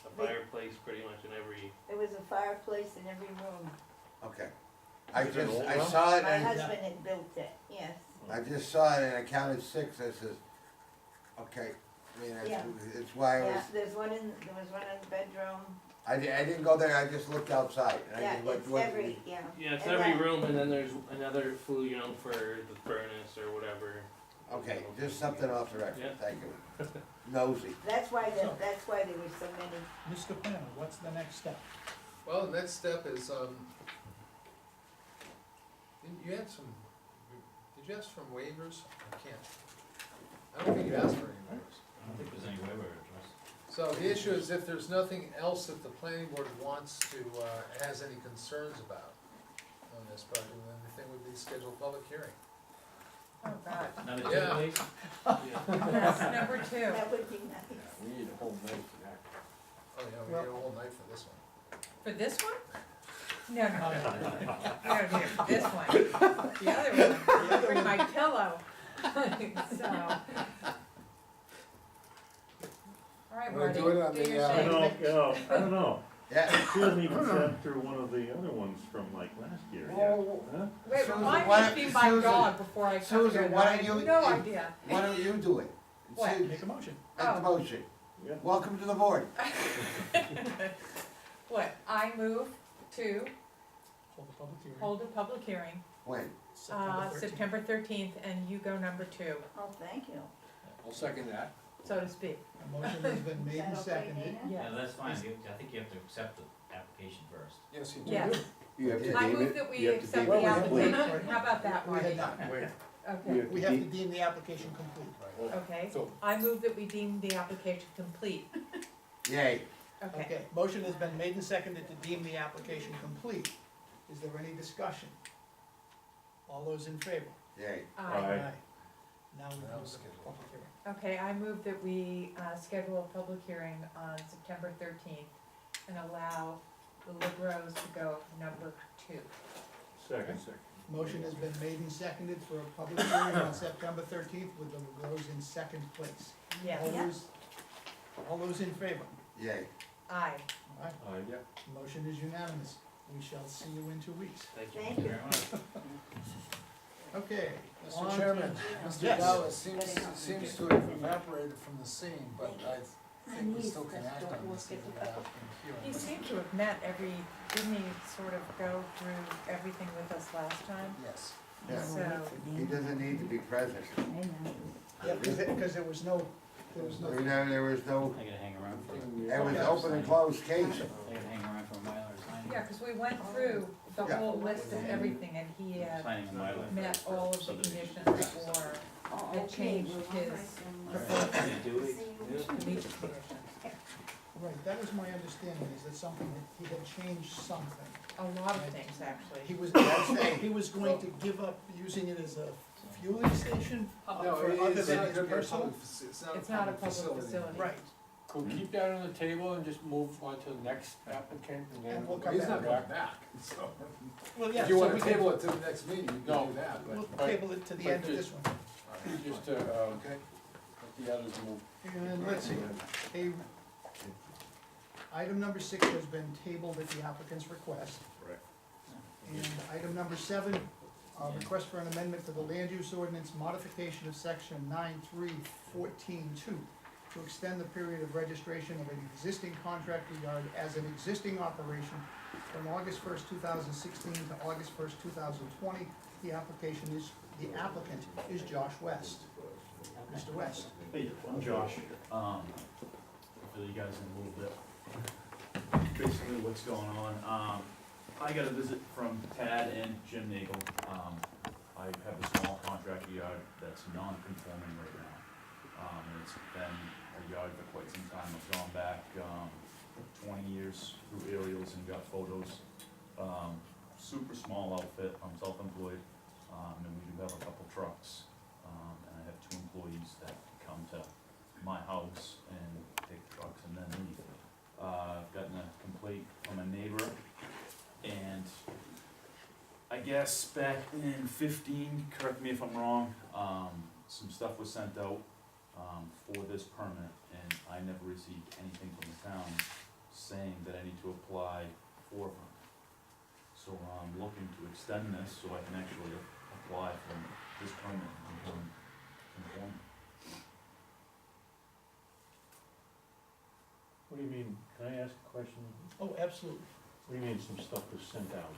a fireplace pretty much in every,
There was a fireplace in every room.
Okay.
Is it an old
I
house?
saw it
My
and
husband had built it, yes.
I just saw it and I counted 6, I says, okay, mean,
Yeah.
it's why I was,
Yeah, there was one in the bedroom.
I didn't go there, I just looked outside. And I
Yeah,
just looked
it's
what-
every, yeah.
Yeah, it's
And
every
that-
room, and then there's another flue, you know, for the furnace or whatever.
Okay, just something off the record,
Yeah.
thank you. Nosy.
That's why there were so many.
Mr. Planner, what's the next step?
Well, the next step is, you had some, did you ask for waivers? I can't. I don't think you asked for any waivers.
I don't think there's any waiver address.
So the issue is if there's nothing else that the planning board wants to, has any concerns about on this project, then the thing would be scheduled public hearing.
Oh, God.
Another
Yeah.
2 days?
That's number two.
That would be nice.
Yeah, we need a whole night for that.
Oh, yeah, we need a whole night for this one.
For this one? No, no, no, no. We don't need it for this one. The other one, I'll bring my pillow. So. All right,
Wanna
Marty,
do it on
do
the,
your
uh,
thing.
I don't know.
Yeah.
She doesn't even sat through one of the other ones from like last year yet.
Oh.
Huh?
Wait,
Susan,
remind me
why
to be
don't-
my
Susan,
dog before I come
Susan,
here.
why
I
don't
have
you-
no
you-
idea.
Why don't you do it?
What?
See,
Make a motion.
make the
Oh.
motion.
Yeah.
Welcome to the board.
What, I move to
Hold the public hearing.
hold a public hearing,
When?
September 13th, and you go number 2,
Oh, thank you.
I'll second that.
so to speak.
A motion has been made and
Is that okay,
seconded.
Dana?
Yeah.
Yeah, that's fine, I think you have to accept the application first.
Yes, you do.
Yes,
You have to
I
deem
move
it.
that we
You have to
accept
deem
the
it complete.
application. How about that,
We
Marty?
had not.
Wait,
Okay,
We have to deem the application complete.
okay.
So-
I move that we deem the application complete.
Yay.
Okay.
Okay, motion has been made and seconded to deem the application complete. Is there any discussion? All those in favor?
Yay.
Aye.
Now we
Now
do the
schedule.
public hearing.
Okay, I move that we schedule a public hearing on September 13th and allow the Libros to go number 2.
second.
Motion has been made and seconded for a public hearing on September 13th with the Rose in second place.
Yes.
All those in favor?
Yay.
Aye.
All right,
Yeah.
motion is unanimous. We shall see you in 2 weeks.
Thank you.
Thank you.
Very much.
Okay. on
Mr.
to-
Chairman, Mr.
Yes.
Dallas seems to have evaporated from the scene, but I think we still can act on this even without him
He
hearing.
seemed to have met didn't he sort of go through everything with us last time?
Yes.
Yeah.
So,
He doesn't need to be present.
Yeah, because there was no,
There was no,
I gotta hang around for,
it was open and closed case.
I gotta hang around for a Mylar signing.
yeah, because we went through the
Yeah.
whole list of everything, and he had
Signing a Mylar.
met all of the conditions or had changed his proposal
Yeah, do we?
to meet the conditions.
right, that was my understanding, is that something, that he had changed something.
A lot of things, actually.
He was going to give up using it as a fueling station
No,
for other
it's
than
not
his
gonna be a
personal?
public, it's not
It's not a public
facility.
facility.
Right,
Could we keep that on the table and just move on to the next applicant and then?
And we'll come
He's not
back.
going back, so.
well, yeah,
If you
so
wanna
we can,
table it to the next meeting, you
No.
can do that,
we'll
but.
table it to the
but
end of this one.
Just to,
Okay.
let the others move.
And let's see, item number 6 has been tabled at the applicant's request.
Correct.
And item number 7, request for an amendment to the land use ordinance, modification of section 9.3.14.2 to extend the period of registration of an existing contractor yard as an existing operation from August 1st, 2016 to August 1st, 2020. The applicant is Josh West. Mr. West.
Hey, I'm Josh. I'll fill you guys in a little bit. Basically what's going on. I got a visit from Tad and Jim Nagel. I have a small contractor yard that's non-conforming right now. And it's been a yard for quite some time. I've gone back 20 years through aerials and got photos. Super small outfit. I'm self-employed. And we do have a couple trucks. And I have 2 employees that come to my house and take the trucks and then leave. I've gotten a complaint from a neighbor, and I guess back in 15, correct me if I'm wrong, some stuff was sent out for this permit, and I never received anything from the town saying that I need to apply for a permit. So I'm looking to extend this so I can actually apply for this permit and conform.
What do you mean, can I ask a question?
Oh, absolutely.
What do you mean some stuff was sent out?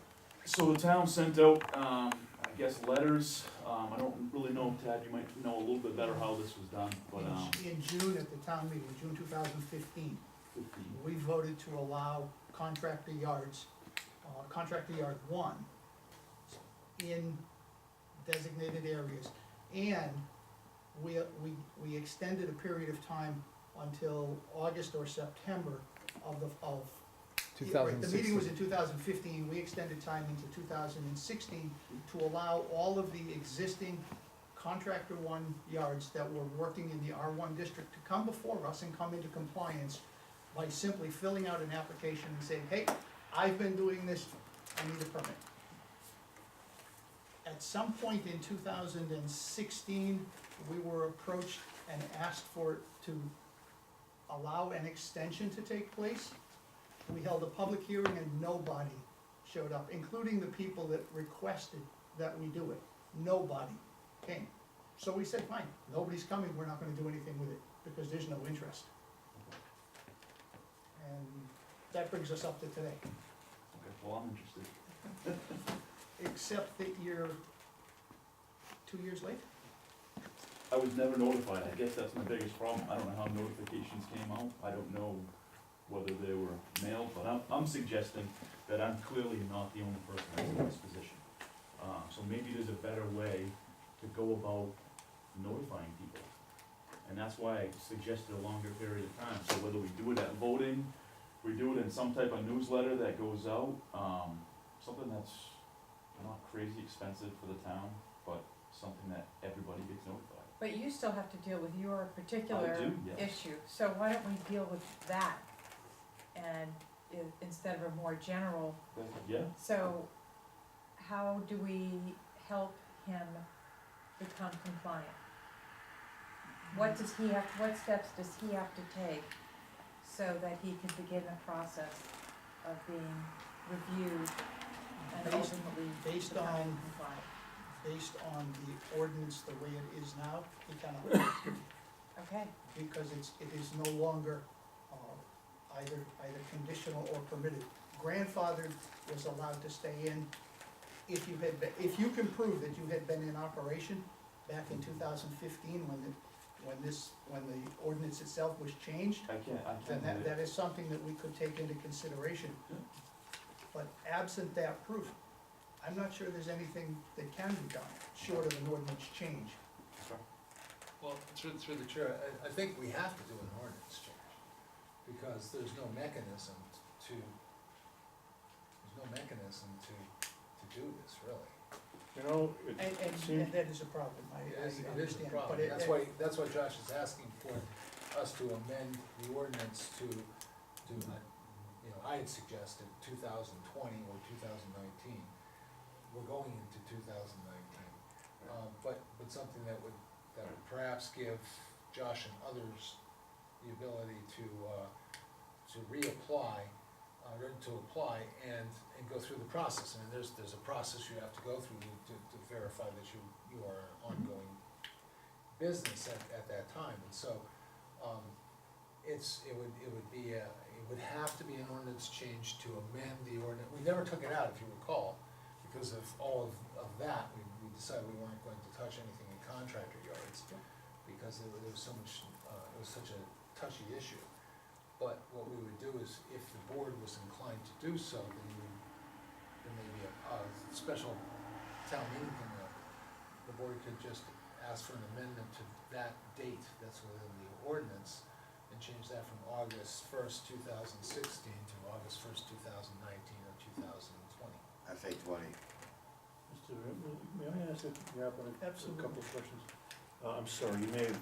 So the town sent out, I guess, letters, I don't really know, Tad, you might know a little bit better how this was done, but,
In June at the town meeting, June 2015, we voted to allow contractor yards, contractor yard one in designated areas. And we extended a period of time until August or September of the, of. The meeting was in 2015, we extended time into 2016 to allow all of the existing contractor one yards that were working in the R1 district to come before us and come into compliance by simply filling out an application and saying, hey, I've been doing this, I need a permit. At some point in 2016, we were approached and asked for to allow an extension to take place. We held a public hearing and nobody showed up, including the people that requested that we do it. Nobody came. So we said, fine, nobody's coming, we're not gonna do anything with it, because there's no interest. And that brings us up to today.
okay, well, I'm interested.
Except that you're 2 years late?
I was never notified, I guess that's my biggest problem, I don't know how notifications came out, I don't know whether they were mailed, but I'm suggesting that I'm clearly not the only person that's in this position. So maybe there's a better way to go about notifying people. And that's why I suggested a longer period of time, so whether we do it at voting, we do it in some type of newsletter that goes out, something that's not crazy expensive for the town, but something that everybody gets notified.
But you still have to deal with your particular
I do, yes.
issue, so why don't we deal with that? And instead of a more general,
Yeah,
so how do we help him become compliant? What does he have, what steps does he have to take so that he can begin the process of being reviewed and
Based-
ultimately
based
becoming
on-
compliant?
Based on the ordinance, the way it is now, he cannot,
Okay,
because it is no longer, either conditional or permitted. Grandfathered was allowed to stay in if you had been, if you can prove that you had been in operation back in 2015 when the ordinance itself was changed,
I
then
can't do
that is something that we could take into consideration. But absent that proof, I'm not sure there's anything that can be done, short of an ordinance change.
Well, through the chair, I think we have to do an ordinance change, because there's no mechanism to do this, really.
You know, it
And
seems,
that is a problem, I
It is a
understand,
problem,
but
that's why Josh is asking for us to amend the ordinance to, I had suggested 2020 or 2019. We're going into 2019. But something that would perhaps give Josh and others the ability to reapply, to apply and go through the process. And there's a process you have to go through to verify that you are an ongoing business at that time. And so, it would have to be an ordinance change to amend the ordinance. We never took it out, if you recall, because of all of that, we decided we weren't going to touch anything in contractor yards, because there was so much, it was such a touchy issue. But what we would do is, if the board was inclined to do so, then maybe a special town meeting the board could just ask for an amendment to that date that's within the ordinance, and change that from August 1st, 2016 to August 1st, 2019 or 2020.
I say 20.
Mr. May I ask a
Absolutely.
couple of questions? I'm sorry, you may have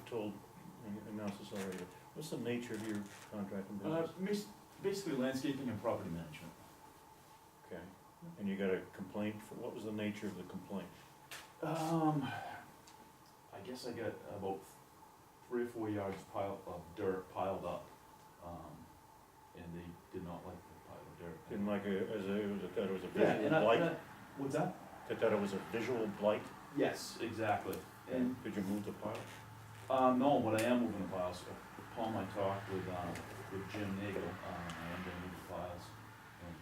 announced this already, but what's the nature of your contracting business?
Basically landscaping and property management.
Okay, and you got a complaint, what was the nature of the complaint?
I guess I got about 3 or 4 yards of dirt piled up, and they did not like the pile of dirt.
Didn't like that it was a
Yeah,
visual blight?
What's that?
They thought it was a visual blight?
Yes, exactly. And,
Did you move the pile?
no, but I am moving the piles. Upon my talk with, with Jim Nagel, I am gonna move the files and,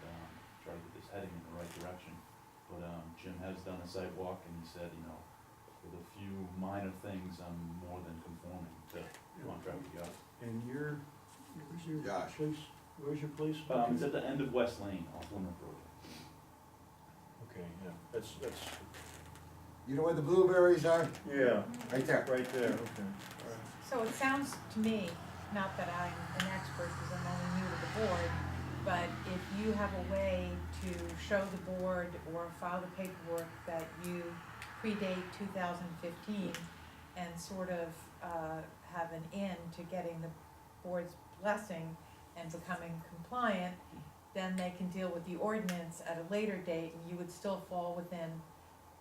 try to get this heading in the right direction. But, Jim has done a site walk and he said, you know, with a few minor things, I'm more than conforming to contract with God.
And where's your
Josh.
place, where's your place?
It's at the end of West Lane off Plymouth Road.
Okay, yeah, that's,
You know where the blueberries are?
yeah,
Right there.
right there, okay.
So it sounds to me, not that I'm an expert, because I'm only new to the board, but if you have a way to show the board or file the paperwork that you predate 2015 and sort of have an end to getting the board's blessing and becoming compliant, then they can deal with the ordinance at a later date, and you would still fall within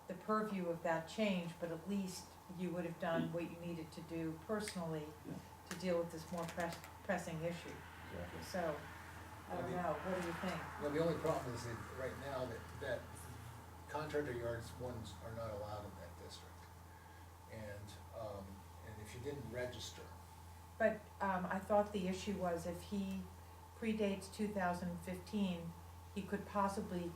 the purview of that change, but at least you would have done what you needed to do personally to deal with this more pressing issue.
Exactly.
So, I don't know, what do you think?
Well, the only problem is that right now that contractor yards ones are not allowed in that district. And if you didn't register,
But, I thought the issue was if he predates 2015, he could possibly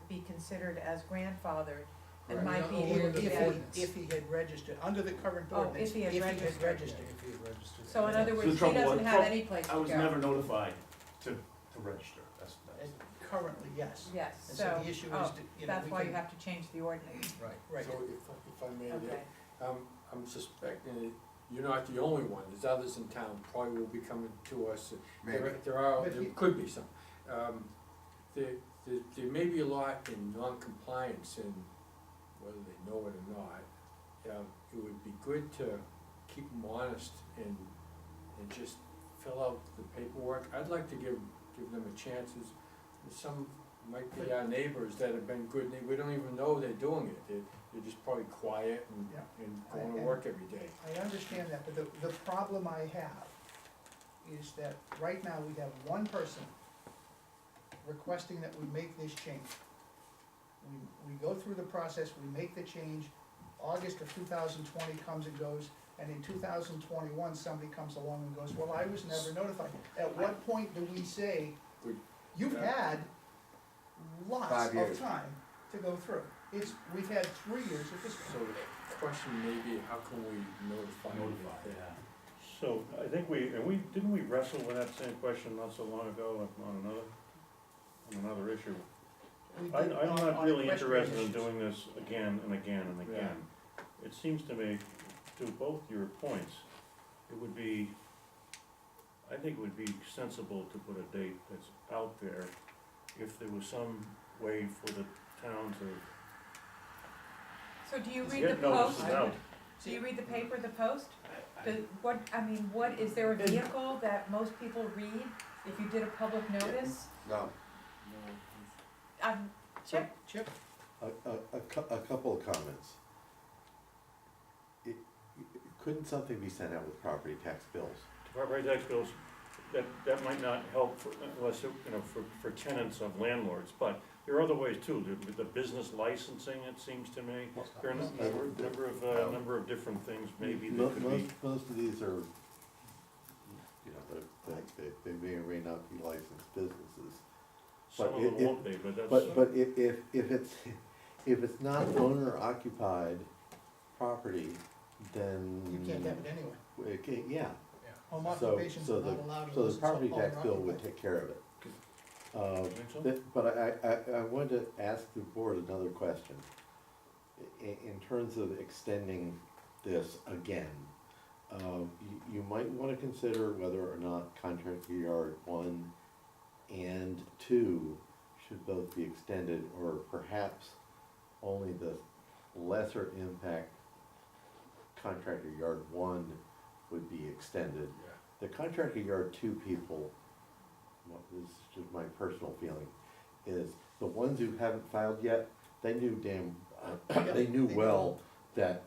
be considered as grandfathered and might be able to get.
If he had registered, under the current
Oh,
ordinance,
if he had registered.
registered.
if he had registered.
So in other
So
words,
the
he
trouble
doesn't
was-
have any place to
I
go.
was never notified to register, that's.
And currently, yes.
Yes,
And
so,
the issue is,
oh,
you know,
that's
we
why you
can-
have to change the ordinance.
Right.
Right.
So if I may,
Okay.
I'm suspecting that you're not the only one, there's others in town probably will be coming to us.
Maybe.
But
There
you-
could be some. There may be a lot in non-compliance, and whether they know it or not. It would be good to keep them honest and just fill out the paperwork. I'd like to give them a chance. Some might be our neighbors that have been good, we don't even know they're doing it. They're just probably quiet
Yeah.
and going to work every day.
I understand that, but the problem I have is that right now we have one person requesting that we make this change. We go through the process, we make the change, August of 2020 comes and goes, and in 2021, somebody comes along and goes, well, I was never notified. At what point do we say, you've had lots
5
of
years.
time to go through? We've had 3 years at this
So
point.
the question may be, how can we notify them?
Yeah.
So, I think didn't we wrestle with that same question not so long ago on another issue?
We
I'm
did on
not really
equestrian
interested in
issues.
doing this again and again and again. It seems to me, to both your points, I think it would be sensible to put a date that's out there if there was some way for the town to
So do you read the
get notices
Post?
out.
Do you read the paper, the Post? What, is there a vehicle that most people read if you did a public notice?
No.
Chip?
Chip?
A couple of comments. Couldn't something be sent out with property tax bills?
Property tax bills, that might not help unless, for tenants of landlords, but there are other ways too. The business licensing, it seems to me, there are a number of different things maybe that could be.
Most of these are, they may or may not be licensed businesses.
Some of them won't be, but that's.
But if it's not owner occupied property, then.
You can't have it anyway.
Yeah.
Home
So,
occupations
so
are
the,
not allowed
so
unless
the
it's
property
owner
tax bill would
occupied.
take care of it.
Think so?
But I wanted to ask the board another question. In terms of extending this again, you might wanna consider whether or not contractor yard 1 and 2 should both be extended, or perhaps only the lesser impact contractor yard 1 would be extended. The contractor yard 2 people, this is just my personal feeling, is the ones who haven't filed yet, they knew they knew well that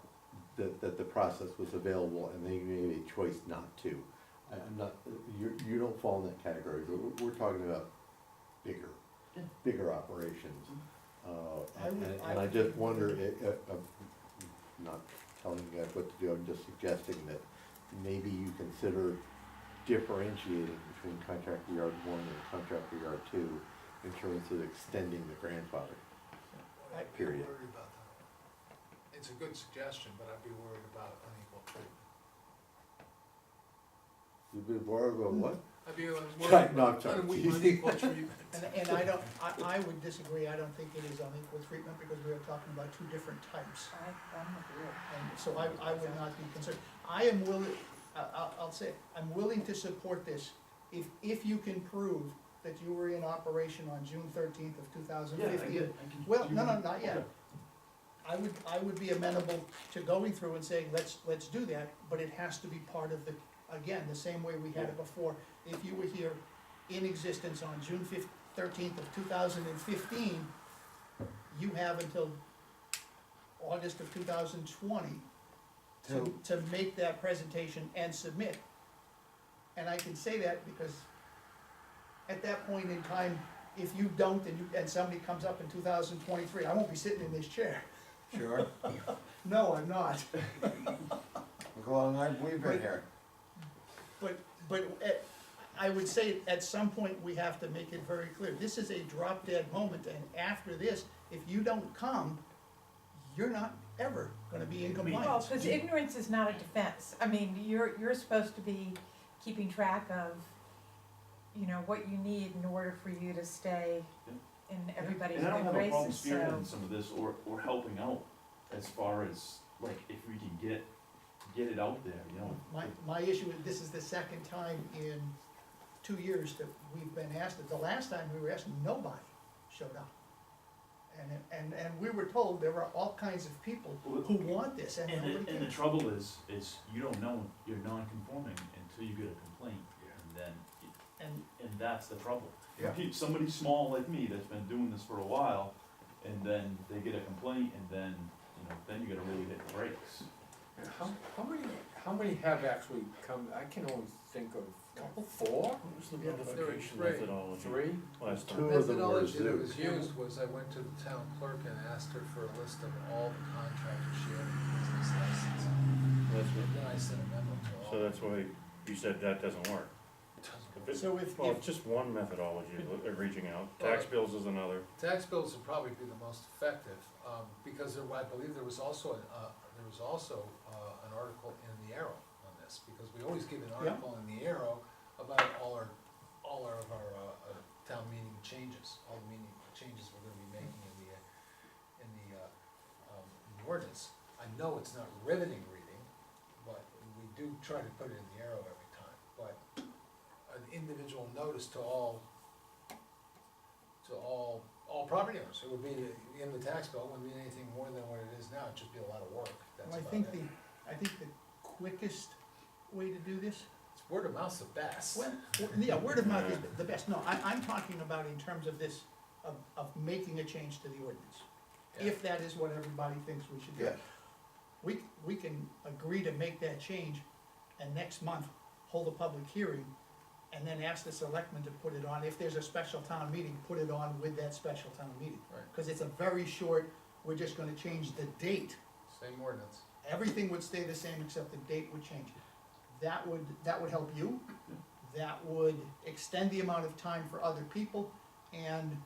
the process was available, and they made a choice not to. I'm not, you don't fall in that category, but we're talking about bigger operations. And I just wonder, I'm not telling you guys what to do, I'm just suggesting that maybe you consider differentiating between contractor yard one and contractor yard two in terms of extending the grandfather.
I'd be
Period.
worried about that. It's a good suggestion, but I'd be worried about unequal treatment.
You'd be worried about what?
I'd be worried
No, I'm
about
sorry.
unequal treatment.
And I would disagree, I don't think it is unequal treatment, because we are talking about two different types.
I'm with you.
And so I would not be concerned. I am willing, I'll say, I'm willing to support this if you can prove that you were in operation on June 13th of 2015. Well, no, not yet. I would be amenable to going through and saying, let's do that, but it has to be part of the, again, the same way we had it before. If you were here in existence on June 13th of 2015, you have until August of 2020 to make that presentation and submit. And I can say that because at that point in time, if you don't and somebody comes up in 2023, I won't be sitting in this chair.
Sure.
No, I'm not.
Look how long we've been here.
But I would say at some point, we have to make it very clear, this is a drop dead moment, and after this, if you don't come, you're not ever gonna be in
Well,
compliance.
because ignorance is not a defense. I mean, you're supposed to be keeping track of, you know, what you need in order for you to stay in everybody's
And I don't
good
have a problem
graces, so.
spearheading some of this or helping out as far as, like, if we can get it out there, you know.
My issue is, this is the second time in 2 years that we've been asked it. The last time we were asked, nobody showed up. And we were told there are all kinds of people who want this, and nobody
And the
came.
trouble is you don't know you're non-conforming until you get a complaint, and then, and that's the trouble.
Yeah.
Somebody small like me that's been doing this for a while, and then they get a complaint, and then, you know, then you gotta really hit the brakes.
How many have actually come, I can only think of four?
What was the
Yeah, but there were
notification
three.
methodology?
Three?
Last
Two
time.
of them were
Methodology that
Zoom.
was used was I went to the town clerk and asked her for a list of all the contractors she had in business license.
That's
And
what,
then I sent a memo to all.
so that's why you said that doesn't work. If it-
So if-
Well,
if-
it's just one methodology of reaching out. Tax bills is another.
Tax bills would probably be the most effective, because I believe there was also an article in the Arrow on this, because we always give an article in the Arrow about all of our town meeting changes, all the meeting changes we're gonna be making in the ordinance. I know it's not riveting reading, but we do try to put it in the Arrow every time, but an individual notice to all property owners, it would be in the tax bill, it wouldn't be anything more than what it is now, it'd just be a lot of work, that's
Well,
about
I think
it.
the quickest way to do this,
It's word of mouth's the best.
well, yeah, word of mouth is the best. No, I'm talking about in terms of this, of making a change to the ordinance. If that is what everybody thinks we should do.
Yes.
We can agree to make that change, and next month, hold a public hearing, and then ask the selectmen to put it on. If there's a special town meeting, put it on with that special town meeting.
Right.
Cause it's a very short, we're just gonna change the date.
Same ordinance.
Everything would stay the same except the date would change. That would help you, that would extend the amount of time for other people, and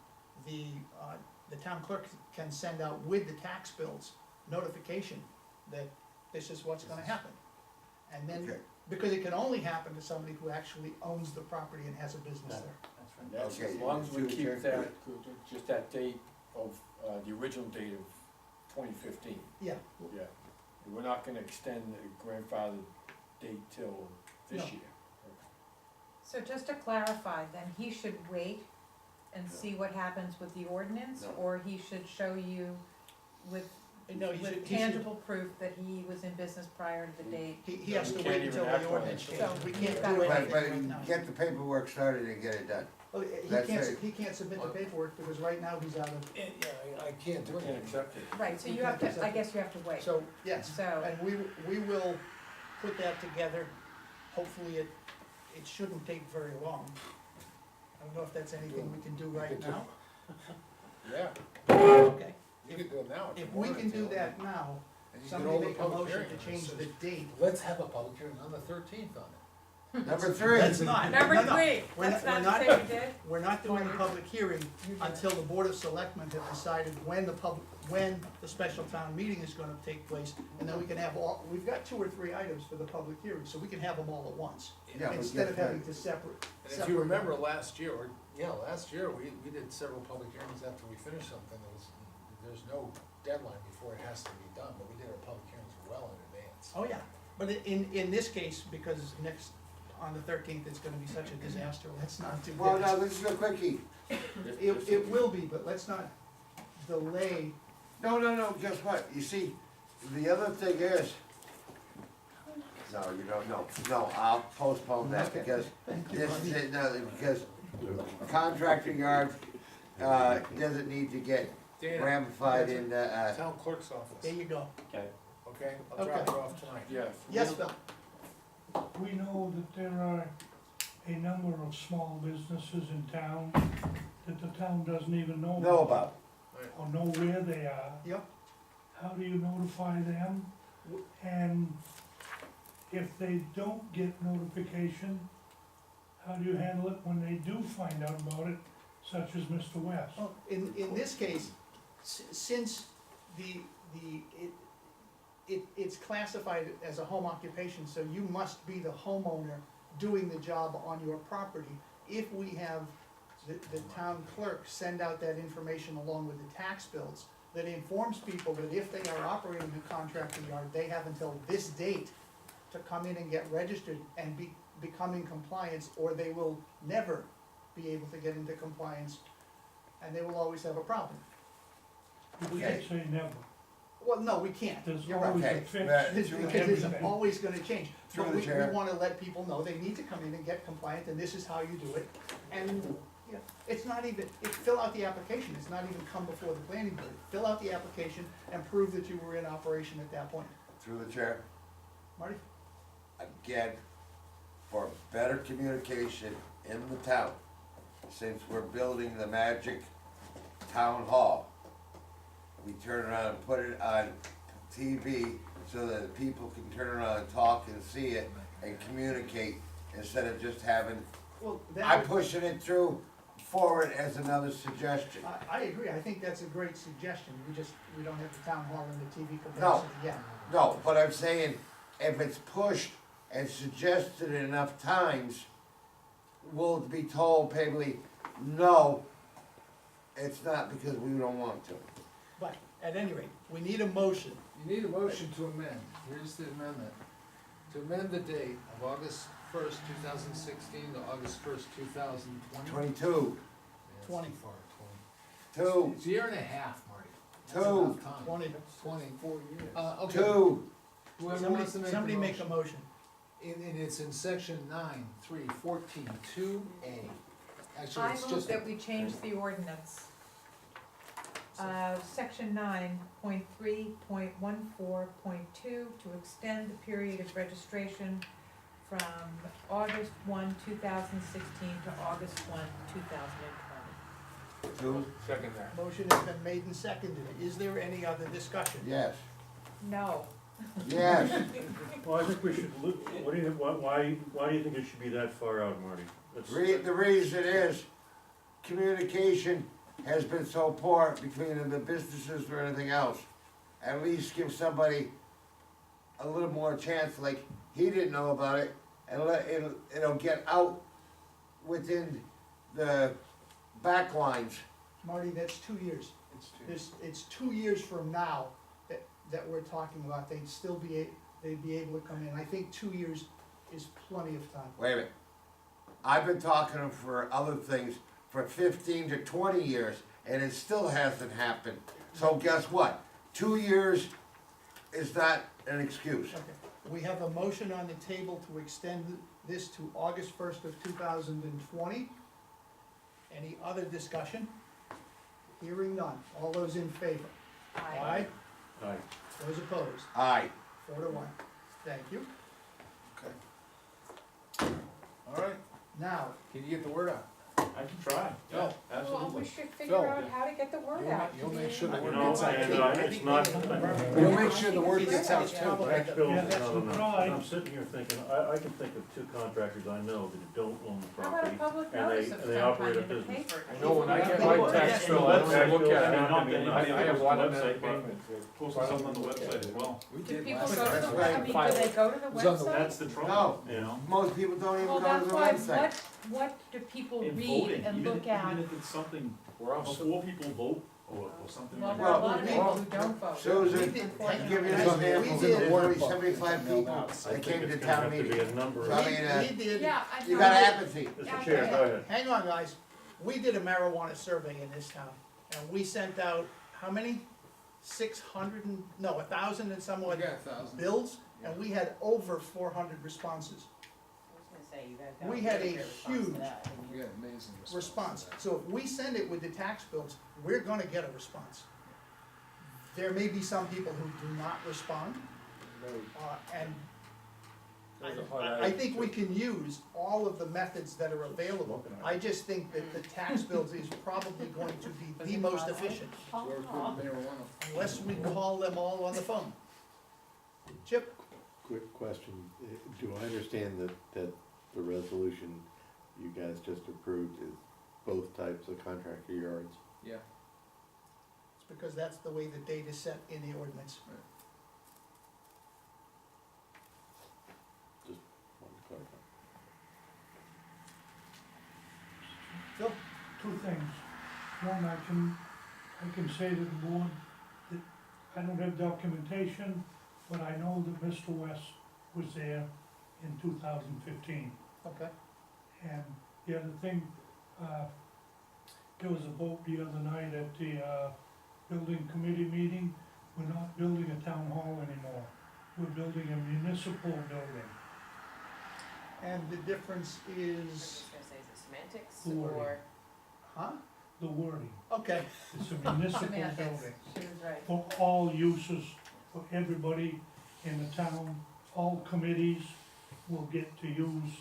the town clerk can send out with the tax bills notification that this is what's gonna happen. And then,
Okay.
because it can only happen to somebody who actually owns the property and has a business there.
That's right.
That's
Okay,
as long as we
you
keep
check
that, just that date of, the original date of 2015.
Yeah,
Yeah. We're not gonna extend the grandfather date till this
No.
year.
So just to clarify, then he should wait and see what happens with the ordinance,
No.
or he should show you with,
no, he should,
with tangible proof that he was in business prior to the date?
he has to
We
wait
can't
until
even
the
act on
ordinance
it.
changes, we can't
So-
do
But,
anything right now.
get the paperwork started and get it done.
Well,
That's it.
he can't submit the paperwork because right now he's out of,
Yeah, I can't do
We can't
anything.
accept it.
Right, so
We
you have
can't
to, I
accept
guess you have to wait.
so, yes.
So,
And we will put that together, hopefully it shouldn't take very long. I don't know if that's anything we can do right now.
Yeah,
Okay,
you can do it now.
if we can do that now,
And you can
somebody
hold a
make a
public
motion
hearing
to
on it.
change
So
the date.
Let's have a public hearing on the 13th on it.
Number three.
That's not.
Number
No, no.
three,
We're
that's
not-
not
we're
to say we did.
We're not doing the
Or-
public hearing
You did.
until the Board of Selectmen have decided when when the special town meeting is gonna take place, and then we can have all, we've got 2 or 3 items for the public hearing, so we can have them all at once.
Yeah, but
Instead of
guess
having
what?
to separate.
And if you remember last year, last year, we did several public hearings after we finished something, there's no deadline before it has to be done, but we did our public hearings well in advance.
Oh, yeah, but in this case, because on the 13th, it's gonna be such a disaster, let's not do
Well,
that.
no, this is a quickie.
It will be, but let's not delay.
No, guess what? You see, the other thing is, no, you don't, no, I'll postpone that
Okay.
because
Thank you,
this
Marty.
is, no, because contractor yard, doesn't need to get
Dana,
ramified in,
Town clerk's
There
office,
you go.
Okay.
okay? I'll drop
Okay.
her off tonight.
Yeah.
Yes, Bill?
We know that there are a number of small businesses in town that the town doesn't even know
about.
or know where they are.
Yep.
How do you notify them? And if they don't get notification, how do you handle it when they do find out about it, such as Mr. West?
Oh, in this case, since it's classified as a home occupation, so you must be the homeowner doing the job on your property. If we have the town clerk send out that information along with the tax bills, that informs people that if they are operating a contractor yard, they have until this date to come in and get registered and become in compliance, or they will never be able to get into compliance, and they will always have a problem.
We can't say never.
Well, no, we can't.
There's
You're right.
always a
Okay,
fix
but-
to
Because it's
everything.
always gonna change.
Through
But
the
we
chair.
wanna let people know they need to come in and get compliant, and this is how you do it. And, yeah, it's not even, fill out the application, it's not even come before the planning board. Fill out the application and prove that you were in operation at that point.
Through the chair,
Marty?
again, for better communication in the town, since we're building the magic town hall, we turn around and put it on TV so that people can turn around and talk and see it and communicate instead of just having,
Well,
I'm
that,
pushing it through forward as another suggestion.
I agree, I think that's a great suggestion. We don't have the town hall and the TV capacity yet.
No, but I'm saying, if it's pushed and suggested enough times, we'll be told probably, no, it's not because we don't want to.
But, at any rate, we need a motion.
You need a motion to amend, here's the amendment. To amend the date of August 1st, 2016 to August 1st, 2020.
22,
Yeah,
20.
it's too far,
2,
It's a year and a half, Marty. That's
Two.
enough time.
20.
4 years. Okay.
2,
Whoever wants to make a
Somebody make a
motion.
motion.
And it's in section 9(3)(14) 2A. Actually,
I
it's
move
just,
that we change the ordinance. Section 9.3.14.2 to extend the period of registration from August 1, 2016 to August 1, 2020.
2,
Second that.
Motion has been made and seconded. Is there any other discussion?
yes,
No.
yes.
Well, I think we should look, why do you think it should be that far out, Marty?
The reason is, communication has been so poor between the businesses or anything else. At least give somebody a little more chance, like, he didn't know about it, and it'll get out within the back lines.
Marty, that's 2 years. It's 2 years from now that we're talking about. They'd be able to come in. I think 2 years is plenty of time.
Wait a minute. I've been talking to them for other things for 15 to 20 years, and it still hasn't happened. So guess what? 2 years is not an excuse.
Okay. We have a motion on the table to extend this to August 1st of 2020. Any other discussion? Hearing none. All those in favor? Aye.
Aye.
Those opposed?
Aye.
4-1. Thank you.
all right,
Now,
can you get the word out?
I can try, yeah,
Go.
absolutely.
Absolutely.
we should figure out how to get the word out.
You'll make sure the
You
word
know,
gets out.
and it's not,
You'll make sure the word gets out too.
tax bills
Yeah,
is
that's
not enough.
right.
I'm sitting here thinking, I can think of 2 contractors I know that don't own the
How about a
property,
public
and
notice
they,
of
and they
some
operate a
kind in the
business.
paper?
I know when I get my tax bill, I don't even look at it, I have automatic payments.
Post something on the website as well.
We
Do
did
people
last
go to
time.
the, I mean, do they go to the
It was on the-
website?
That's the trouble,
No.
you know?
Most people don't even
Well,
go to
that's
the
why,
website.
what do people
In
read
voting,
and
even,
look at?
even if it's something
We're all
before people vote or something
Well,
like
there are a
that.
lot of people who don't vote.
Susan,
We did-
I give you an
Guys,
example,
we
there's
did-
only 75 people
I
that
think
came to
it's gonna
town
have to be
meeting.
a number
So
of.
I mean,
We did,
Yeah, I know.
you got apathy.
Mr. Chair, go ahead.
hang on, guys, we did a marijuana survey in this town, and we sent out, how many? 1,000 and somewhat
We got 1,000.
bills, and we had over 400 responses. We had a huge
We got amazing
response. So if we send it with the tax bills, we're gonna get a response. There may be some people who do not respond, and I think we can use all of the methods that are available. I just think that the tax bills is probably going to be the most efficient, unless we call them all on the phone. Chip?
Quick question, do I understand that the resolution you guys just approved is both types of contractor yards?
Yeah.
It's because that's the way the date is set in the ordinance.
Just wanted to clarify.
Phil?
Two things. One, I can say to the board that I don't have documentation, but I know that Mr. West was there in 2015.
Okay.
And the other thing, there was a vote the other night at the building committee meeting. We're not building a town hall anymore. We're building a municipal building.
And the difference is,
semantics
The wording.
or?
huh?
The wording.
Okay.
It's a municipal
Semantics.
building
She was right.
for all uses, for everybody in the town. All committees will get to use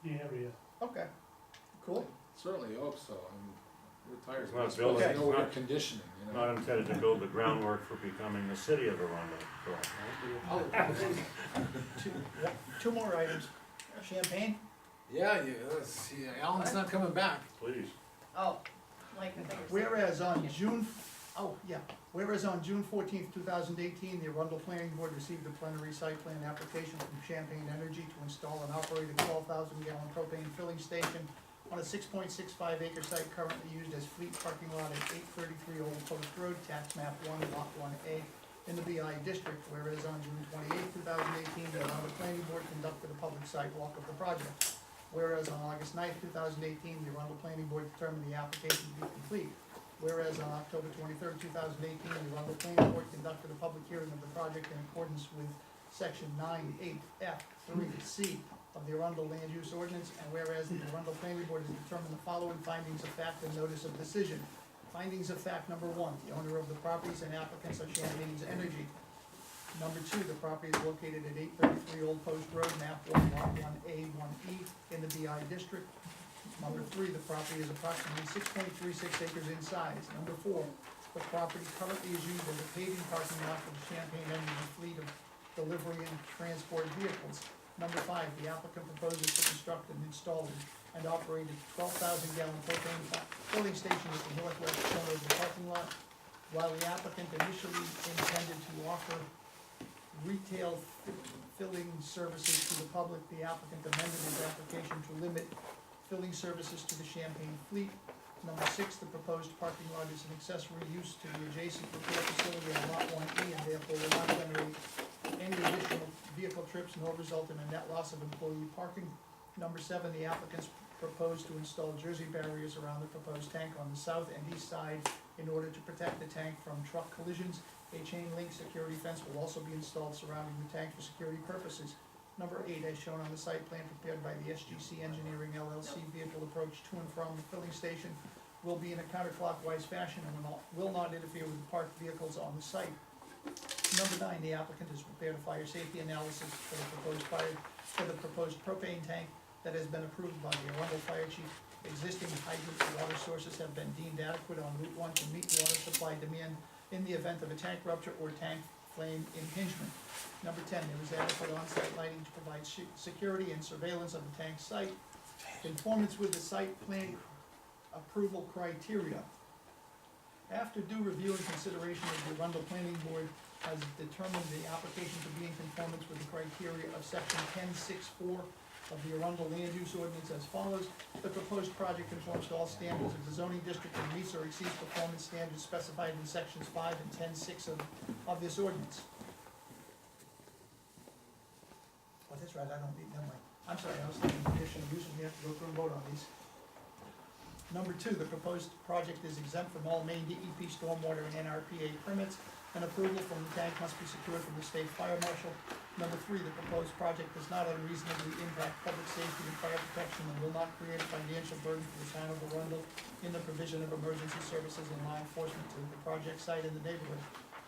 the area.
Okay. Cool.
Certainly hope so. I mean, we're tired
It's not
of this. We're
building,
no
it's
air
not-
conditioning, you know.
Not intended to build the groundwork for becoming the city of Arundel, correct?
Two more items. Champagne?
Yeah, Alan's not coming back.
Please.
Oh, like the thing.
Whereas on June 14th, 2018, the Arundel Planning Board received a plenary site plan application from Champagne Energy to install and operate a 12,000-gallon propane filling station on a 6.65 acre site currently used as fleet parking lot at 833 Old Post Road, tax map 1, lot 1A, in the BI district. Whereas on June 28th, 2018, the Arundel Planning Board conducted a public site walk of the project. Whereas on August 9th, 2018, the Arundel Planning Board determined the application to be complete. Whereas on October 23rd, 2018, the Arundel Planning Board conducted a public hearing of the project in accordance with section 9(8)(f)(3)(c) of the Arundel Land Use Ordinance, and whereas the Arundel Planning Board has determined the following findings of fact and notice of decision. Findings of fact, number 1, the owner of the properties and applicants are Champagne's Energy. Number 2, the property is located at 833 Old Post Road, map 1, lot 1A, 1E, in the BI district. Number 3, the property is approximately 6.36 acres in size. Number 4, the property currently is used as a paving parking lot for the Champagne Energy fleet of delivery and transport vehicles. Number 5, the applicant proposes to construct and install and operate a 12,000-gallon propane filling station at the northwest corner of the parking lot. While the applicant initially intended to offer retail filling services to the public, the applicant amended his application to limit filling services to the Champagne fleet. Number 6, the proposed parking lot is an accessory use to the adjacent repair facility on lot 1E and therefore will not generate any additional vehicle trips nor result in a net loss of employee parking. Number 7, the applicants proposed to install jersey barriers around the proposed tank on the south and east side in order to protect the tank from truck collisions. A chain link security fence will also be installed surrounding the tank for security purposes. Number 8, as shown on the site plan prepared by the SGC Engineering LLC, vehicle approach to and from the filling station will be in a counterclockwise fashion and will not interfere with the parked vehicles on the site. Number 9, the applicant has prepared a fire safety analysis for the proposed propane tank that has been approved by the Arundel Fire Chief Existing hydrant water sources have been deemed adequate on Route 1 to meet water supply demand in the event of a tank rupture or tank flame impingement. Number 10, there is adequate on-site lighting to provide security and surveillance of the tank site. Conformance with the site plan approval criteria. After due review and consideration of the Arundel Planning Board has determined the application to be in conformance with the criteria of section 10.6.4 of the Arundel Land Use Ordinance as follows. The proposed project conforms to all standards of the zoning district and meets or exceeds performance standards specified in sections 5 and 10.6 of this ordinance. Oh, that's right, I don't need, never mind. I'm sorry, I was thinking conditional use, and we have to go through and vote on these. Number 2, the proposed project is exempt from all main DEP stormwater and NRPA permits. An approval from the tank must be secured from the state fire marshal. Number 3, the proposed project does not unreasonably impact public safety and fire protection and will not create a financial burden for the town of Arundel in the provision of emergency services and law enforcement to the project site in the neighborhood.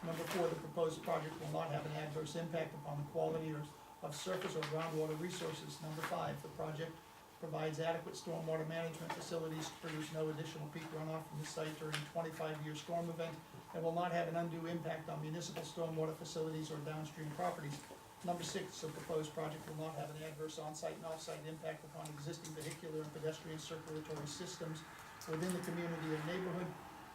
Number 4, the proposed project will not have an adverse impact upon the quality of surface or groundwater resources. Number 5, the project provides adequate stormwater management facilities to produce no additional peak runoff from the site during a 25-year storm event and will not have an undue impact on municipal stormwater facilities or downstream properties. Number 6, the proposed project will not have an adverse on-site and off-site impact upon existing vehicular and pedestrian circulatory systems within the community or neighborhood.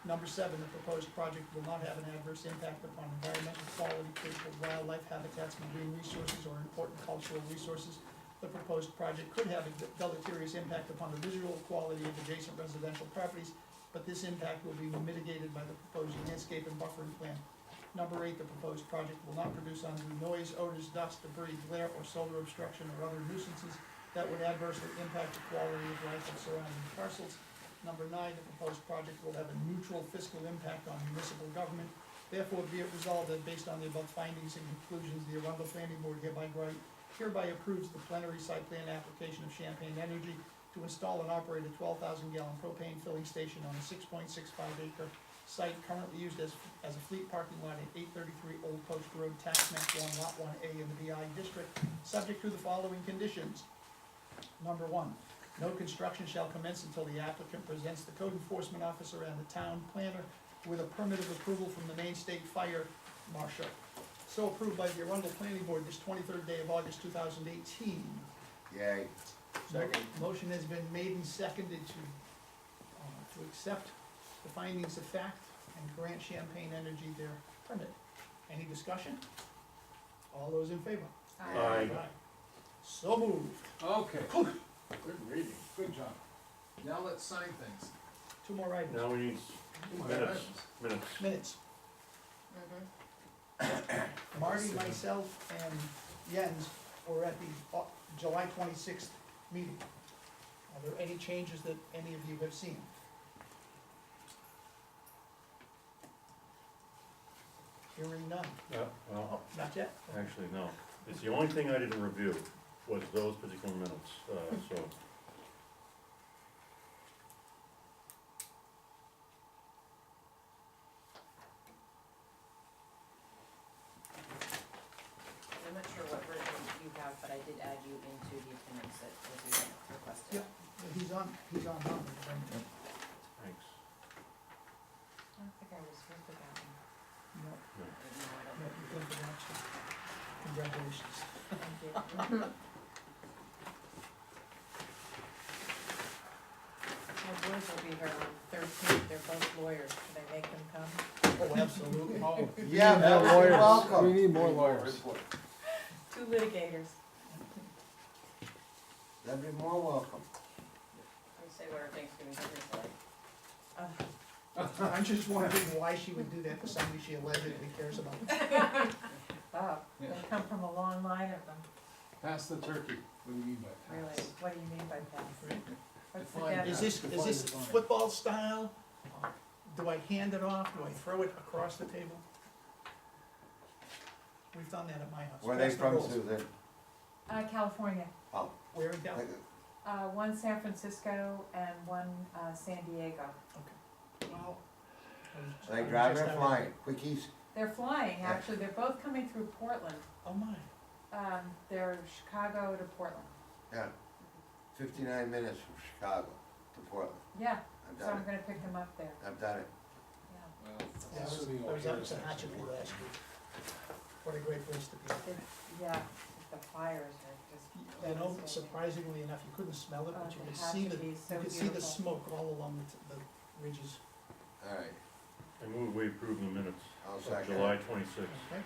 Number 7, the proposed project will not have an adverse impact upon environmental quality, critical wildlife habitats, marine resources, or important cultural resources. The proposed project could have a deleterious impact upon the visual quality of adjacent residential properties, but this impact will be mitigated by the proposed landscape and buffering plan. Number 8, the proposed project will not produce undue noise, odors, dust, debris, glare, or solar obstruction or other nuisances that would adversely impact the quality of life of surrounding parcels. Number 9, the proposed project will have a neutral fiscal impact on municipal government. Therefore, be it resolved that based on the above findings and conclusions, the Arundel Planning Board hereby approves the plenary site plan application of Champagne Energy to install and operate a 12,000-gallon propane filling station on a 6.65-acre site currently used as a fleet parking lot at 833 Old Post Road, Tax Map 1, Lot 1A in the BI District, subject to the following conditions. Number 1, no construction shall commence until the applicant presents the code enforcement officer and the town planner with a permit of approval from the Maine State Fire Marshal. So approved by the Arundel Planning Board this 23rd day of August 2018.
Yay.
Second. Motion has been made and seconded to accept the findings of fact and grant Champagne Energy their permit. Any discussion? All those in favor?
Aye.
So moved.
Okay. Good reading, good job. Now let's sign things.
2 more items.
Now we need
Come on,
minutes,
items.
minutes.
Marty, myself, and Jens were at the July 26th meeting. Are there any changes that any of you have seen? Hearing none.
Well,
Oh, not yet?
actually, no. It's the only thing I didn't review was those particular minutes, so.
I'm not sure what version you have, but I did add you into the appendix that was requested.
Yeah, he's on.
Thanks.
I don't think I was with the that one.
No,
No.
no, you think of that, so congratulations.
Thank you. My boys will be here on 13th, they're both lawyers, should I make them come?
Oh, absolutely.
Yeah,
more
you're
lawyers.
welcome.
We need more lawyers.
2 litigators.
That'd be more welcome.
Let me say what our Thanksgiving dinner's like.
I'm just wondering why she would do that to somebody she allegedly cares about.
Oh, they come from a long line of them,
Pass the turkey. What do you mean by pass?
really, what do you mean by that? What's the
Define
definition?
Is this football style? Do I hand it off? Do I throw it across the table? We've done that at my house.
Where are they
Pass the
from,
rolls.
Susan?
California,
Where in Cal?
one San Francisco and one San Diego.
Well,
Are they driving or flying? Quickies?
They're flying,
Yeah.
actually, they're both coming through Portland.
Oh my.
They're Chicago to Portland.
Yeah. 59 minutes from Chicago. to Portland.
Yeah,
I've
so
done
I'm
it,
gonna pick them up there,
I've done it.
yeah.
Yeah, I was up to Hatchetby last week. What a great place to be.
Yeah, the fires are just.
You know,
devastating.
surprisingly enough, you couldn't smell it, but you
The
could see the,
Hatchetby is so
you could see the
beautiful.
smoke all along the ridges.
Alright,
I move we approve the minutes
I'll
of
second.
July twenty-sixth.
Okay.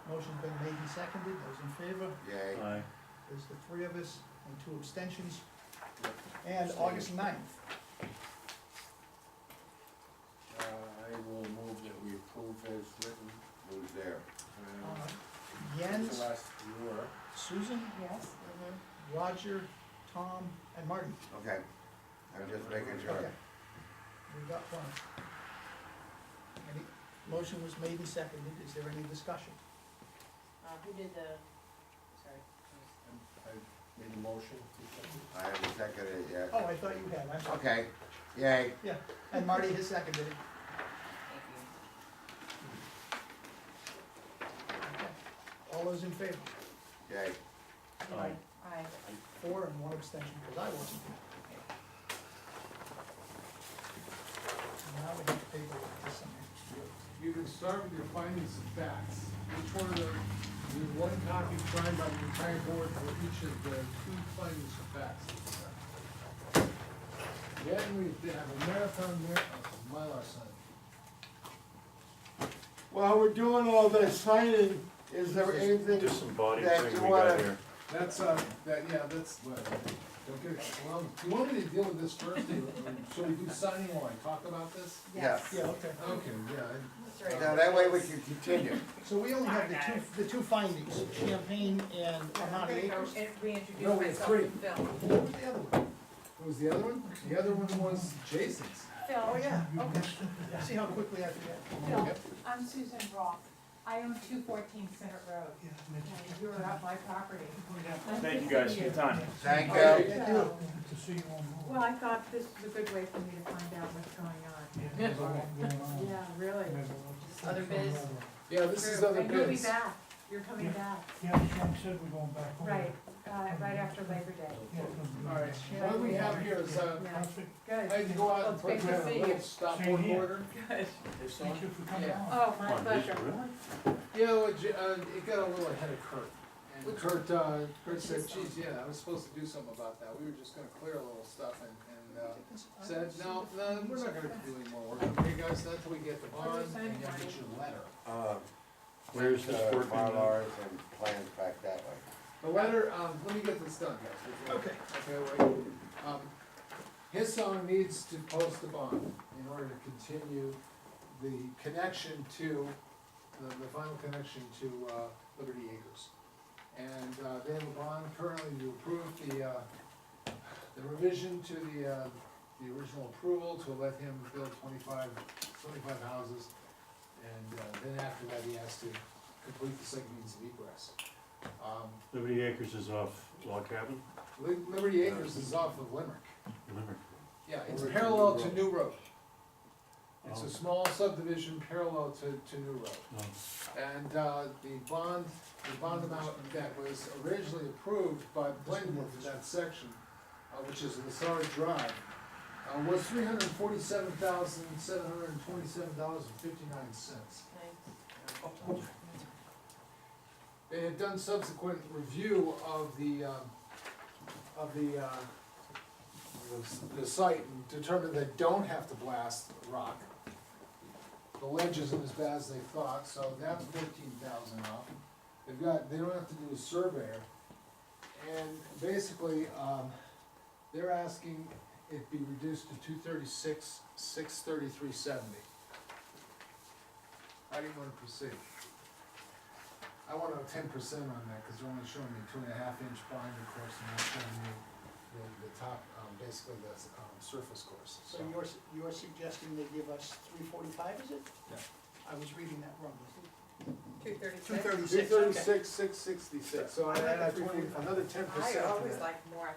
Motion's been made and seconded, those in favor?
Yay.
Aye.
There's the three of us and two abstentions. And August 9th.
I will move that we approve as written.
Who's there?
Jens,
The last few were.
Susan,
Yes,
Roger, Tom, and Martin.
Okay, I'm just making sure.
Okay. We got one. Any, motion was made and seconded, is there any discussion?
Who did the, sorry.
I made a motion.
I haven't seconded it yet.
Oh, I thought you had, I'm sorry.
Okay, yay.
Yeah, and Marty has seconded it. Okay. All those in favor?
Yay.
Aye.
aye.
4 and 1 abstention, because I wasn't here. Now we have the paperwork to sign.
You can start with your findings of facts. Each one of them, there's one copy signed by the entire board for each of the 2 findings of facts. Then we have a marathon Mylar sign.
While we're doing all this signing, is there anything
Just some body
that
things
you
we
wanna?
got here.
That's, that's, don't get, well, do you want me to deal with this first, or shall we do signing while I talk about this?
Yeah.
Yeah, okay.
Okay, yeah.
Now, that way we can continue.
So we only have the two findings, Champagne and amount of acres.
Reintroduce
No, we have
myself
3.
to Phil.
What was the other one?
What was the other one? The other one was Jason's.
Oh, yeah, okay. See how quickly I forget.
Phil,
Yep.
I'm Susan Roth. I own 214 Senate Road. And you're up my property. Nice
Thank
to
you guys
see
for your time.
Thank you.
Thank you.
To see you on board.
Well, I thought this was a good way for me to find out what's going on.
There's a lot going on.
Yeah, really.
Other biz?
Yeah, this is
True.
other
And you'll be
bids.
back. You're coming back.
Yeah, Trump said we're going back home.
Right, right after Labor Day.
All right, what we have here is,
Yeah. Good.
I had to go out
Well,
and
it's
put
great to
in a
see
little
you.
stop
Same
work
here.
order.
Good.
Thank you for coming
Yeah.
on.
Oh, my
Oh, did
pleasure.
you really?
Yeah, well, it got a little ahead of Kurt. And Kurt said, geez, yeah, I was supposed to do something about that. We were just gonna clear a little stuff and said, no, we're not gonna do any more work. Okay, guys, that's till we get the bond and you'll get your letter.
Where's this working now?
Mylars and plans back that way.
The letter, let me get this done, guys.
Okay.
Okay, wait. His son needs to post a bond in order to continue the connection to, the final connection to, Liberty Acres. And, they have a bond currently to approve the revision to the original approval to let him build 25 houses. And, then after that, he has to complete the second means of egress.
Liberty Acres is off Log Cabin?
Liberty Acres is off of Limerick.
Limerick.
Yeah, it's parallel to New Road. It's
Oh.
a small subdivision parallel to New Road.
Oh.
And, the bond amount that was originally approved by the planning board for that section, which is Lassard Drive, was $347,727.59. They had done subsequent review of the site and determined they don't have to blast rock. The ledge isn't as bad as they thought, so that's 14,000 off. They don't have to do a surveyor. And basically, they're asking it be reduced to 236,633.70. How do you wanna proceed? I want a 10% on that, cause they're only showing me 2.5-inch bind, of course, and not showing me the top, basically the, surface course.
So you're suggesting they give us 345, is it?
Yeah.
I was reading that wrong, was it?
236.
236, 666, so I add another 10% to
I always
that.
like more.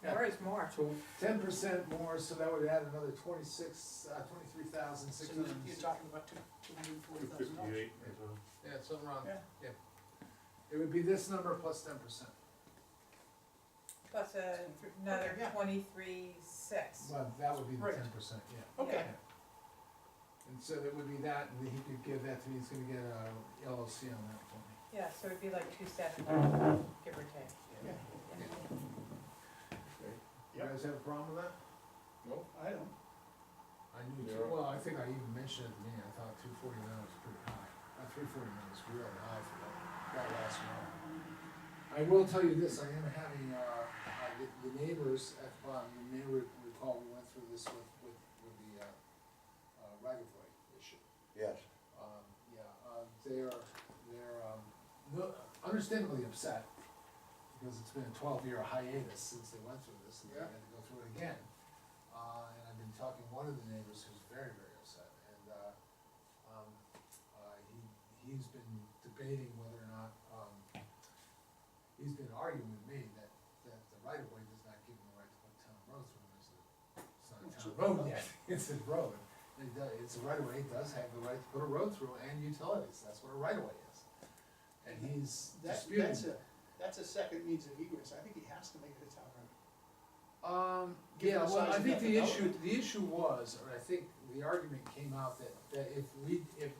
Yeah.
More is more.
So 10% more, so that would add another 23,600.
So you're talking about $240,000.
258.
Yeah, something wrong,
Yeah.
yeah. It would be this number plus 10%.
plus another
Okay, yeah.
23,600.
Well, that would be the
Right.
10%, yeah.
Okay.
And so that would be that, and he could give that to me, he's gonna get a LOC on that for me.
Yeah, so it'd be like 270, give or take.
Yeah.
You guys have a problem with that?
Nope.
I don't.
I knew,
Yeah.
well, I think I even mentioned at the meeting, I thought 249 was pretty high. 349 was really high for that last one. I will tell you this, I am having, the neighbors at the bottom, you may recall, we went through this with the, right of way issue.
Yes.
They're understandably upset, because it's been a 12-year hiatus since they went through this, and they
Yeah.
had to go through it again. And I've been talking to one of the neighbors who's very, very upset, and, he's been debating whether or not, he's been arguing with me that the right of way does not give him the right to put town road through, it's not a town road yet, it's a road. It's a right of way, it does have the right to put a road through and utilities, that's what a right of way is. And he's disputing.
That's a second means of egress, I think he has to make it a town road.
Yeah,
Given the
well,
size
I
of
think
that
the issue was, or I think the argument came out that if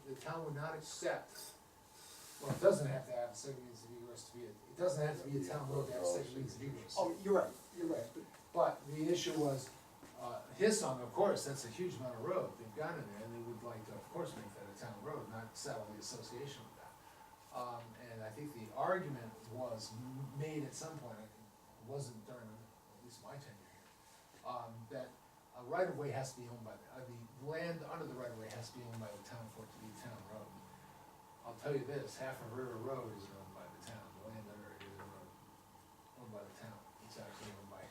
the town would not accept, well, it doesn't have to have a second means of egress to be, it doesn't have to be a town road to have a second means of egress.
Oh, you're right,
But the issue was, Hillsong, of course, that's a huge amount of road they've got in there, and they would like to, of course, make that a town road, not settle the association with that. And I think the argument was made at some point, it wasn't during at least my tenure here, that a right of way has to be owned by, the land under the right of way has to be owned by the town for it to be a town road. I'll tell you this, half of River Road is owned by the town, the land under it is owned by the town, it's actually owned by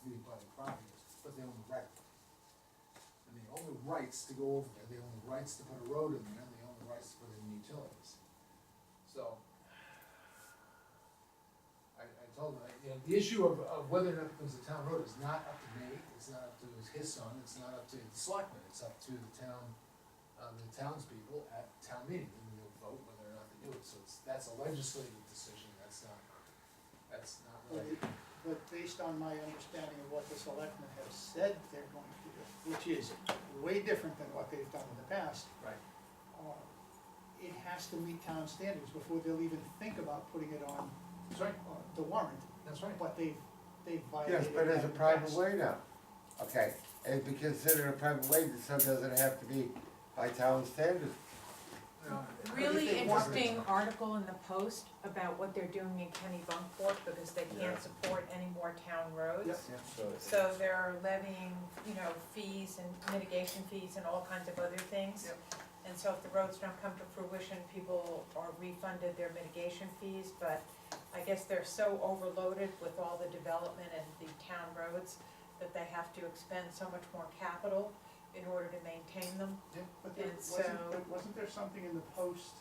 the abutting properties, but they own the right. And they own the rights to go over there, they own the rights to put a road in there, and they own the rights to put in utilities. So, I told them, the issue of whether or not it becomes a town road is not up to me, it's not up to his son, it's not up to the selectmen, it's up to the townspeople at town meeting, and they'll vote whether or not they do it, so that's a legislative decision, that's not really.
But based on my understanding of what the selectmen have said they're going to do, which is way different than what they've done in the past.
Right.
It has to meet town standards before they'll even think about putting it on
That's right,
the warrant,
that's right.
but they've violated
Yes, but
that
it's a
in the
private
past.
way now. Okay, it'd be considered a private way, so doesn't have to be by town standards.
Really
If they want-
interesting article in the Post about what they're doing in Kennebunkport, because they can't support any more town roads.
Yep.
So they're levying, fees and mitigation fees and all kinds of other things.
Yep.
And so if the roads don't come to fruition, people are refunded their mitigation fees, but I guess they're so overloaded with all the development and the town roads that they have to expend so much more capital in order to maintain them.
Yeah, but there wasn't there something in the Post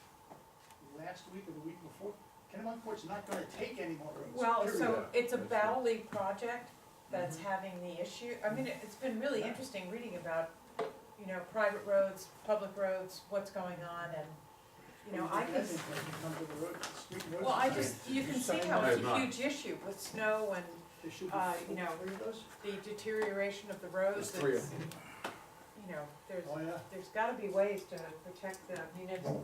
last week or the week before? Kennebunkport's not gonna take any more roads.
Well,
period.
so it's a Battle League project that's having the issue, I mean, it's been really interesting reading about, private roads, public roads, what's going on, and, I
think
just,
they can come to the road, street roads.
well, you can see how it's a huge issue with snow and,
There should be
you know,
three of those?
the deterioration of the roads.
There's three of
it's-
Oh, yeah.
there's gotta be ways to protect the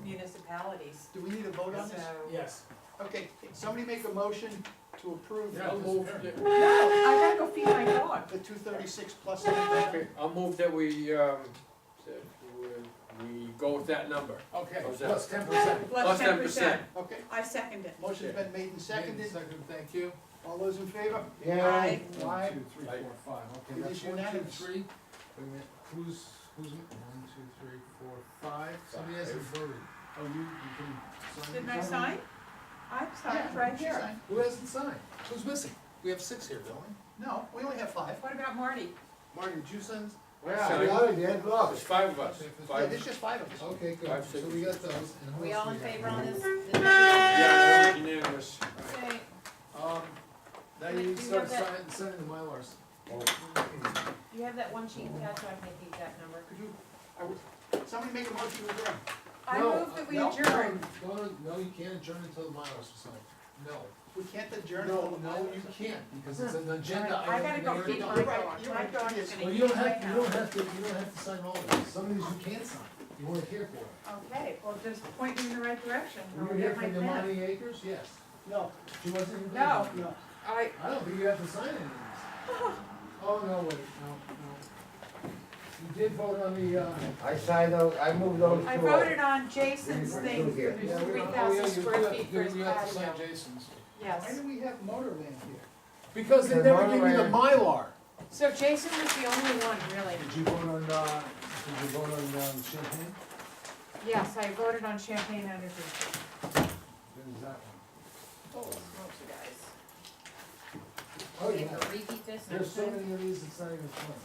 municipalities.
Do we need a vote on this?
So-
Yes.
Okay, somebody make a motion to approve
Yeah,
the
move.
No, I gotta go feed my dog.
236 plus.
Okay, I'll move that we go with that number.
Okay,
How's that?
plus 10%.
Plus 10%.
Okay,
I second it.
motion's been made and seconded.
Second, thank you.
All those in favor?
Aye.
One, two, three,
Aye.
4, 5, okay,
It
that's
is
1, 2,
unanimous.
3. Wait a minute, who's, 1, 2, 3, 4, 5, somebody hasn't voted. Oh, you can sign.
Didn't I sign? I signed right
she
here.
signed.
Who hasn't signed? Who's missing? We have 6 here, don't we?
No, we only have 5.
What about Marty?
Marty, did you send?
Yeah, I got it, Ed, look.
There's 5 of us.
Yeah, there's just 5 of us.
Okay, good,
Five
so we got those. And who
We
else
all in
do we have?
favor on this?
Yeah, that was unanimous.
Okay.
Now you
Do
need
you
to start
have that-
signing the Mylars.
You have that one sheet, Pat, so I can get the exact number?
Could you, somebody make a motion to adjourn.
I
No,
move that we
no,
adjourn.
No, you can't adjourn until the Mylars are signed. No.
We can't adjourn.
No, you can't, because it's an agenda
I
item.
gotta go
and
feed
you're
my
done.
dog, my dog is gonna
Well,
eat
you don't
right
have,
now.
you don't have to sign all of these. Some of these you can't sign. You weren't here for it.
Okay, well, just point me in the right direction,
Were
I'll
you here
get
for
my
the
pen.
Monty Acres? Yes.
No,
She wasn't even.
No.
no.
I,
don't think you have to sign any of these. Oh, no, wait, no. You did vote on the,
I signed those, I moved those two.
I voted on Jason's thing for
Here.
the
Yeah, we don't-
3,000 square
you have
feet
to-
for his
You have to sign
patio.
Jason's.
Why
Yes,
do we have Motorland here?
Because they
The
never give me the
Motorland-
Mylar.
so Jason was the only one, really.
Did you vote on, Champagne?
Yes, I voted on Champagne Energy.
There's that one.
Oh, smokes, you guys.
Oh,
We
yeah.
have to repeat this
There's
next
so
time?
many of these, it's not even funny.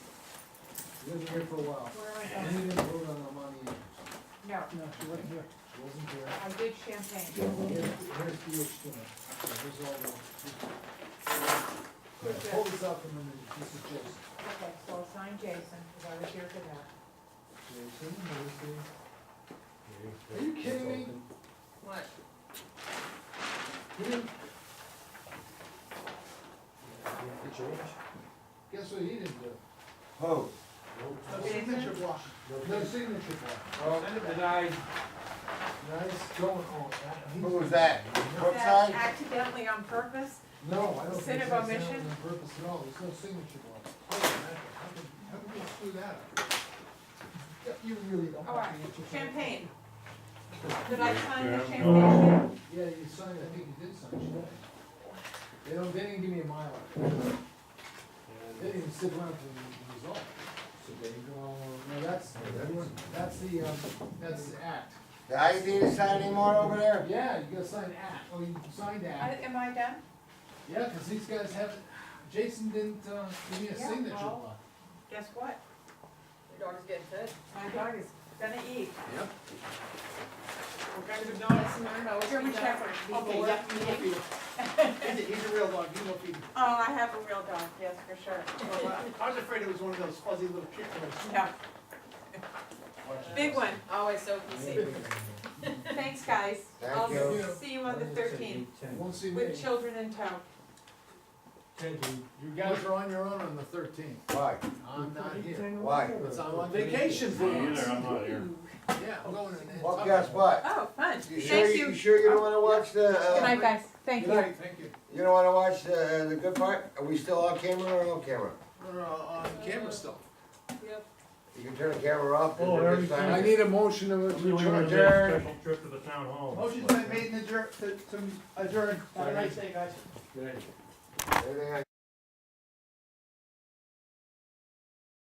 He wasn't here for a while.
Where am I
And
going?
he didn't vote on the Monty Acres.
No,
No, she wasn't here.
She wasn't here.
I did Champagne.
Here's PH Skinner. So here's all the.
Good, good.
Hold this up and then this is Jason.
Okay, so I'll sign Jason, because I was here for that.
Jason, Lucy. Are you kidding me?
What?
He didn't. Guess what he didn't do?
Oh,
No signature block.
No signature block.
well,
Nice going on.
who was that?
That
Brookside?
accidentally on purpose?
No, I don't
Sin
think
of
that's
omission?
on purpose at all, there's no signature block. How can you screw that up? Yeah, you really don't.
All right,
have to get your-
Champagne. Did I sign the
Yeah.
champagne?
Yeah, you signed, I think you did sign it. They didn't give me a Mylar. They didn't even stick around for the result. So there you go. No, that's the act.
I need to sign any more over there?
Yeah, you gotta sign act, oh, you signed act.
Am I done?
Yeah, cause these guys haven't, Jason didn't, give me a
Yeah,
signature
well.
block.
Guess what?
Your dog's getting fed?
My dog is gonna eat.
Yep.
What kind of a dog?
German Shepherd.
Okay, yeah, you will feed him. He's a real dog, you will feed him.
Oh, I have a real dog, yes, for sure.
I was afraid it was one of those fuzzy little kid toys.
Yeah, big one.
Always so PC.
Thanks, guys.
Thank
I'll
you.
see you on the 13th
You won't see me.
with children in tow.
You guys are on your own on the 13th.
Why?
I'm not here.
Why?
Because I'm on vacation for
Me
once.
either, I'm not here.
Yeah, I'm going in.
Well, guess what?
Oh, fun.
You sure
Thank
you
you.
sure you don't wanna watch the,
Good night, guys. Thank
Good
you.
night, thank you.
you don't wanna watch the good part? Are we still on camera or on camera?
We're on camera still.
Yep.
You can turn the camera off and
Oh,
then
everything.
just
I
sign it.
need a motion to
We were gonna
adjourn.
make a special trip to the town hall.
Motion's been made and adjourned, to adjourn. Have a nice day, guys.
Anything I